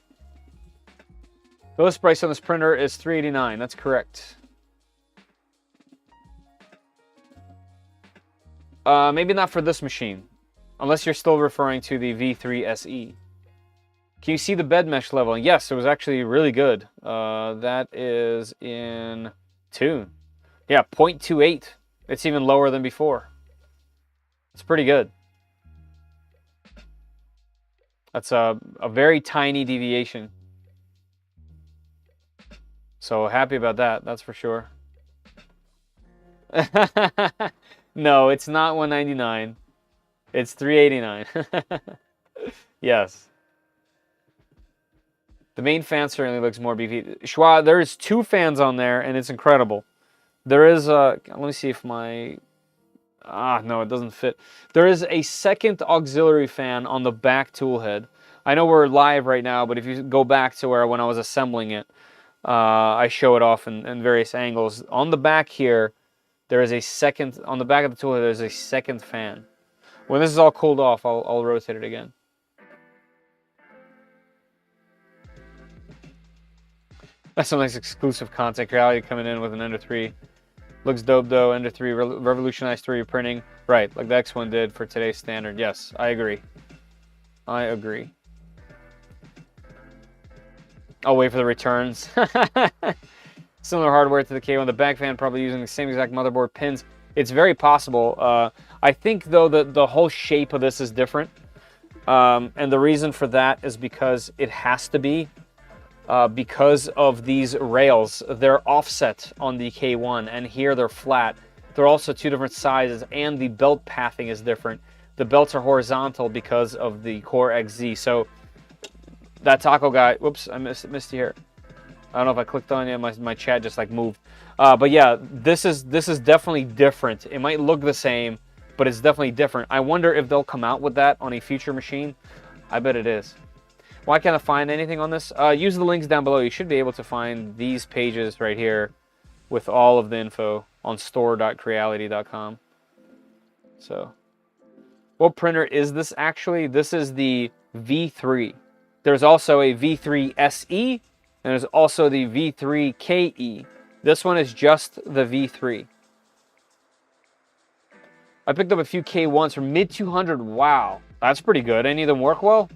The list price on this printer is $389. That's correct. Maybe not for this machine, unless you're still referring to the V3 SE. Can you see the bed mesh level? Yes, it was actually really good. That is in tune. Yeah, 0.28. It's even lower than before. It's pretty good. That's a very tiny deviation. So happy about that, that's for sure. No, it's not $199. It's $389. Yes. The main fan certainly looks more beefy. Schwa, there's 2 fans on there, and it's incredible. There is a... Let me see if my... no, it doesn't fit. There is a second auxiliary fan on the back tool head. I know we're live right now, but if you go back to when I was assembling it, I show it off in various angles. On the back here, there is a second... On the back of the tool head, there's a second fan. When this is all cooled off, I'll rotate it again. That's some nice exclusive content. Creality coming in with an Ender 3. Looks dope though. Ender 3 revolutionized 3D printing. Right, like the X1 did for today's standard. Yes, I agree. I agree. I'll wait for the returns. Similar hardware to the K1. The back fan probably using the same exact motherboard pins. It's very possible. I think though that the whole shape of this is different. And the reason for that is because it has to be. Because of these rails, they're offset on the K1, and here they're flat. They're also 2 different sizes, and the belt pathing is different. The belts are horizontal because of the Core XZ. So that taco guy, whoops, I missed you here. I don't know if I clicked on it. My chat just like moved. But yeah, this is definitely different. It might look the same, but it's definitely different. I wonder if they'll come out with that on a future machine. I bet it is. Why can't I find anything on this? Use the links down below. You should be able to find these pages right here with all of the info on store.creality.com. So, what printer is this actually? This is the V3. There's also a V3 SE, and there's also the V3 KE. This one is just the V3. I picked up a few K1s for mid 200. Wow, that's pretty good. Any of them work well?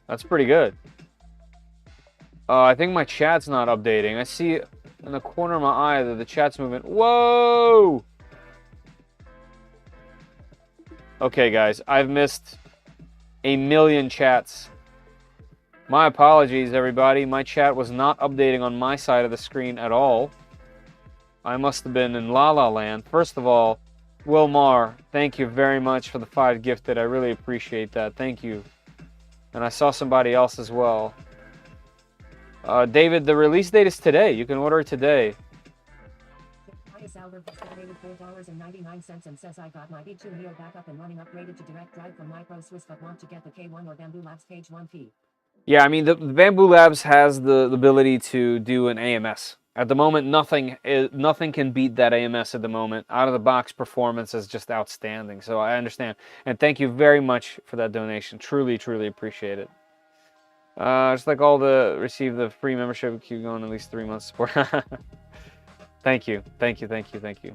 That's pretty good. I think my chat's not updating. I see in the corner of my eye that the chat's moving. Whoa! Okay, guys, I've missed a million chats. My apologies, everybody. My chat was not updating on my side of the screen at all. I must have been in La La Land. First of all, Wilmar, thank you very much for the 5 gifted. I really appreciate that. Thank you. And I saw somebody else as well. David, the release date is today. You can order it today. Albert donated $4.99 and says I got my V2 Neo back up and running, upgraded to direct drive from Micro Swiss, but want to get the K1 or Bamboo Labs page 1P. Yeah, I mean, the Bamboo Labs has the ability to do an AMS. At the moment, nothing can beat that AMS at the moment. Out of the box performance is just outstanding. So I understand. And thank you very much for that donation. Truly, truly appreciate it. Just like all the receive the free membership, keep going at least 3 months support. Thank you. Thank you. Thank you. Thank you.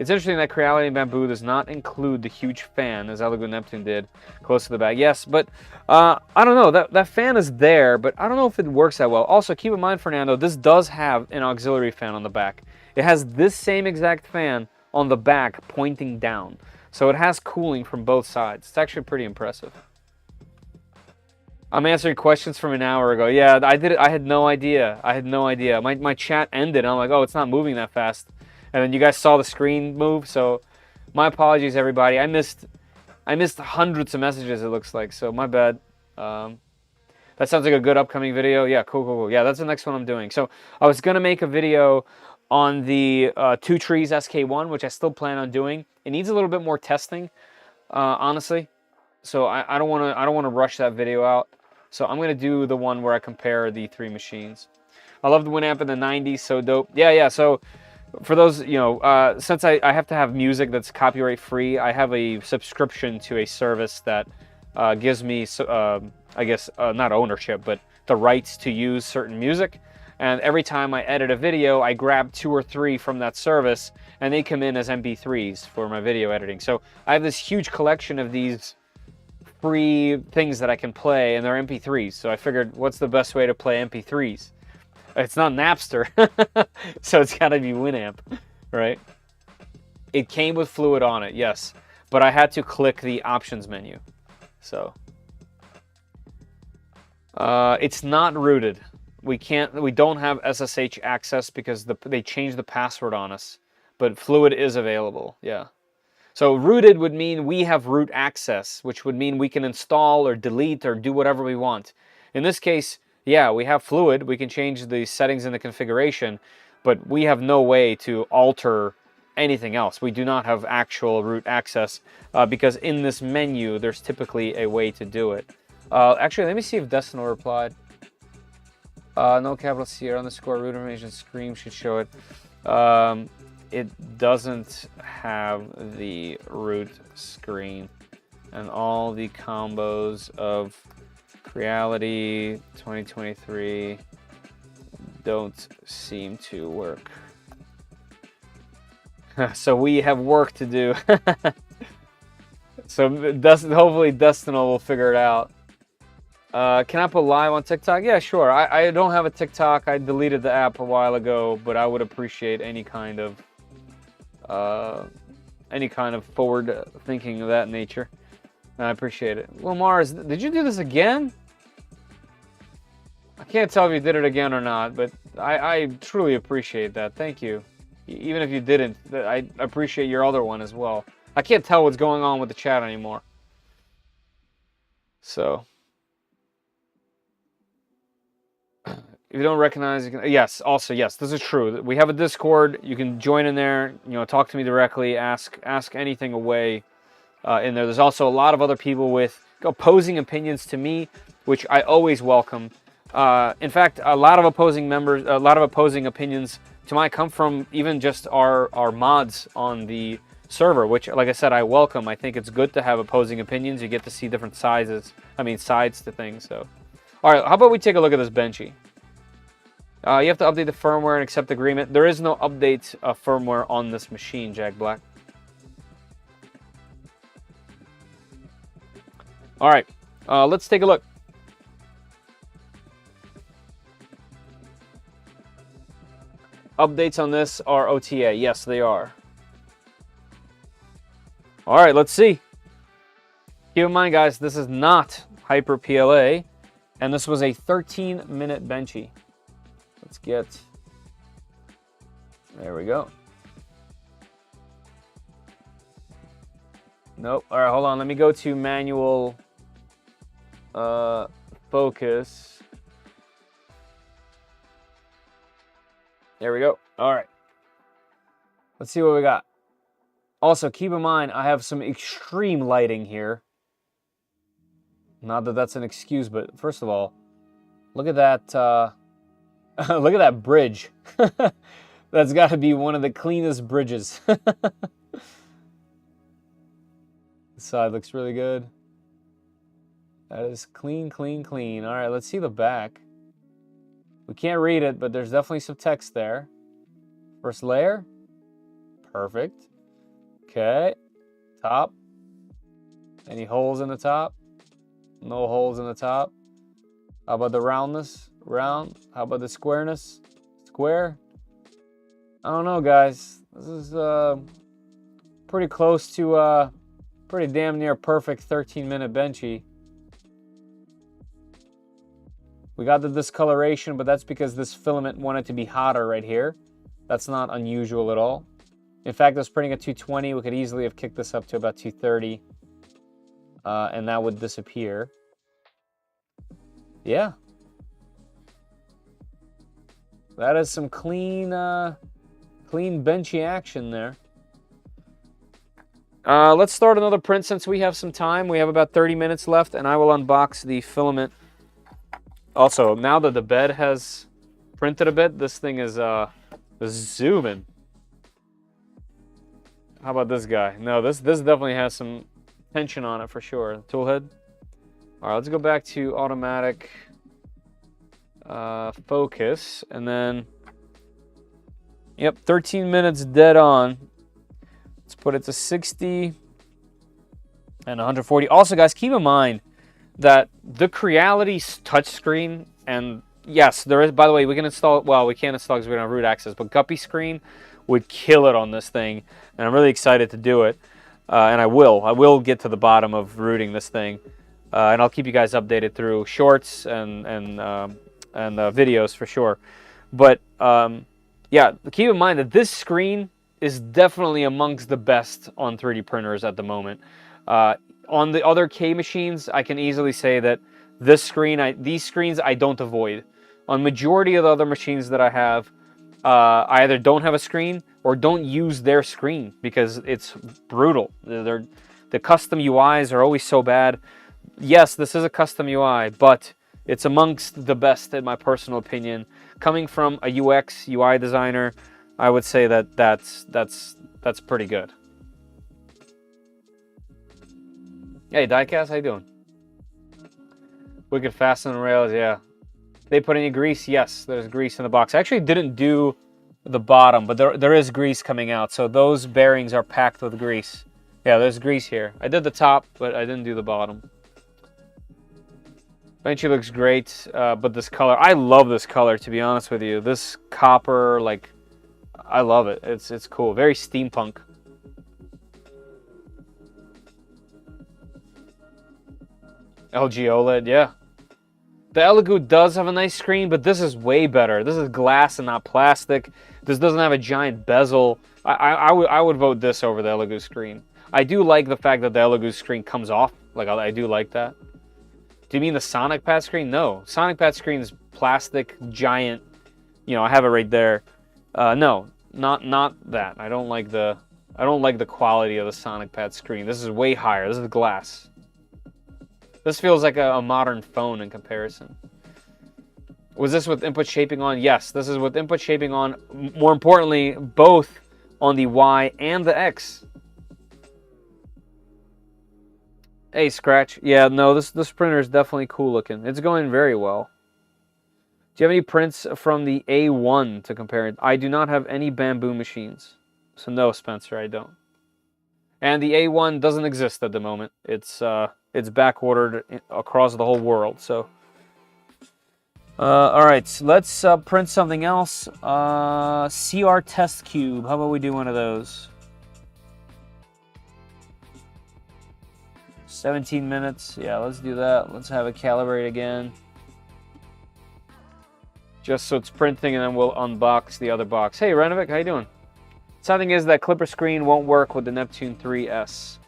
It's interesting that Creality and Bamboo does not include the huge fan, as Elegant Neptune did, close to the back. Yes, but I don't know. That fan is there, but I don't know if it works that well. Also, keep in mind, Fernando, this does have an auxiliary fan on the back. It has this same exact fan on the back pointing down. So it has cooling from both sides. It's actually pretty impressive. I'm answering questions from an hour ago. Yeah, I did it. I had no idea. I had no idea. My chat ended. And I'm like, oh, it's not moving that fast. And then you guys saw the screen move. So my apologies, everybody. I missed hundreds of messages, it looks like. So my bad. That sounds like a good upcoming video. Yeah, cool. Yeah, that's the next one I'm doing. So I was going to make a video on the 2 Trees SK1, which I still plan on doing. It needs a little bit more testing, honestly. So I don't want to rush that video out. So I'm going to do the one where I compare the 3 machines. I love the Winamp in the 90s, so dope. Yeah, so for those, you know, since I have to have music that's copyright free, I have a subscription to a service that gives me, I guess, not ownership, but the rights to use certain music. And every time I edit a video, I grab 2 or 3 from that service, and they come in as MP3s for my video editing. So I have this huge collection of these free things that I can play, and they're MP3s. So I figured, what's the best way to play MP3s? It's not Napster, so it's got to be Winamp, right? It came with Fluid on it, yes, but I had to click the options menu. So it's not rooted. We don't have SSH access because they changed the password on us, but Fluid is available, yeah. So rooted would mean we have root access, which would mean we can install or delete or do whatever we want. In this case, yeah, we have Fluid. We can change the settings in the configuration, but we have no way to alter anything else. We do not have actual root access because in this menu, there's typically a way to do it. Actually, let me see if Destino replied. No capital Sierra _ root information screen should show it. It doesn't have the root screen, and all the combos of Creality 2023 don't seem to work. So we have work to do. So hopefully Destino will figure it out. Can I put live on TikTok? Yeah, sure. I don't have a TikTok. I deleted the app a while ago, but I would appreciate any kind of forward thinking of that nature. I appreciate it. Well, Mars, did you do this again? I can't tell if you did it again or not, but I truly appreciate that. Thank you. Even if you didn't, I appreciate your other one as well. I can't tell what's going on with the chat anymore. So, If you don't recognize, you can, yes, also, yes, this is true. We have a Discord. You can join in there, you know, talk to me directly, ask anything away in there. There's also a lot of other people with opposing opinions to me, which I always welcome. In fact, a lot of opposing opinions to mine come from even just our mods on the server, which, like I said, I welcome. I think it's good to have opposing opinions. You get to see different sides to things. So, all right, how about we take a look at this Benchy? You have to update the firmware and accept the agreement. There is no update firmware on this machine, Jack Black. All right, let's take a look. Updates on this are OTA. Yes, they are. All right, let's see. Keep in mind, guys, this is not Hyper PLA, and this was a 13-minute Benchy. Let's get... There we go. Nope. All right, hold on. Let me go to manual focus. There we go. All right. Let's see what we got. Also, keep in mind, I have some extreme lighting here. Not that that's an excuse, but first of all, look at that. Look at that bridge. That's got to be one of the cleanest bridges. This side looks really good. That is clean, clean, clean. All right, let's see the back. We can't read it, but there's definitely some text there. First layer. Perfect. Okay. Top. Any holes in the top? No holes in the top. How about the roundness? Round. How about the squareness? Square. I don't know, guys. This is pretty close to pretty damn near perfect 13-minute Benchy. We got the discoloration, but that's because this filament wanted to be hotter right here. That's not unusual at all. In fact, I was printing at 220. We could easily have kicked this up to about 230. And that would disappear. Yeah. That is some clean, clean Benchy action there. Let's start another print since we have some time. We have about 30 minutes left, and I will unbox the filament. Also, now that the bed has printed a bit, this thing is zooming. How about this guy? No, this definitely has some tension on it for sure. Tool head. All right, let's go back to automatic focus, and then, yep, 13 minutes dead on. Let's put it to 60 and 140. Also, guys, keep in mind that the Creality touchscreen, and yes, there is, by the way, we can install it. Well, we can't install it because we don't have root access, but Guppy screen would kill it on this thing, and I'm really excited to do it. And I will get to the bottom of rooting this thing, and I'll keep you guys updated through shorts and videos for sure. But yeah, keep in mind that this screen is definitely amongst the best on 3D printers at the moment. On the other K machines, I can easily say that this screen, these screens I don't avoid. On majority of the other machines that I have, I either don't have a screen or don't use their screen because it's brutal. The custom UIs are always so bad. Yes, this is a custom UI, but it's amongst the best in my personal opinion. Coming from a UX UI designer, I would say that that's pretty good. Hey, Diecast, how you doing? Wicked fast on the rails, yeah. They put any grease? Yes, there's grease in the box. I actually didn't do the bottom, but there is grease coming out, so those bearings are packed with grease. Yeah, there's grease here. I did the top, but I didn't do the bottom. Benchy looks great, but this color, I love this color, to be honest with you. This copper, like, I love it. It's cool. Very steampunk. LG OLED, yeah. The Elegoo does have a nice screen, but this is way better. This is glass and not plastic. This doesn't have a giant bezel. I would vote this over the Elegoo screen. I do like the fact that the Elegoo screen comes off. Like, I do like that. Do you mean the Sonic Pad screen? No, Sonic Pad screen is plastic, giant. You know, I have it right there. No, not that. I don't like the quality of the Sonic Pad screen. This is way higher. This is glass. This feels like a modern phone in comparison. Was this with input shaping on? Yes, this is with input shaping on. More importantly, both on the Y and the X. Hey, Scratch. Yeah, no, this printer is definitely cool looking. It's going very well. Do you have any prints from the A1 to compare it? I do not have any bamboo machines. So no, Spencer, I don't. And the A1 doesn't exist at the moment. It's back ordered across the whole world, so... all right, so let's print something else. CR test cube. How about we do one of those? 17 minutes. Yeah, let's do that. Let's have it calibrate again. Just so it's printing, and then we'll unbox the other box. Hey, Renovic, how you doing? Something is that clipper screen won't work with the Neptune 3S.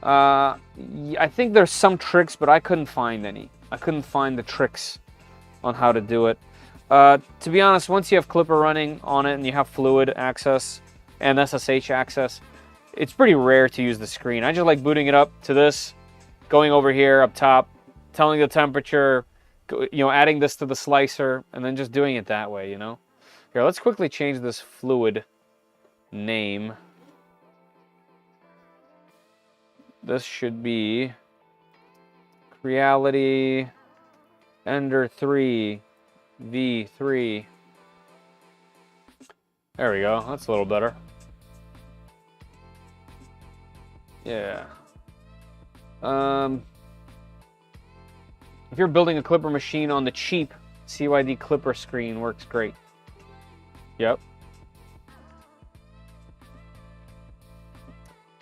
I think there's some tricks, but I couldn't find any. I couldn't find the tricks on how to do it. To be honest, once you have Clipper running on it and you have fluid access and SSH access, it's pretty rare to use the screen. I just like booting it up to this, going over here up top, telling the temperature, you know, adding this to the slicer, and then just doing it that way, you know? Here, let's quickly change this fluid name. This should be Creality Ender 3 V3. There we go. That's a little better. Yeah. If you're building a Clipper machine on the cheap, CYD Clipper screen works great. Yep.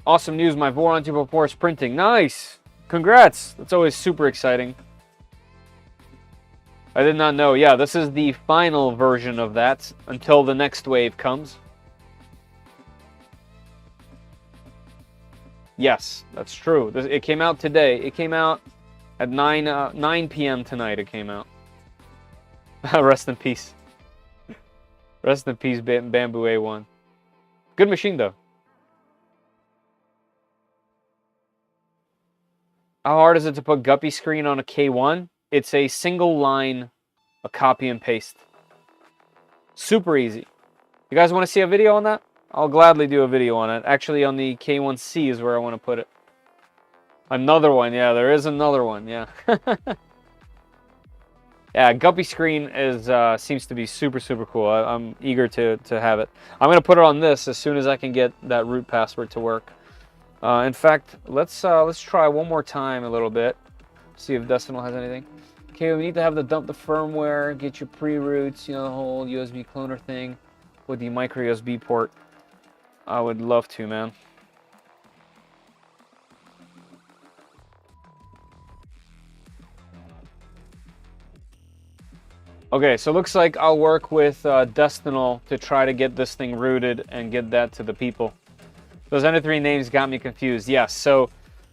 Awesome news, my Voron 2.4 is printing. Nice! Congrats! That's always super exciting. I did not know. Yeah, this is the final version of that until the next wave comes. Yes, that's true. It came out today. It came out at 9 p.m. tonight. It came out. Rest in peace. Rest in peace, Bamboo A1. Good machine, though. How hard is it to put Guppy screen on a K1? It's a single line, a copy and paste. Super easy. You guys want to see a video on that? I'll gladly do a video on it. Actually, on the K1C is where I want to put it. Another one, yeah, there is another one, yeah. Yeah, Guppy screen is seems to be super, super cool. I'm eager to have it. I'm going to put it on this as soon as I can get that root password to work. In fact, let's try one more time a little bit. See if Decimal has anything. Okay, we need to have the dump the firmware, get your pre-roots, you know, the whole USB cloner thing with the micro USB port. I would love to, man. Okay, so it looks like I'll work with Destinal to try to get this thing rooted and get that to the people. Those Ender 3 names got me confused. Yes, so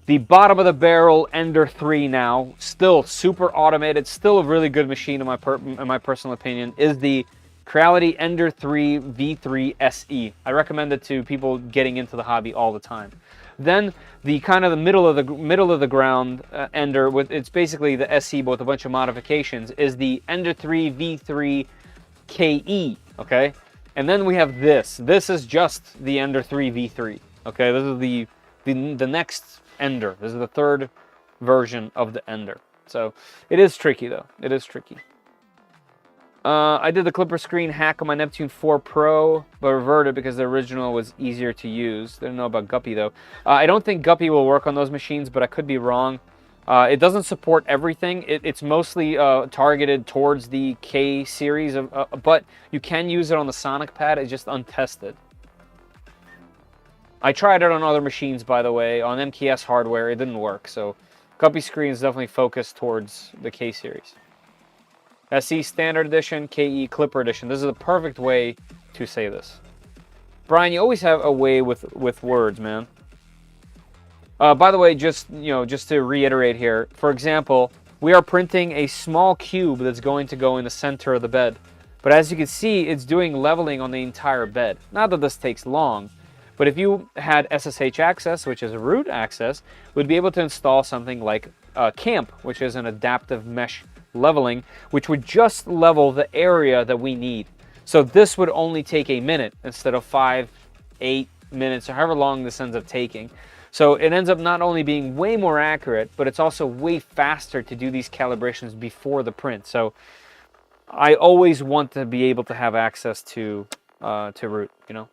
the bottom of the barrel Ender 3 now, still super automated, still a really good machine in my personal opinion, is the Creality Ender 3 V3 SE. I recommend it to people getting into the hobby all the time. Then the kind of the middle of the ground Ender, with it's basically the SE but with a bunch of modifications, is the Ender 3 V3 KE. Okay, and then we have this. This is just the Ender 3 V3. Okay, this is the next Ender. This is the third version of the Ender. So it is tricky though. It is tricky. I did the Clipper screen hack on my Neptune 4 Pro, but reverted because the original was easier to use. Didn't know about Guppy though. I don't think Guppy will work on those machines, but I could be wrong. It doesn't support everything. It's mostly targeted towards the K series, but you can use it on the Sonic Pad. It's just untested. I tried it on other machines, by the way, on MKS hardware. It didn't work, so Guppy screen is definitely focused towards the K series. SE Standard Edition, KE Clipper Edition. This is the perfect way to say this. Brian, you always have a way with words, man. By the way, just to reiterate here, for example, we are printing a small cube that's going to go in the center of the bed. But as you can see, it's doing leveling on the entire bed. Not that this takes long, but if you had SSH access, which is root access, we'd be able to install something like CAMP, which is an adaptive mesh leveling, which would just level the area that we need. So this would only take a minute instead of 5, 8 minutes, or however long this ends up taking. So it ends up not only being way more accurate, but it's also way faster to do these calibrations before the print. So I always want to be able to have access to root, you know.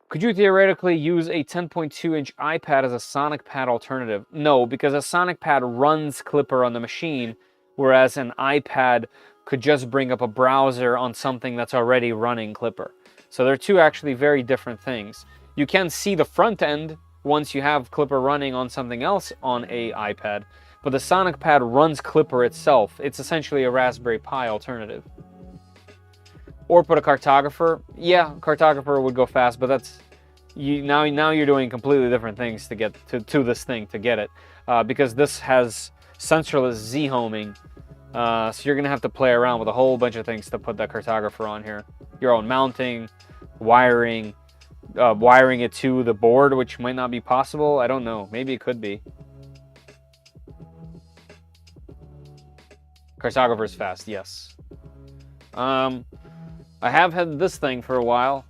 Could you theoretically use a 10.2-inch iPad as a Sonic Pad alternative? No, because a Sonic Pad runs Clipper on the machine, whereas an iPad could just bring up a browser on something that's already running Clipper. So they're two actually very different things. You can see the front end once you have Clipper running on something else on a iPad, but the Sonic Pad runs Clipper itself. It's essentially a Raspberry Pi alternative. Or put a cartographer. Yeah, cartographer would go fast, but that's now you're doing completely different things to get to this thing to get it, because this has sensorless Z-homing. So you're gonna have to play around with a whole bunch of things to put that cartographer on here. Your own mounting, wiring it to the board, which might not be possible. I don't know. Maybe it could be. Cartographer is fast, yes. I have had this thing for a while,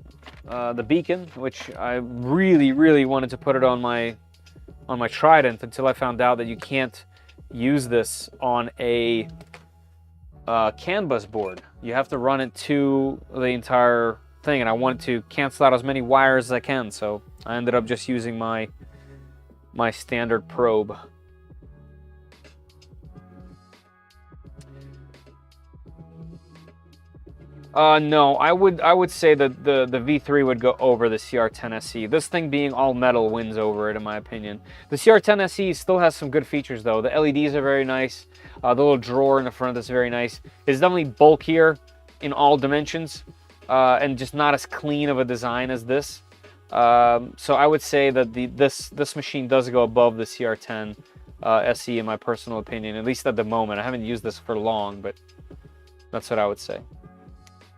the beacon, which I really, really wanted to put it on my Trident until I found out that you can't use this on a CAN bus board. You have to run it to the entire thing, and I wanted to cancel out as many wires as I can, so I ended up just using my standard probe. No, I would say that the V3 would go over the CR10 SE. This thing being all metal wins over it, in my opinion. The CR10 SE still has some good features, though. The LEDs are very nice. The little drawer in the front is very nice. It's definitely bulkier in all dimensions, and just not as clean of a design as this. So I would say that this machine does go above the CR10 SE, in my personal opinion, at least at the moment. I haven't used this for long, but that's what I would say.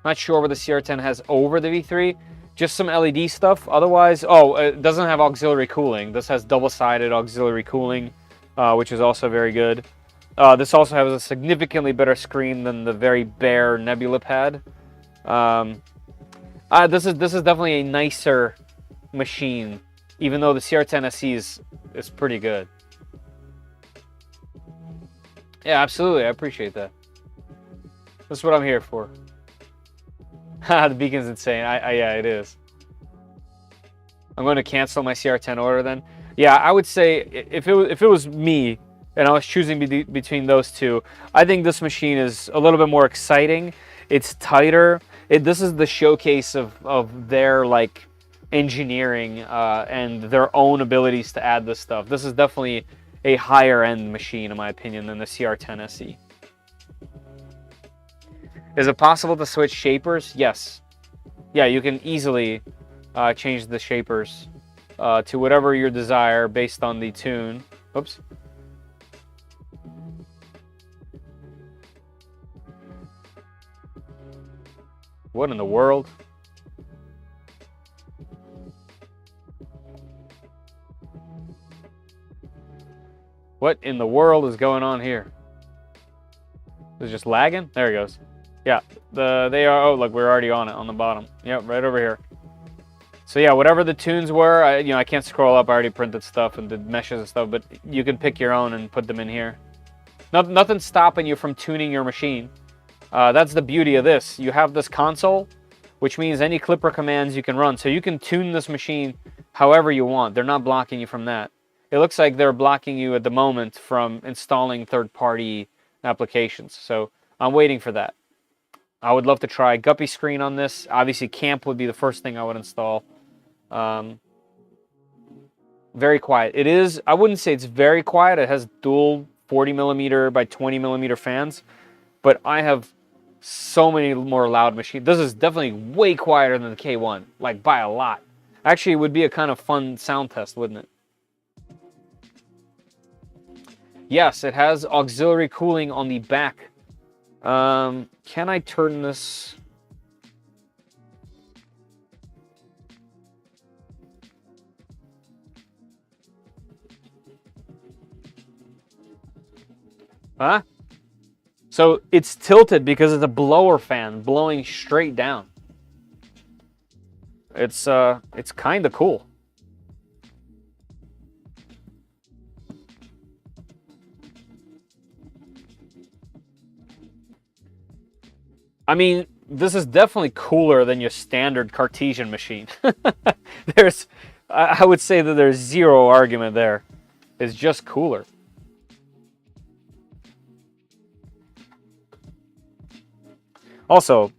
Not sure what the CR10 has over the V3. Just some LED stuff. Otherwise, oh, it doesn't have auxiliary cooling. This has double-sided auxiliary cooling, which is also very good. This also has a significantly better screen than the very bare Nebula Pad. This is definitely a nicer machine, even though the CR10 SE is pretty good. Yeah, absolutely. I appreciate that. That's what I'm here for. The beacon's insane. Yeah, it is. I'm going to cancel my CR10 order then. Yeah, I would say if it was me and I was choosing between those two, I think this machine is a little bit more exciting. It's tighter. This is the showcase of their like engineering and their own abilities to add this stuff. This is definitely a higher end machine, in my opinion, than the CR10 SE. Is it possible to switch shapers? Yes. Yeah, you can easily change the shapers to whatever your desire based on the tune. Oops. What in the world? What in the world is going on here? Is it just lagging? There it goes. Yeah, they are. Oh, look, we're already on it on the bottom. Yep, right over here. So yeah, whatever the tunes were, I can't scroll up. I already printed stuff and did meshes and stuff, but you can pick your own and put them in here. Nothing's stopping you from tuning your machine. That's the beauty of this. You have this console, which means any Clipper commands you can run. So you can tune this machine however you want. They're not blocking you from that. It looks like they're blocking you at the moment from installing third-party applications. So I'm waiting for that. I would love to try Guppy screen on this. Obviously, Camp would be the first thing I would install. Very quiet. It is, I wouldn't say it's very quiet. It has dual 40mm by 20mm fans, but I have so many more loud machines. This is definitely way quieter than the K1, like by a lot. Actually, it would be a kind of fun sound test, wouldn't it? Yes, it has auxiliary cooling on the back. Can I turn this? Huh? So it's tilted because it's a blower fan blowing straight down. It's kind of cool. I mean, this is definitely cooler than your standard Cartesian machine. I would say that there's zero argument there. It's just cooler. Also,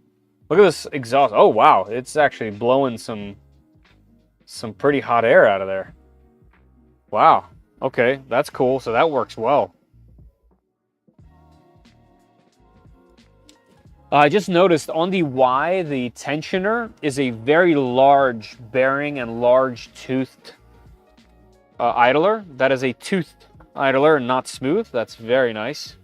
look at this exhaust. Oh wow, it's actually blowing some pretty hot air out of there. Wow. Okay, that's cool. So that works well. I just noticed on the Y, the tensioner is a very large bearing and large toothed idler. That is a toothed idler, not smooth. That's very nice.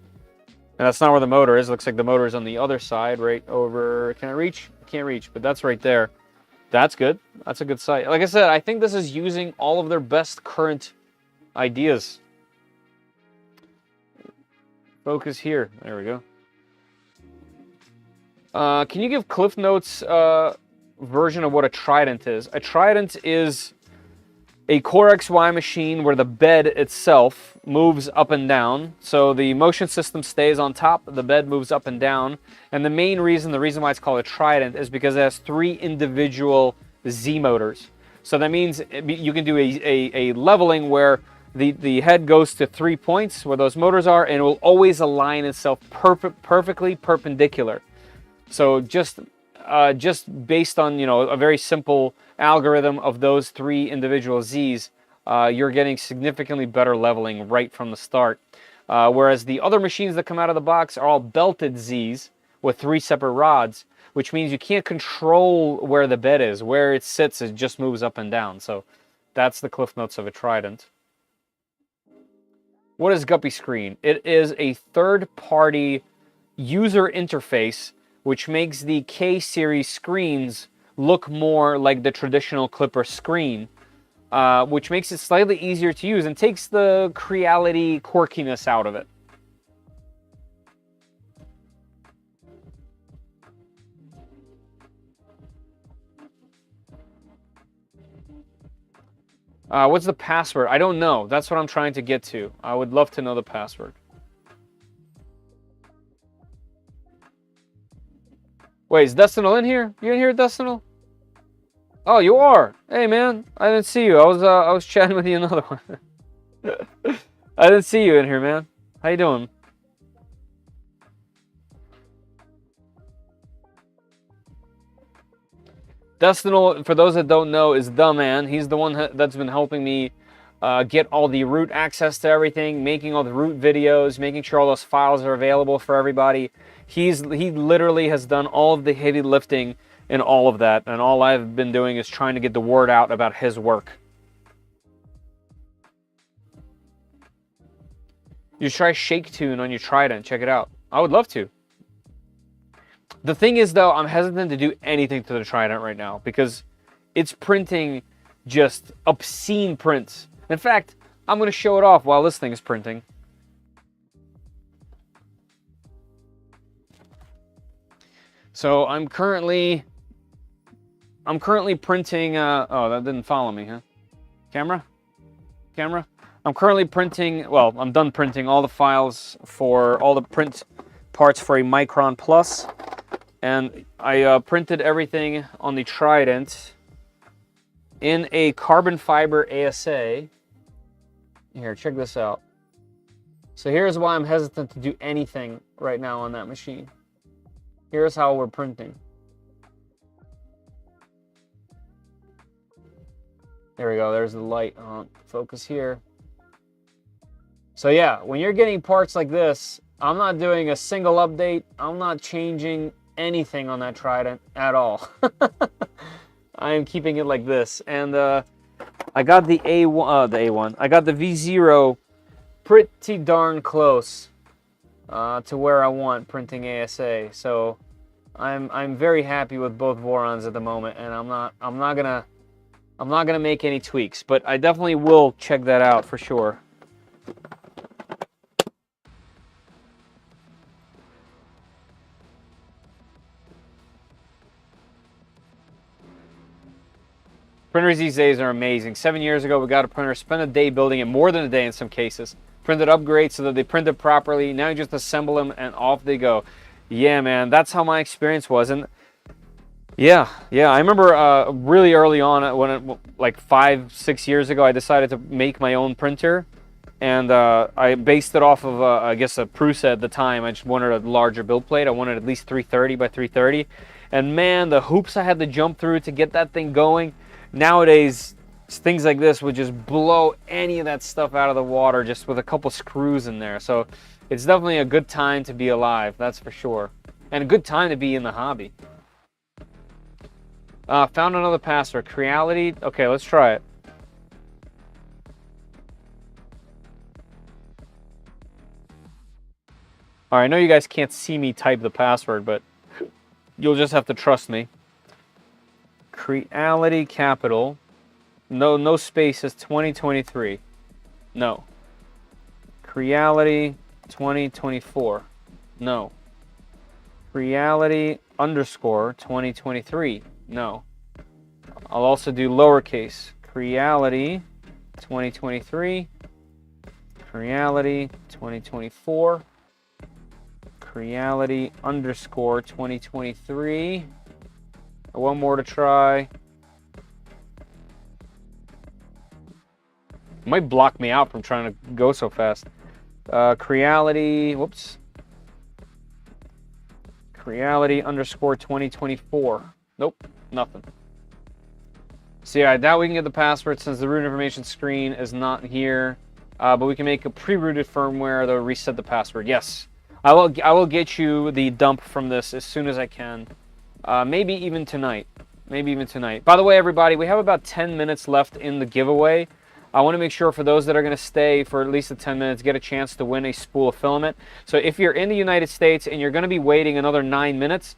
And that's not where the motor is. It looks like the motor is on the other side, right over. Can I reach? I can't reach, but that's right there. That's good. That's a good sight. Like I said, I think this is using all of their best current ideas. Focus here. There we go. Can you give Cliff Notes version of what a Trident is? A Trident is a Core XY machine where the bed itself moves up and down. So the motion system stays on top, the bed moves up and down. And the reason why it's called a Trident is because it has 3 individual Z motors. So that means you can do a leveling where the head goes to 3 points where those motors are, and it will always align itself perfectly perpendicular. So just based on, you know, a very simple algorithm of those 3 individual Z's, you're getting significantly better leveling right from the start. Whereas the other machines that come out of the box are all belted Z's with 3 separate rods, which means you can't control where the bed is. Where it sits, it just moves up and down. So that's the Cliff Notes of a Trident. What is Guppy Screen? It is a third-party user interface which makes the K-series screens look more like the traditional Clipper screen, which makes it slightly easier to use and takes the Creality quirkiness out of it. What's the password? I don't know. That's what I'm trying to get to. I would love to know the password. Wait, is Destinal in here? You in here, Destinal? Oh, you are. Hey, man. I didn't see you. I was chatting with you another one. I didn't see you in here, man. How you doing? Destinal, for those that don't know, is the man. He's the one that's been helping me get all the root access to everything, making all the root videos, making sure all those files are available for everybody. He literally has done all of the heavy lifting in all of that, and all I've been doing is trying to get the word out about his work. You try ShakeTune on your Trident. Check it out. I would love to. The thing is, though, I'm hesitant to do anything to the Trident right now because it's printing just obscene prints. In fact, I'm going to show it off while this thing is printing. So I'm currently printing. Oh, that didn't follow me, huh? Camera. I'm currently printing. Well, I'm done printing all the files for all the print parts for a Micron Plus. And I printed everything on the Trident in a carbon fiber ASA. Here, check this out. So here's why I'm hesitant to do anything right now on that machine. Here's how we're printing. There we go, there's the light on. Focus here. So yeah, when you're getting parts like this, I'm not doing a single update. I'm not changing anything on that Trident at all. I am keeping it like this. And I got the A1, I got the V0 pretty darn close to where I want printing ASA. So I'm very happy with both Vorons at the moment, and I'm not gonna make any tweaks, but I definitely will check that out for sure. Printers these days are amazing. 7 years ago, we got a printer, spent a day building it, more than a day in some cases. Printed upgrades so that they printed properly. Now you just assemble them and off they go. Yeah, man, that's how my experience was. And yeah, I remember really early on, when like 5-6 years ago, I decided to make my own printer. And I based it off of, I guess, a Prusa at the time. I just wanted a larger build plate. I wanted at least 330 by 330. And man, the hoops I had to jump through to get that thing going. Nowadays, things like this would just blow any of that stuff out of the water just with a couple screws in there. So it's definitely a good time to be alive, that's for sure. And a good time to be in the hobby. Found another password. Creality. Okay, let's try it. All right, I know you guys can't see me type the password, but you'll just have to trust me. Creality capital. No spaces, 2023. No. Creality 2024. No. Creality underscore 2023. No. I'll also do lowercase. Creality 2023. Creality 2024. Creality underscore 2023. One more to try. It might block me out from trying to go so fast. Creality, whoops. Creality underscore 2024. Nope, nothing. So yeah, I doubt we can get the password since the root information screen is not here. But we can make a pre-rooted firmware that'll reset the password. Yes, I will get you the dump from this as soon as I can. Maybe even tonight. Maybe even tonight. By the way, everybody, we have about 10 minutes left in the giveaway. I want to make sure for those that are going to stay for at least the 10 minutes, get a chance to win a spool of filament. So if you're in the United States and you're going to be waiting another 9 minutes,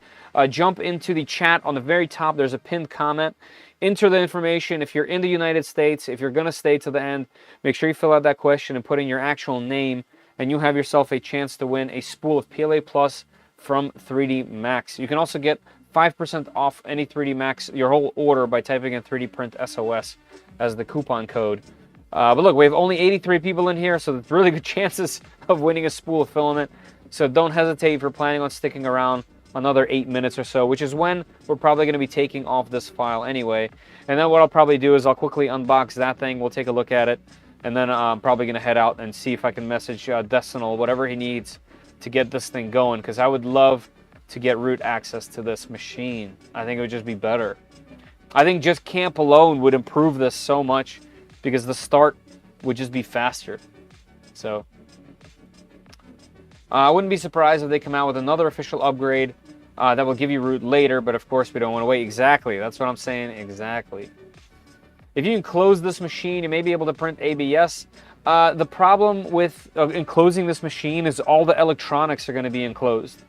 jump into the chat on the very top. There's a pinned comment. Enter the information. If you're in the United States, if you're going to stay to the end, make sure you fill out that question and put in your actual name, and you have yourself a chance to win a spool of PLA Plus from 3D Max. You can also get 5% off any 3D Max, your whole order, by typing in 3D Print SOS as the coupon code. But look, we have only 83 people in here, so there's really good chances of winning a spool of filament. So don't hesitate if you're planning on sticking around another 8 minutes or so, which is when we're probably going to be taking off this file anyway. And then what I'll probably do is I'll quickly unbox that thing. We'll take a look at it. And then I'm probably going to head out and see if I can message Decimal, whatever he needs to get this thing going, because I would love to get root access to this machine. I think it would just be better. I think just camp alone would improve this so much, because the start would just be faster. So I wouldn't be surprised if they come out with another official upgrade that will give you root later, but of course we don't want to wait. Exactly, that's what I'm saying, exactly. If you can close this machine, you may be able to print ABS. The problem with enclosing this machine is all the electronics are going to be enclosed.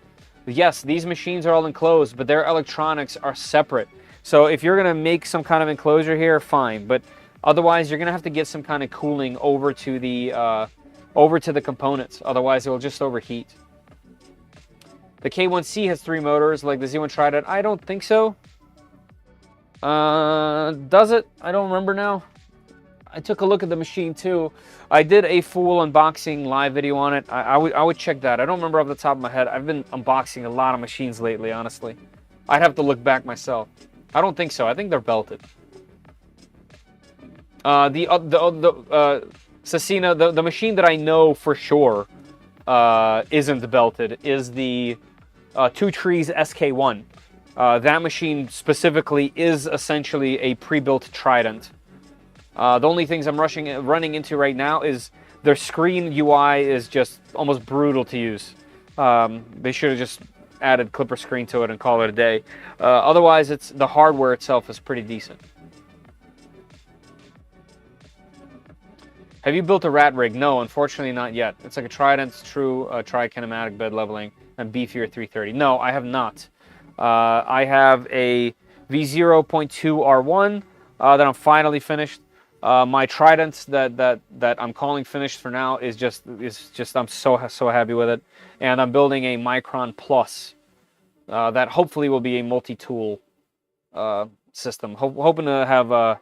Yes, these machines are all enclosed, but their electronics are separate. So if you're going to make some kind of enclosure here, fine, but otherwise you're going to have to get some kind of cooling over to the components. Otherwise it will just overheat. The K1C has 3 motors like the Z1 Trident. I don't think so. Does it? I don't remember now. I took a look at the machine too. I did a full unboxing live video on it. I would check that. I don't remember off the top of my head. I've been unboxing a lot of machines lately, honestly. I'd have to look back myself. I don't think so. I think they're belted. Cecina, the machine that I know for sure isn't belted is the Two Trees SK1. That machine specifically is essentially a pre-built Trident. The only things I'm running into right now is their screen UI is just almost brutal to use. They should have just added clipper screen to it and call it a day. Otherwise, the hardware itself is pretty decent. Have you built a rat rig? No, unfortunately not yet. It's like a Trident, true tri-kinematic bed leveling, and beefier 330. No, I have not. I have a V0.2 R1 that I'm finally finished. My Trident that I'm calling finished for now is just I'm so happy with it, and I'm building a Micron Plus that hopefully will be a multi-tool system. Hoping to have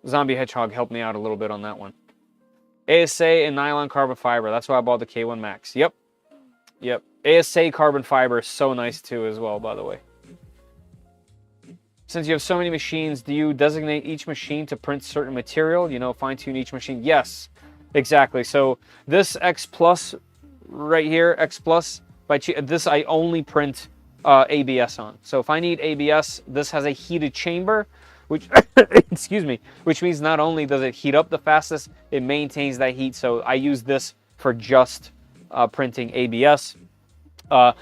Zombie Hedgehog help me out a little bit on that one. ASA and nylon carbon fiber. That's why I bought the K1 Max. Yep. ASA carbon fiber is so nice too as well, by the way. Since you have so many machines, do you designate each machine to print certain material? You know, fine-tune each machine? Yes, exactly. So this X Plus right here, X Plus, this I only print ABS on. So if I need ABS, this has a heated chamber, which, excuse me, which means not only does it heat up the fastest, it maintains that heat. So I use this for just printing ABS. My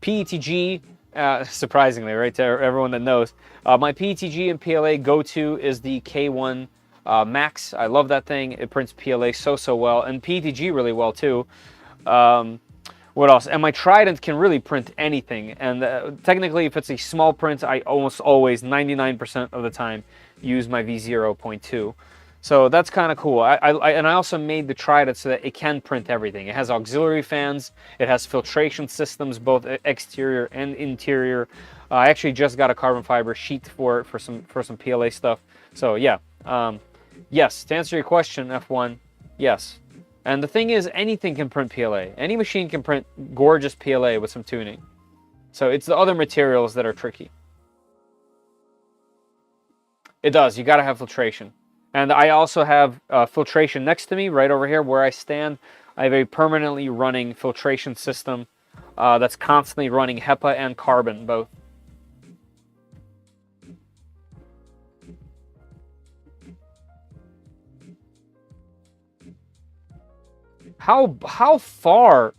PETG, surprisingly, right there, everyone that knows, my PETG and PLA go-to is the K1 Max. I love that thing. It prints PLA so well, and PETG really well too. What else? And my Trident can really print anything. And technically, if it's a small print, I almost always, 99% of the time, use my V0.2. So that's kind of cool. And I also made the Trident so that it can print everything. It has auxiliary fans. It has filtration systems, both exterior and interior. I actually just got a carbon fiber sheet for some PLA stuff. So yeah, yes. To answer your question, F1, yes. And the thing is, anything can print PLA. Any machine can print gorgeous PLA with some tuning. So it's the other materials that are tricky. It does. You got to have filtration. And I also have filtration next to me, right over here where I stand. I have a permanently running filtration system that's constantly running HEPA and carbon, both. How far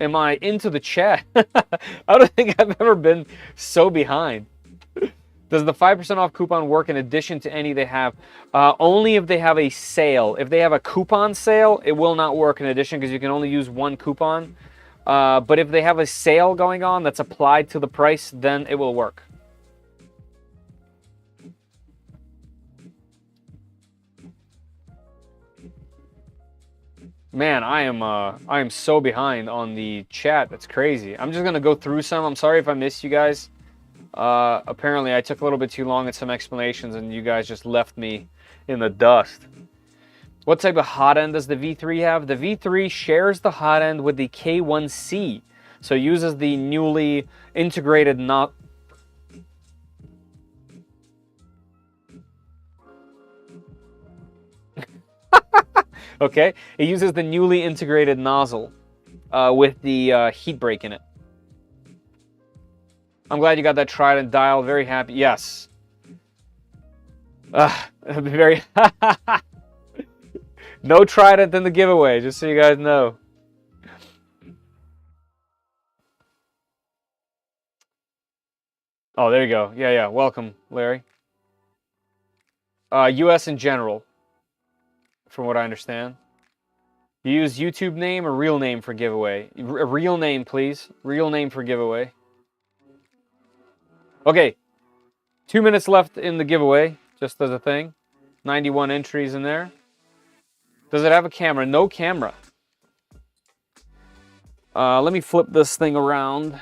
am I into the chat? I don't think I've ever been so behind. Does the 5% off coupon work in addition to any they have? Only if they have a sale. If they have a coupon sale, it will not work in addition because you can only use one coupon. But if they have a sale going on that's applied to the price, then it will work. Man, I am so behind on the chat. That's crazy. I'm just gonna go through some. I'm sorry if I missed you guys. Apparently I took a little bit too long at some explanations and you guys just left me in the dust. What type of hot end does the V3 have? The V3 shares the hot end with the K1C. So it uses the newly integrated Okay, it uses the newly integrated nozzle with the heat break in it. I'm glad you got that Trident dial. Very happy. Yes. Very. No Trident in the giveaway, just so you guys know. Oh, there you go. Yeah. Welcome, Larry. US in general, from what I understand. You use YouTube name or real name for giveaway? A real name, please. Real name for giveaway. Okay. 2 minutes left in the giveaway, just as a thing. 91 entries in there. Does it have a camera? No camera. Let me flip this thing around.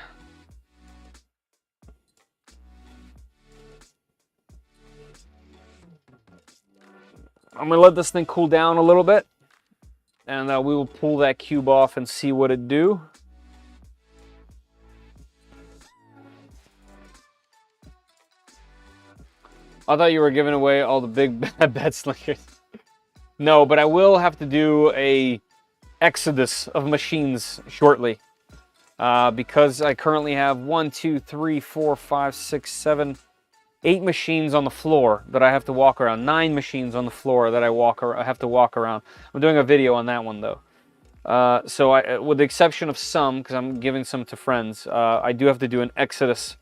I'm going to let this thing cool down a little bit. And we will pull that cube off and see what it do. I thought you were giving away all the big bed slingers. No, but I will have to do a exodus of machines shortly. Because I currently have 1, 2, 3, 4, 5, 6, 7, 8 machines on the floor that I have to walk around. 9 machines on the floor that I have to walk around. I'm doing a video on that one though. So with the exception of some, because I'm giving some to friends, I do have to do an exodus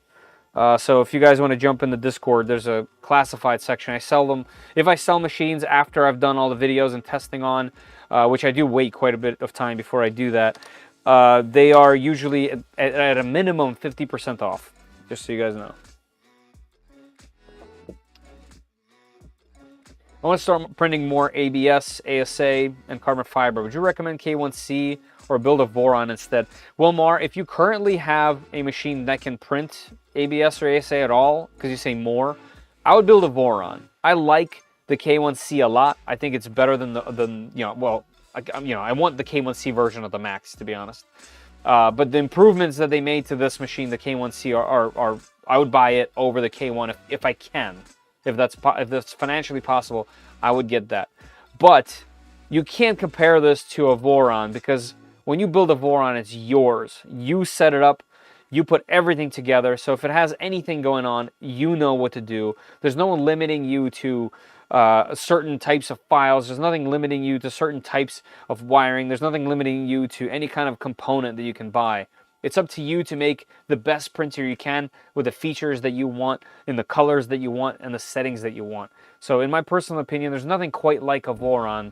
So if you guys want to jump in the Discord, there's a classified section. I sell them. If I sell machines after I've done all the videos and testing on, which I do wait quite a bit of time before I do that, they are usually at a minimum 50% off, just so you guys know. I want to start printing more ABS, ASA, and carbon fiber. Would you recommend K1C or build a Voron instead? Wilmar, if you currently have a machine that can print ABS or ASA at all, because you say more, I would build a Voron. I like the K1C a lot. I think it's better than I want the K1C version of the Max, to be honest. But the improvements that they made to this machine, the K1C, are I would buy it over the K1 if I can. If that's financially possible, I would get that. But you can't compare this to a Voron, because when you build a Voron, it's yours. You set it up. You put everything together. So if it has anything going on, you know what to do. There's no one limiting you to certain types of files. There's nothing limiting you to certain types of wiring. There's nothing limiting you to any kind of component that you can buy. It's up to you to make the best printer you can with the features that you want, in the colors that you want, and the settings that you want. So in my personal opinion, there's nothing quite like a Voron.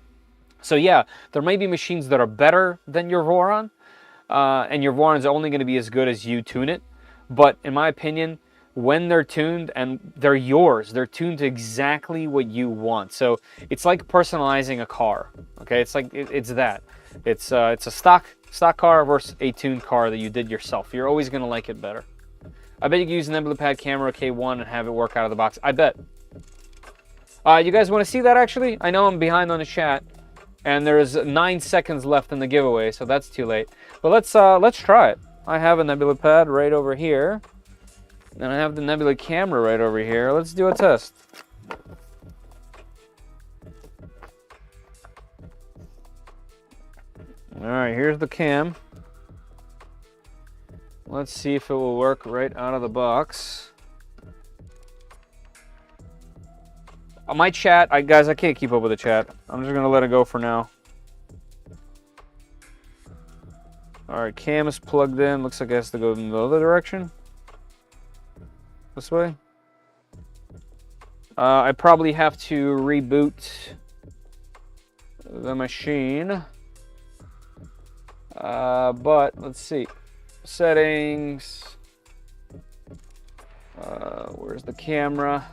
So yeah, there may be machines that are better than your Voron, and your Voron is only going to be as good as you tune it. But in my opinion, when they're tuned, and they're yours, they're tuned to exactly what you want. So it's like personalizing a car. Okay, it's like it's that. It's a stock car versus a tuned car that you did yourself. You're always going to like it better. I bet you can use a Nebula Pad camera K1 and have it work out of the box. I bet. You guys want to see that actually? I know I'm behind on the chat, and there's 9 seconds left in the giveaway, so that's too late. But let's try it. I have a Nebula Pad right over here, and I have the Nebula camera right over here. Let's do a test. All right, here's the cam. Let's see if it will work right out of the box. My chat, guys, I can't keep up with the chat. I'm just gonna let it go for now. All right, cam is plugged in. Looks like it has to go in the other direction. This way. I probably have to reboot the machine. But let's see. Settings. Where's the camera?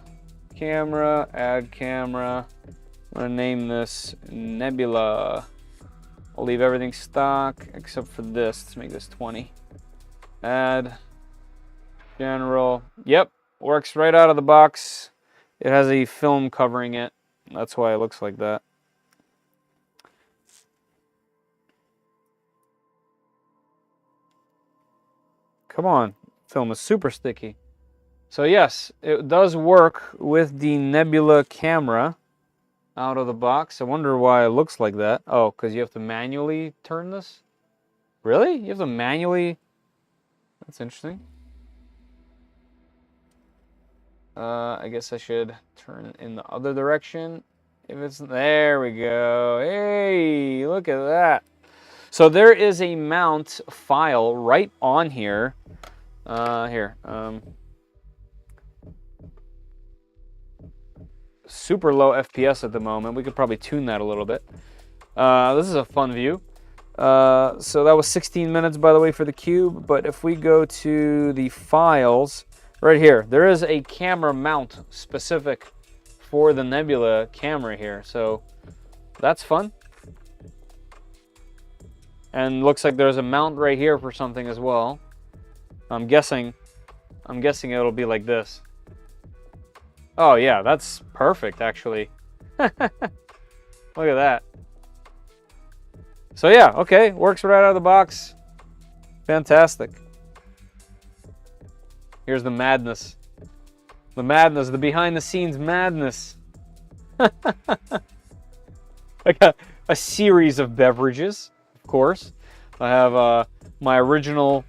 Camera, add camera. I'm gonna name this Nebula. I'll leave everything stock except for this. Let's make this 20. Add. General. Yep, works right out of the box. It has a film covering it. That's why it looks like that. Come on, film is super sticky. So yes, it does work with the Nebula camera out of the box. I wonder why it looks like that. Oh, because you have to manually turn this? Really? You have to manually? That's interesting. I guess I should turn it in the other direction. If it's, there we go. Hey, look at that. So there is a mount file right on here. Super low FPS at the moment. We could probably tune that a little bit. This is a fun view. So that was 16 minutes, by the way, for the cube. But if we go to the files, right here, there is a camera mount specific for the Nebula camera here. So that's fun. And looks like there's a mount right here for something as well. I'm guessing it'll be like this. Oh yeah, that's perfect actually. Look at that. So yeah, okay, works right out of the box. Fantastic. Here's the madness. The madness, the behind the scenes madness. Like a series of beverages, of course. I have my original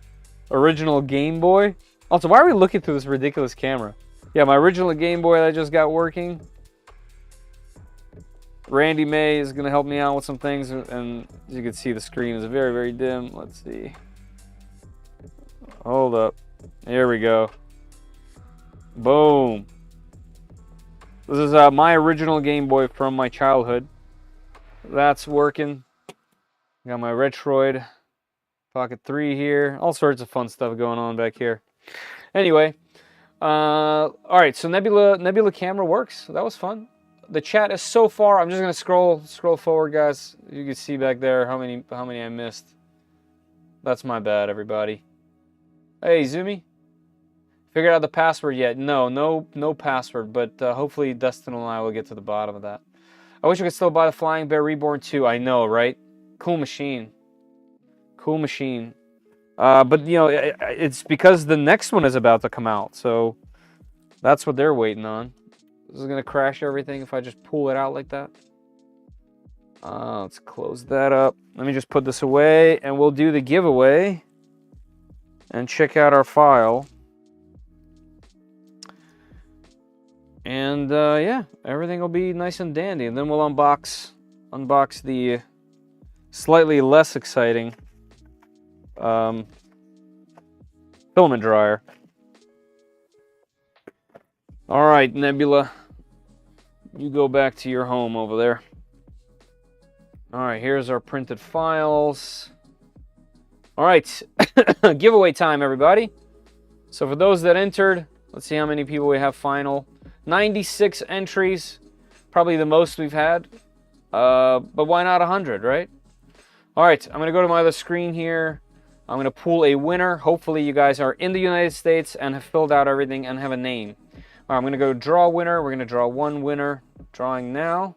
Game Boy. Also, why are we looking through this ridiculous camera? Yeah, my original Game Boy that I just got working. Randy May is going to help me out with some things, and as you can see, the screen is very, very dim. Let's see. Hold up. Here we go. Boom. This is my original Game Boy from my childhood. That's working. Got my Retroid Pocket 3 here. All sorts of fun stuff going on back here. Anyway, all right. So Nebula camera works. That was fun. The chat is so far. I'm just gonna scroll forward, guys. You can see back there how many I missed. That's my bad, everybody. Hey, Zumi. Figured out the password yet? No password. But hopefully Dustin and I will get to the bottom of that. I wish I could still buy the Flying Bear Reborn 2. I know, right? Cool machine. Cool machine. But, you know, it's because the next one is about to come out. So that's what they're waiting on. This is going to crash everything if I just pull it out like that. Let's close that up. Let me just put this away, and we'll do the giveaway. And check out our file. And, yeah, everything will be nice and dandy. And then we'll unbox the slightly less exciting filament dryer. All right, Nebula, you go back to your home over there. All right, here's our printed files. All right, giveaway time, everybody. So for those that entered, let's see how many people we have final. 96 entries, probably the most we've had. But why not 100, right? All right, I'm gonna go to my other screen here. I'm gonna pull a winner. Hopefully you guys are in the United States and have filled out everything and have a name. All right, I'm gonna go draw winner. We're gonna draw one winner. Drawing now.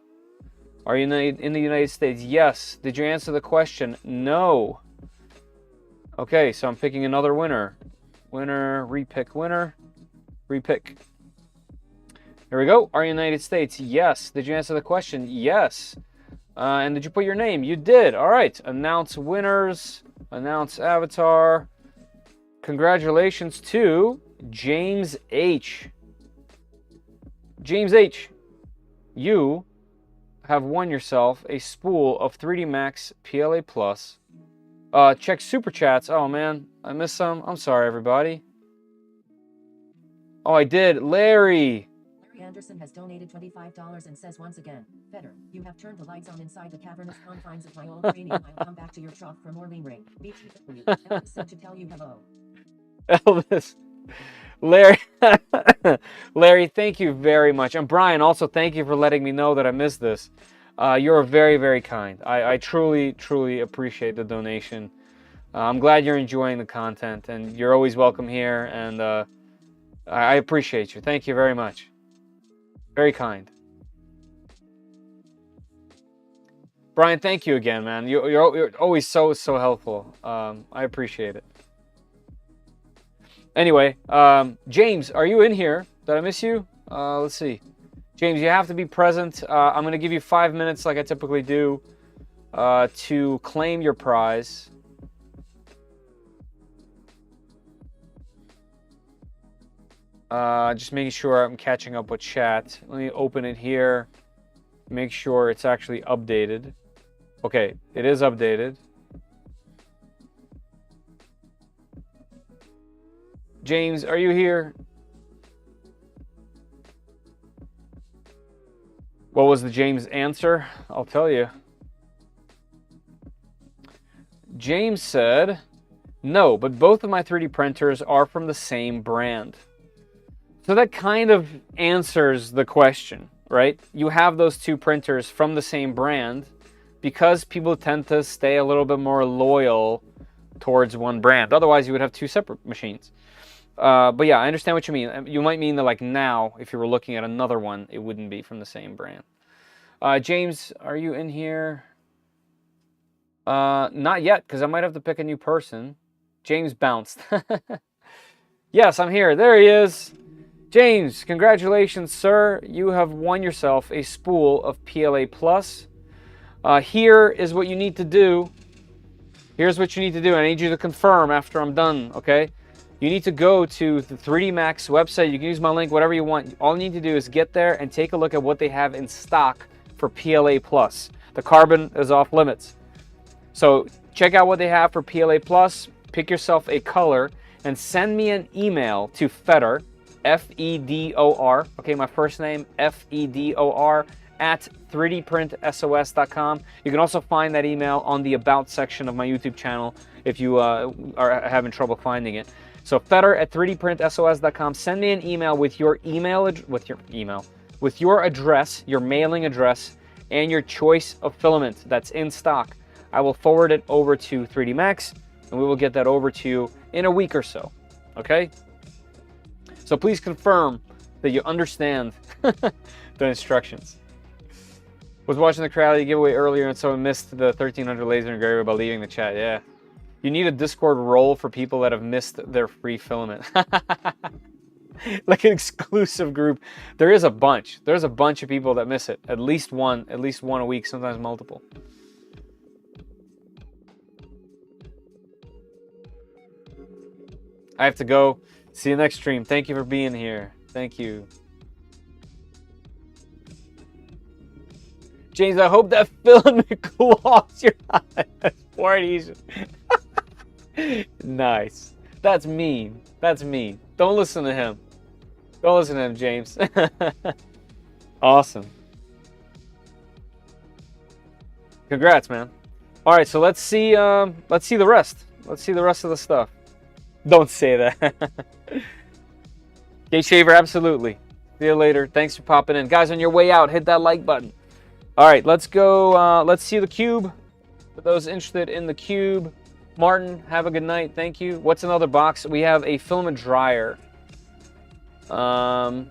Are you in the United States? Yes. Did you answer the question? No. Okay, so I'm picking another winner. Winner, repick winner, repick. Here we go. Are you in the United States? Yes. Did you answer the question? Yes. And did you put your name? You did. All right. Announce winners. Announce avatar. Congratulations to James H. James H. You have won yourself a spool of 3D Max PLA Plus. Check Super Chats. Oh, man. I missed some. I'm sorry, everybody. Oh, I did. Larry. Anderson has donated $25 and says once again, Better, you have turned the lights on inside the cavernous confines of my old cranium. I'll come back to your trough for more ring. Beach for you. Elvis said to tell you hello. Elvis. Larry. Larry, thank you very much. And Brian, also thank you for letting me know that I missed this. You're very, very kind. I truly, truly appreciate the donation. I'm glad you're enjoying the content, and you're always welcome here, and I appreciate you. Thank you very much. Very kind. Brian, thank you again, man. You're always so helpful. I appreciate it. Anyway, James, are you in here? Did I miss you? Let's see. James, you have to be present. I'm going to give you 5 minutes like I typically do to claim your prize. Just making sure I'm catching up with chat. Let me open it here. Make sure it's actually updated. Okay, it is updated. James, are you here? What was the James answer? I'll tell you. James said, no, but both of my 3D printers are from the same brand. So that kind of answers the question, right? You have those two printers from the same brand because people tend to stay a little bit more loyal towards one brand. Otherwise, you would have two separate machines. But yeah, I understand what you mean. You might mean that like now, if you were looking at another one, it wouldn't be from the same brand. James, are you in here? Not yet, because I might have to pick a new person. James bounced. Yes, I'm here. There he is. James, congratulations, sir. You have won yourself a spool of PLA Plus. Here is what you need to do. Here's what you need to do. I need you to confirm after I'm done, okay? You need to go to the 3D Max website. You can use my link, whatever you want. All you need to do is get there and take a look at what they have in stock for PLA Plus. The carbon is off limits. So check out what they have for PLA Plus. Pick yourself a color and send me an email to Feder, Fedor. Okay, my first name, Fedor, at 3dprintsos.com. You can also find that email on the About section of my YouTube channel if you are having trouble finding it. So Fedor at 3dprintsos.com. Send me an email with your address, your mailing address, and your choice of filament that's in stock. I will forward it over to 3D Max, and we will get that over to you in a week or so. Okay? So please confirm that you understand the instructions. Was watching the Creality giveaway earlier and someone missed the 1300 laser engraver by leaving the chat. Yeah. You need a Discord role for people that have missed their free filament. Like an exclusive group. There is a bunch. There's a bunch of people that miss it. At least one a week, sometimes multiple. I have to go. See you next stream. Thank you for being here. Thank you. James, I hope that filament clogs your eyes. That's Portuguese. Nice. That's mean. That's mean. Don't listen to him. Don't listen to him, James. Awesome. Congrats, man. All right, so let's see the rest. Let's see the rest of the stuff. Don't say that. Gate Shaver, absolutely. See you later. Thanks for popping in. Guys, on your way out, hit that like button. All right, let's go. Let's see the cube. For those interested in the cube, Martin, have a good night. Thank you. What's another box? We have a filament dryer. All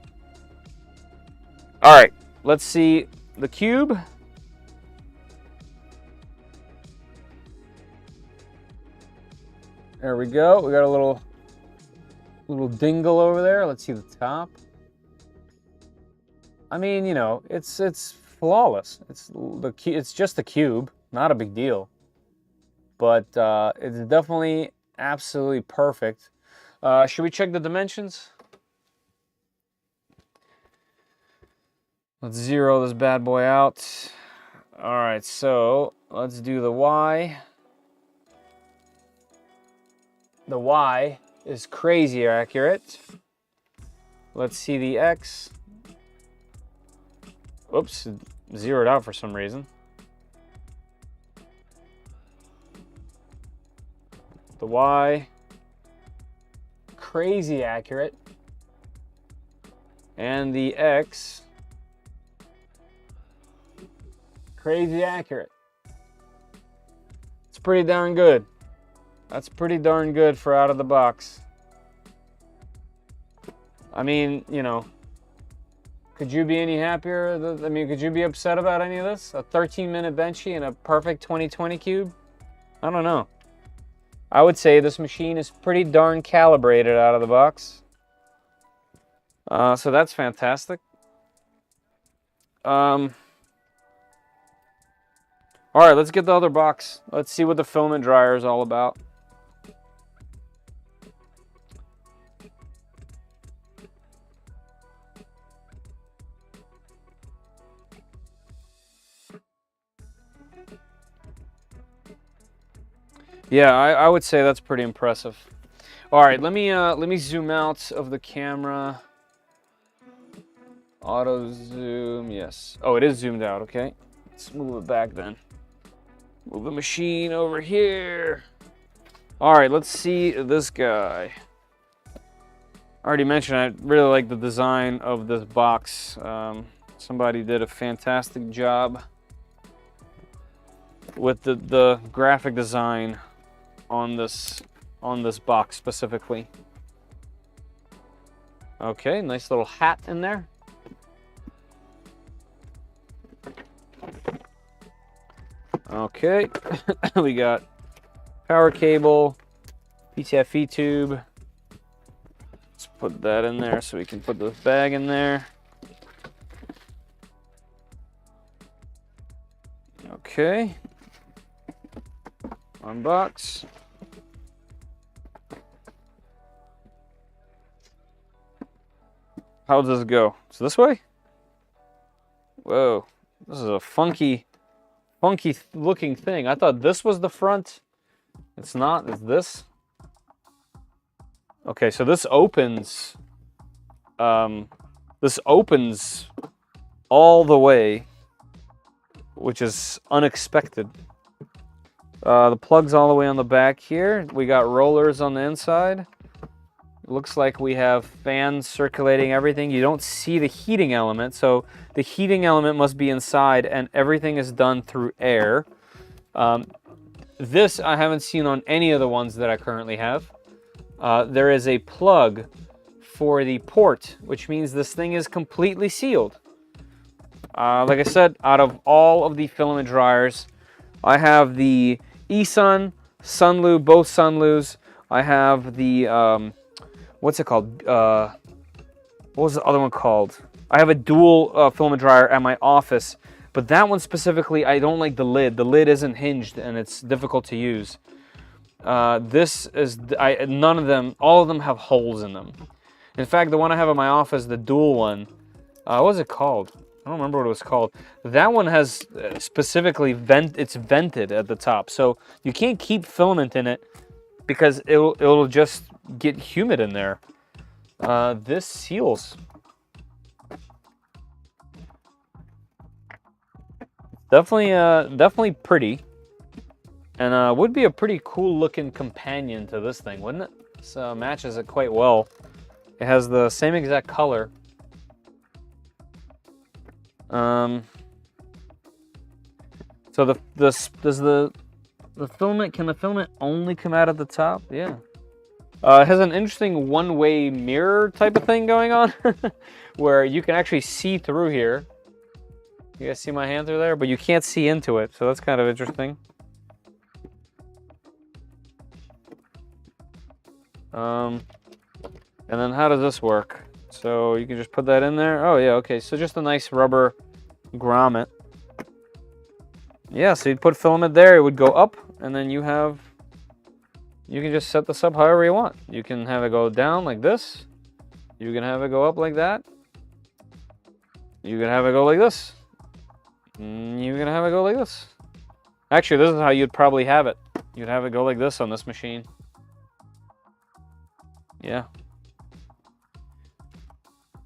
right, let's see the cube. There we go. We got a little dingle over there. Let's see the top. I mean, you know, it's flawless. It's just a cube, not a big deal. But it's definitely absolutely perfect. Should we check the dimensions? Let's zero this bad boy out. All right, so let's do the Y. The Y is crazy accurate. Let's see the X. Oops, zeroed out for some reason. The Y, crazy accurate. And the X, crazy accurate. It's pretty darn good. That's pretty darn good for out of the box. I mean, you know, could you be any happier? I mean, could you be upset about any of this? A 13-minute benchy and a perfect 2020 cube? I don't know. I would say this machine is pretty darn calibrated out of the box. So that's fantastic. All right, let's get the other box. Let's see what the filament dryer is all about. Yeah, I would say that's pretty impressive. All right, let me zoom out of the camera. Auto zoom, yes. Oh, it is zoomed out, okay. Let's move it back then. Move the machine over here. All right, let's see this guy. I already mentioned I really like the design of this box. Somebody did a fantastic job with the graphic design on this box specifically. Okay, nice little hat in there. Okay, we got power cable, PTFE tube. Let's put that in there so we can put the bag in there. Okay. Unbox. How does this go? So this way? Whoa, this is a funky looking thing. I thought this was the front. It's not, it's this. Okay, so this opens this opens all the way, which is unexpected. The plug's all the way on the back here. We got rollers on the inside. It looks like we have fans circulating everything. You don't see the heating element, so the heating element must be inside, and everything is done through air. This I haven't seen on any of the ones that I currently have. There is a plug for the port, which means this thing is completely sealed. Like I said, out of all of the filament dryers, I have the eSun, Sunlu, both Sunlus. I have the, what's it called? What was the other one called? I have a dual filament dryer at my office, but that one specifically, I don't like the lid. The lid isn't hinged and it's difficult to use. This is, none of them, all of them have holes in them. In fact, the one I have at my office, the dual one, what was it called? I don't remember what it was called. That one has specifically it's vented at the top, so you can't keep filament in it because it'll just get humid in there. This seals. Definitely pretty, and would be a pretty cool looking companion to this thing, wouldn't it? This matches it quite well. It has the same exact color. So does the filament, can the filament only come out at the top? Yeah. It has an interesting one-way mirror type of thing going on where you can actually see through here. You guys see my hand through there? But you can't see into it, so that's kind of interesting. And then how does this work? So you can just put that in there. Oh yeah, okay. So just a nice rubber grommet. Yeah, so you'd put filament there, it would go up, and then you can just set this up however you want. You can have it go down like this. You can have it go up like that. You can have it go like this. You can have it go like this. Actually, this is how you'd probably have it. You'd have it go like this on this machine. Yeah.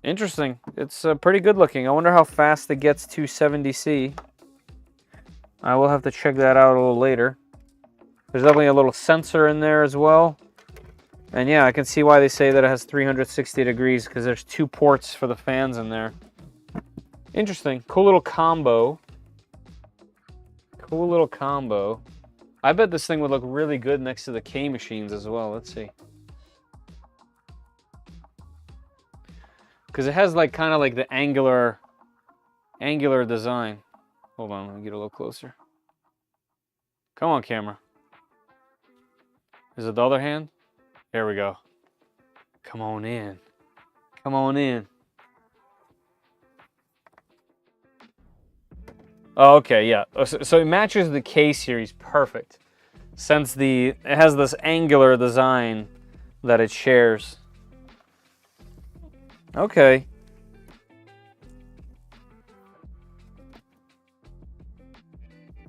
Interesting. It's pretty good looking. I wonder how fast it gets to 70C. I will have to check that out a little later. There's definitely a little sensor in there as well. And yeah, I can see why they say that it has 360 degrees, because there's 2 ports for the fans in there. Interesting. Cool little combo. Cool little combo. I bet this thing would look really good next to the K machines as well. Let's see. Because it has like kind of like the angular design. Hold on, let me get a little closer. Come on, camera. Is it the other hand? There we go. Come on in. Come on in. Oh, okay, yeah. So it matches the K series perfect, since it has this angular design that it shares. Okay.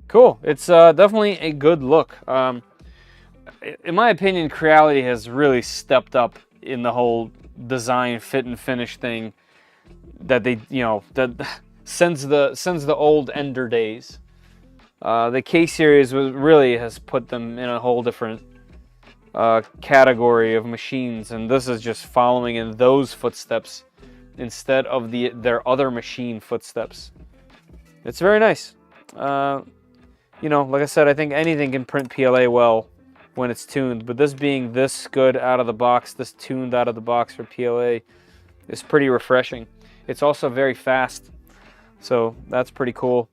Cool. It's definitely a good look. In my opinion, Creality has really stepped up in the whole design, fit, and finish thing that they, that since the old Ender days. The K series really has put them in a whole different category of machines, and this is just following in those footsteps instead of their other machine footsteps. It's very nice. Like I said, I think anything can print PLA well when it's tuned, but this being this good out of the box, this tuned out of the box for PLA, is pretty refreshing. It's also very fast, so that's pretty cool.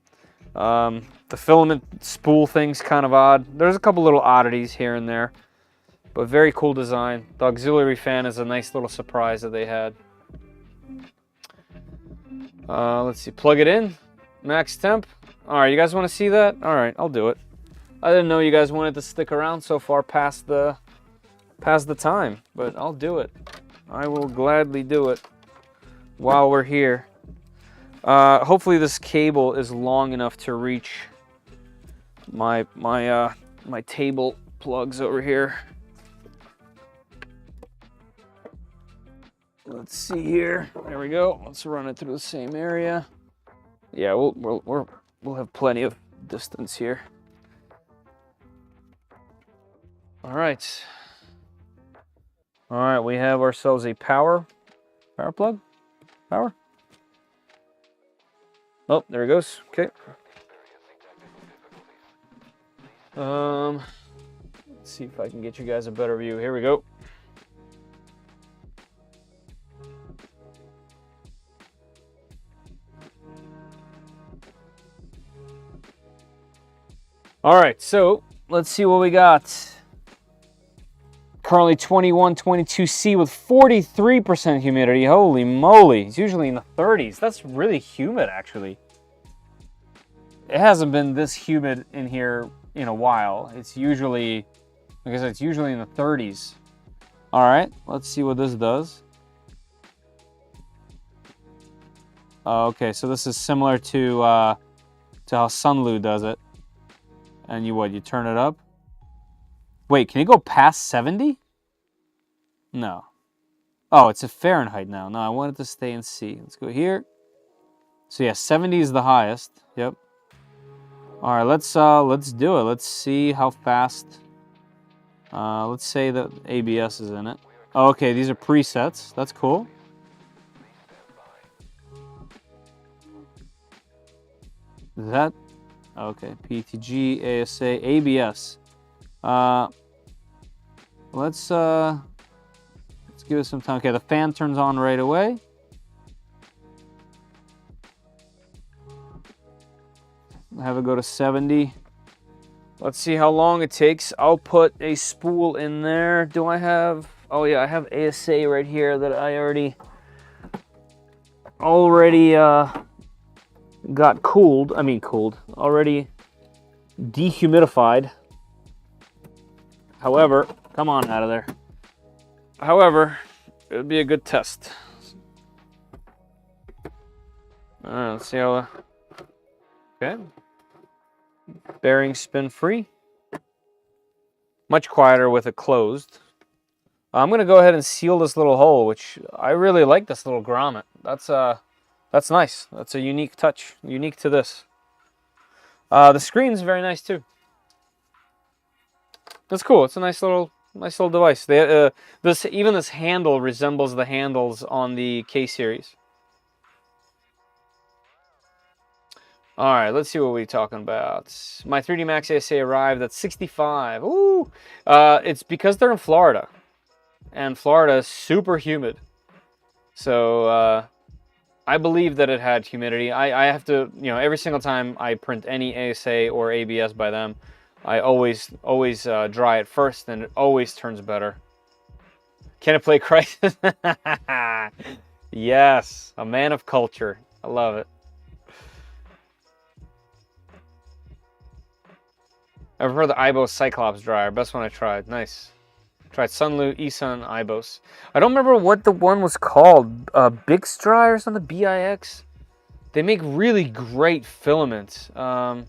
The filament spool thing's kind of odd. There's a couple little oddities here and there, but very cool design. The auxiliary fan is a nice little surprise that they had. Let's see, plug it in, max temp. All right, you guys want to see that? All right, I'll do it. I didn't know you guys wanted to stick around so far past the time, but I'll do it. I will gladly do it while we're here. Hopefully this cable is long enough to reach my table plugs over here. Let's see here. There we go. Let's run it through the same area. Yeah, we'll have plenty of distance here. All right. All right, we have ourselves a power plug. Power. Oh, there it goes. Okay. Let's see if I can get you guys a better view. Here we go. All right, so let's see what we got. Currently 2122C with 43% humidity. Holy moly, it's usually in the 30s. That's really humid, actually. It hasn't been this humid in here in a while. It's usually, like I said, it's usually in the 30s. All right, let's see what this does. Okay, so this is similar to how Sunlu does it. And you turn it up? Wait, can you go past 70? No. Oh, it's a Fahrenheit now. No, I want it to stay in C. Let's go here. So yeah, 70 is the highest. Yep. All right, let's do it. Let's see how fast. Let's say that ABS is in it. Oh, okay, these are presets. That's cool. Is that? Okay, PTG, ASA, ABS. Let's give it some time. Okay, the fan turns on right away. Have it go to 70. Let's see how long it takes. I'll put a spool in there. Do I have? Oh yeah, I have ASA right here that I already got cooled. I mean cooled. Already dehumidified. However, come on out of there. However, it would be a good test. All right, let's see how. Okay. Bearing spin free. Much quieter with it closed. I'm gonna go ahead and seal this little hole, which I really like this little grommet. That's nice. That's a unique touch, unique to this. The screen's very nice too. That's cool. It's a nice little device. Even this handle resembles the handles on the K series. All right, let's see what we're talking about. My 3D Max ASA arrived at 65. Ooh, it's because they're in Florida, and Florida is super humid. So I believe that it had humidity. I have to, every single time I print any ASA or ABS by them, I always dry it first, and it always turns better. Can it play Crisis? Yes, a man of culture. I love it. I've heard the IBOS Cyclops dryer. Best one I tried. Nice. Tried Sunlu, Esun, IBOS. I don't remember what the one was called. Bix Dry or something? BIX? They make really great filaments. Let's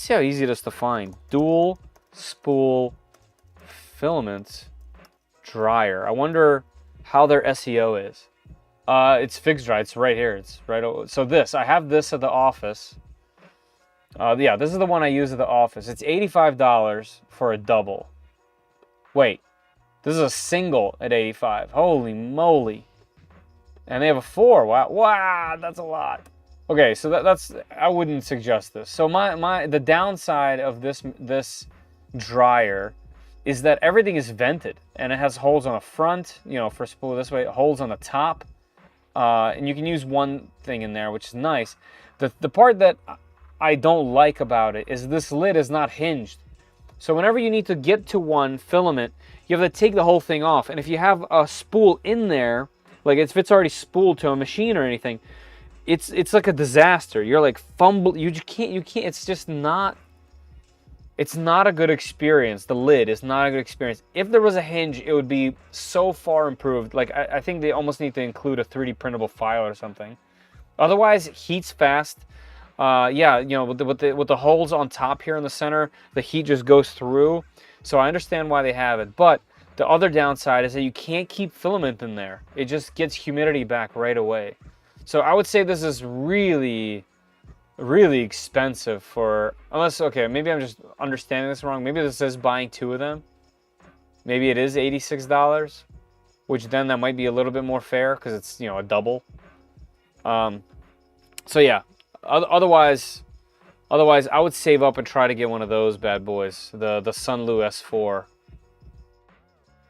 see how easy it is to find. Dual spool filament dryer. I wonder how their SEO is. It's fixed dry. It's right here. It's right over. So I have this at the office. Yeah, this is the one I use at the office. It's $85 for a double. Wait, this is a single at $85. Holy moly! And they have a 4. Wow, that's a lot. Okay, so that's I wouldn't suggest this. So the downside of this dryer is that everything is vented, and it has holes on the front, for spool this way, holes on the top, and you can use one thing in there, which is nice. The part that I don't like about it is this lid is not hinged. So whenever you need to get to one filament, you have to take the whole thing off. And if you have a spool in there, like if it's already spooled to a machine or anything, it's like a disaster. You're like you can't, it's just not, it's not a good experience. The lid is not a good experience. If there was a hinge, it would be so far improved. Like I think they almost need to include a 3D printable file or something. Otherwise, it heats fast. Yeah, with the holes on top here in the center, the heat just goes through. So I understand why they have it, but The other downside is that you can't keep filament in there. It just gets humidity back right away. So I would say this is really, really expensive for, unless, okay, maybe I'm just understanding this wrong. Maybe this is buying 2 of them. Maybe it is $86, which then that might be a little bit more fair because it's, you know, a double. So yeah, otherwise I would save up and try to get one of those bad boys, the Sunlu S4.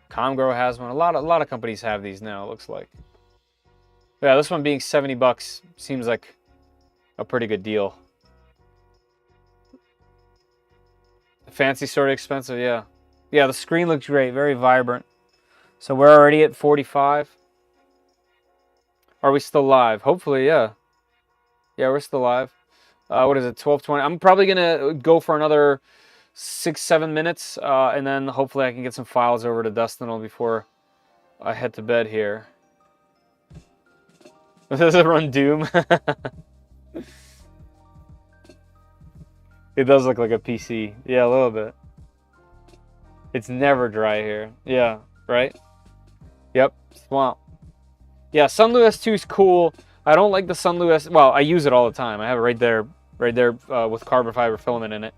Comgrow has one. A lot of companies have these now, it looks like. Yeah, this one being $70 seems like a pretty good deal. Fancy, sort of expensive, yeah. Yeah, the screen looks great, very vibrant. So we're already at 45. Are we still live? Hopefully, yeah. Yeah, we're still live. What is it, 12:20? I'm probably gonna go for another 6-7 minutes, and then hopefully I can get some files over to Dustin before I head to bed here. Does it run Doom? It does look like a PC. Yeah, a little bit. It's never dry here. Yeah, right? Yep, swamp. Yeah, Sunlu S2 is cool. I don't like the Sunlu S... Well, I use it all the time. I have it right there with carbon fiber filament in it.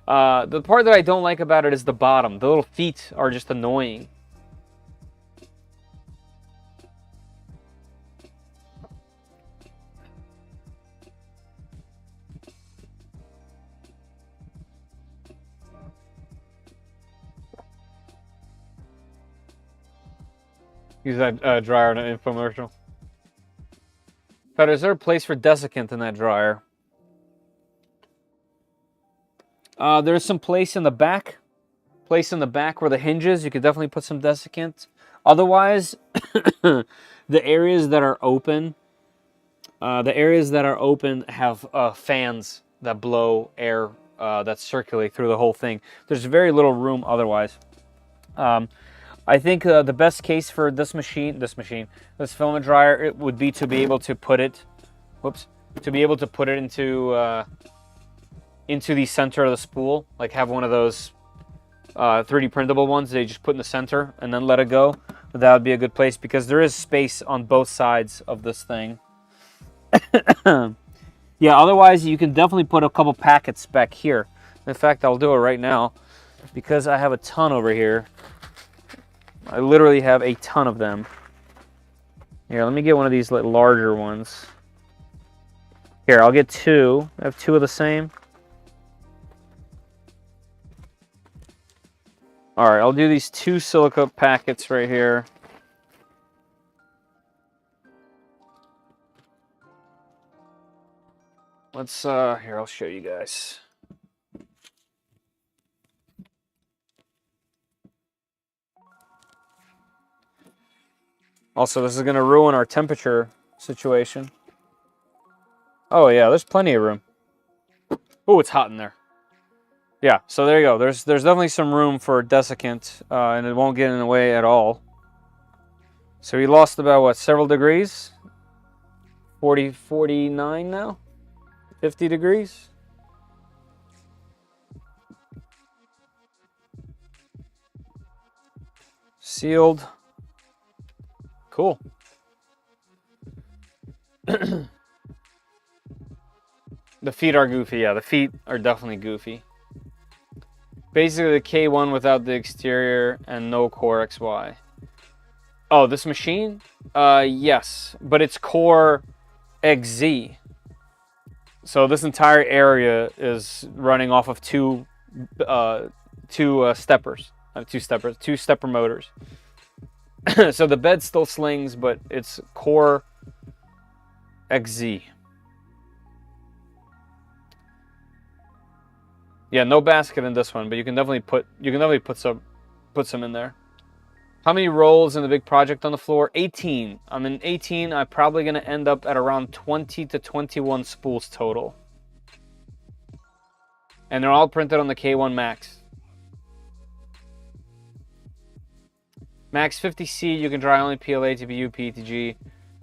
The part that I don't like about it is the bottom. The little feet are just annoying. Use that dryer in an infomercial. But is there a place for desiccant in that dryer? There's some place in the back. Place in the back where the hinges. You could definitely put some desiccant. Otherwise, the areas that are open, have fans that blow air that circulate through the whole thing. There's very little room otherwise. I think the best case for this filament dryer, it would be to be able to put it, into the center of the spool, like have one of those 3D printable ones they just put in the center and then let it go. That would be a good place because there is space on both sides of this thing. Yeah, otherwise you can definitely put a couple packets back here. In fact, I'll do it right now because I have a ton over here. I literally have a ton of them. Here, let me get one of these larger ones. Here, I'll get 2. I have 2 of the same. All right, I'll do these 2 silica packets right here. Let's, here, I'll show you guys. Also, this is going to ruin our temperature situation. Oh, yeah, there's plenty of room. Oh, it's hot in there. Yeah, so there you go. There's definitely some room for desiccant, and it won't get in the way at all. So we lost about, what, several degrees? 40, 49 now? 50 degrees? Sealed. Cool. The feet are goofy. Yeah, the feet are definitely goofy. Basically the K1 without the exterior and no Core XY. Oh, this machine? Yes, but it's Core XZ. So this entire area is running off of two stepper motors. So the bed still slings, but it's Core XZ. Yeah, no basket in this one, but you can definitely put some in there. How many rolls in the big project on the floor? 18. I'm in 18. I'm probably gonna end up at around 20 to 21 spools total. And they're all printed on the K1 Max. Max 50C, you can dry only PLA, TPU, PETG.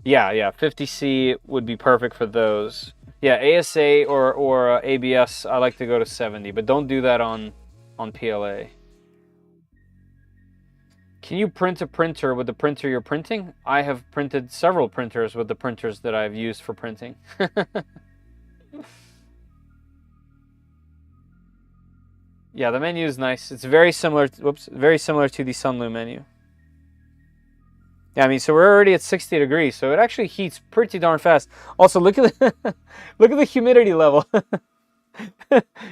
Yeah, 50C would be perfect for those. Yeah, ASA or ABS, I like to go to 70, but don't do that on PLA. Can you print a printer with the printer you're printing? I have printed several printers with the printers that I've used for printing. Yeah, the menu is nice. It's very similar to, very similar to the Sunloom menu. Yeah, I mean, so we're already at 60 degrees, so it actually heats pretty darn fast. Also, look at the look at the humidity level.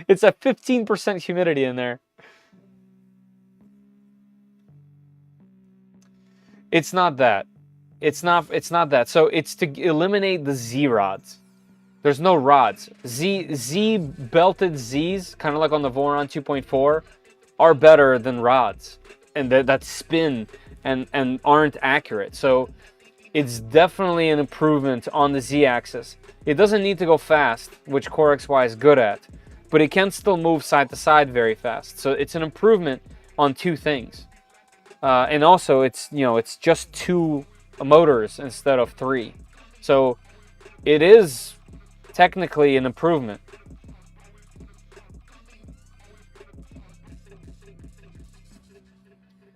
It's at 15% humidity in there. It's not that. It's not that. So it's to eliminate the Z rods. There's no rods. Z belted Zs, kind of like on the Voron 2.4, are better than rods, and that spin and aren't accurate. So it's definitely an improvement on the Z axis. It doesn't need to go fast, which Core XY is good at, but it can still move side to side very fast. So it's an improvement on two things. And also, it's just 2 motors instead of 3. So it is technically an improvement.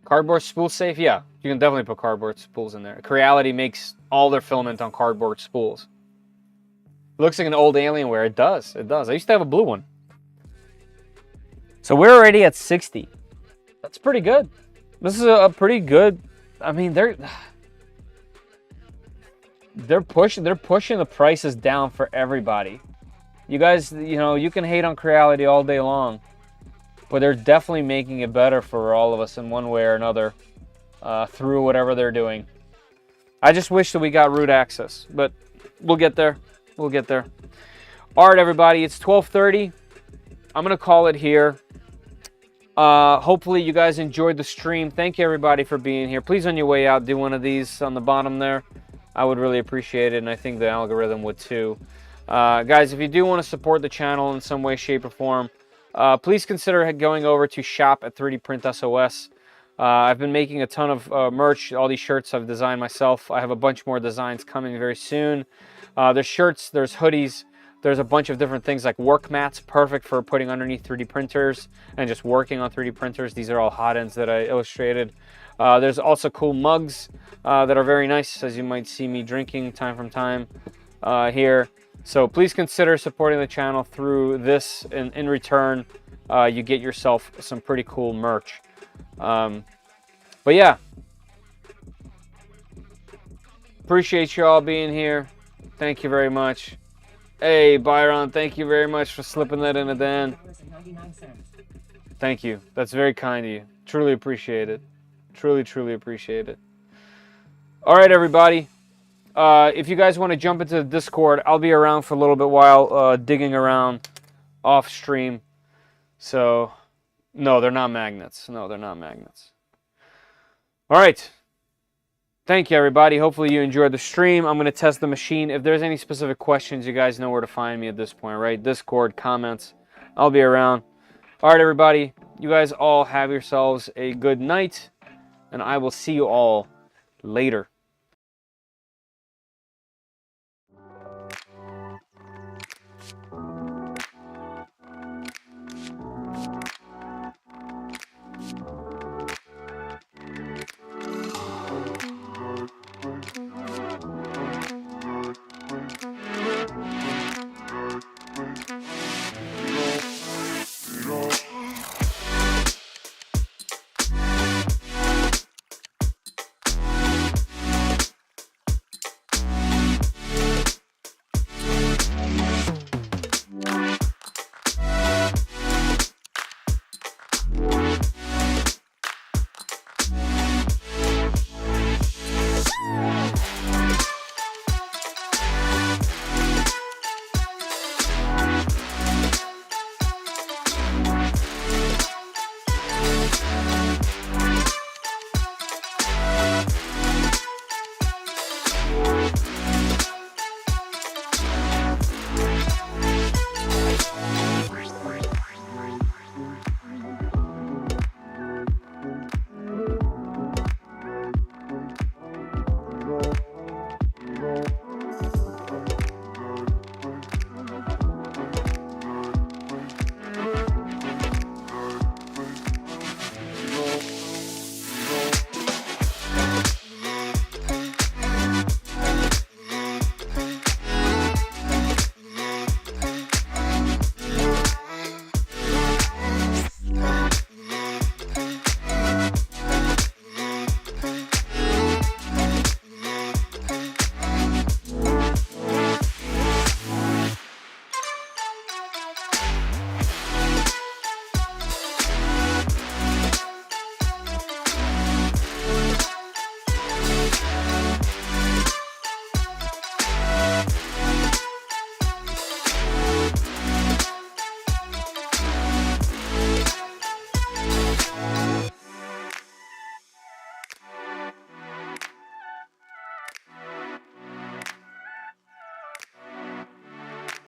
Cardboard spool safe? Yeah, you can definitely put cardboard spools in there. Creality makes all their filament on cardboard spools. It looks like an old Alienware. It does. It does. I used to have a blue one. So we're already at 60. That's pretty good. This is a pretty good. I mean, they're pushing the prices down for everybody. You guys, you can hate on Creality all day long, but they're definitely making it better for all of us in one way or another through whatever they're doing. I just wish that we got root access, but we'll get there. We'll get there. All right, everybody, it's 12:30. I'm gonna call it here. Hopefully you guys enjoyed the stream. Thank you, everybody, for being here. Please, on your way out, do one of these on the bottom there. I would really appreciate it, and I think the algorithm would too. Guys, if you do want to support the channel in some way, shape, or form, please consider going over to shop at 3D Print SOS. I've been making a ton of merch. All these shirts I've designed myself. I have a bunch more designs coming very soon. There's shirts, there's hoodies, there's a bunch of different things like work mats, perfect for putting underneath 3D printers and just working on 3D printers. These are all hot ends that I illustrated. There's also cool mugs that are very nice, as you might see me drinking time from time here. So please consider supporting the channel through this, and in return, you get yourself some pretty cool merch. But yeah, appreciate you all being here. Thank you very much. Hey, Byron, thank you very much for slipping that in at the end. Thank you. That's very kind of you. Truly appreciate it. Truly, truly appreciate it. All right, everybody. If you guys want to jump into the Discord, I'll be around for a little bit while digging around off stream. So, no, they're not magnets. No, they're not magnets. All right. Thank you, everybody. Hopefully you enjoyed the stream. I'm going to test the machine. If there's any specific questions, you guys know where to find me at this point, right? Discord, comments. I'll be around. All right, everybody. You guys all have yourselves a good night, and I will see you all later.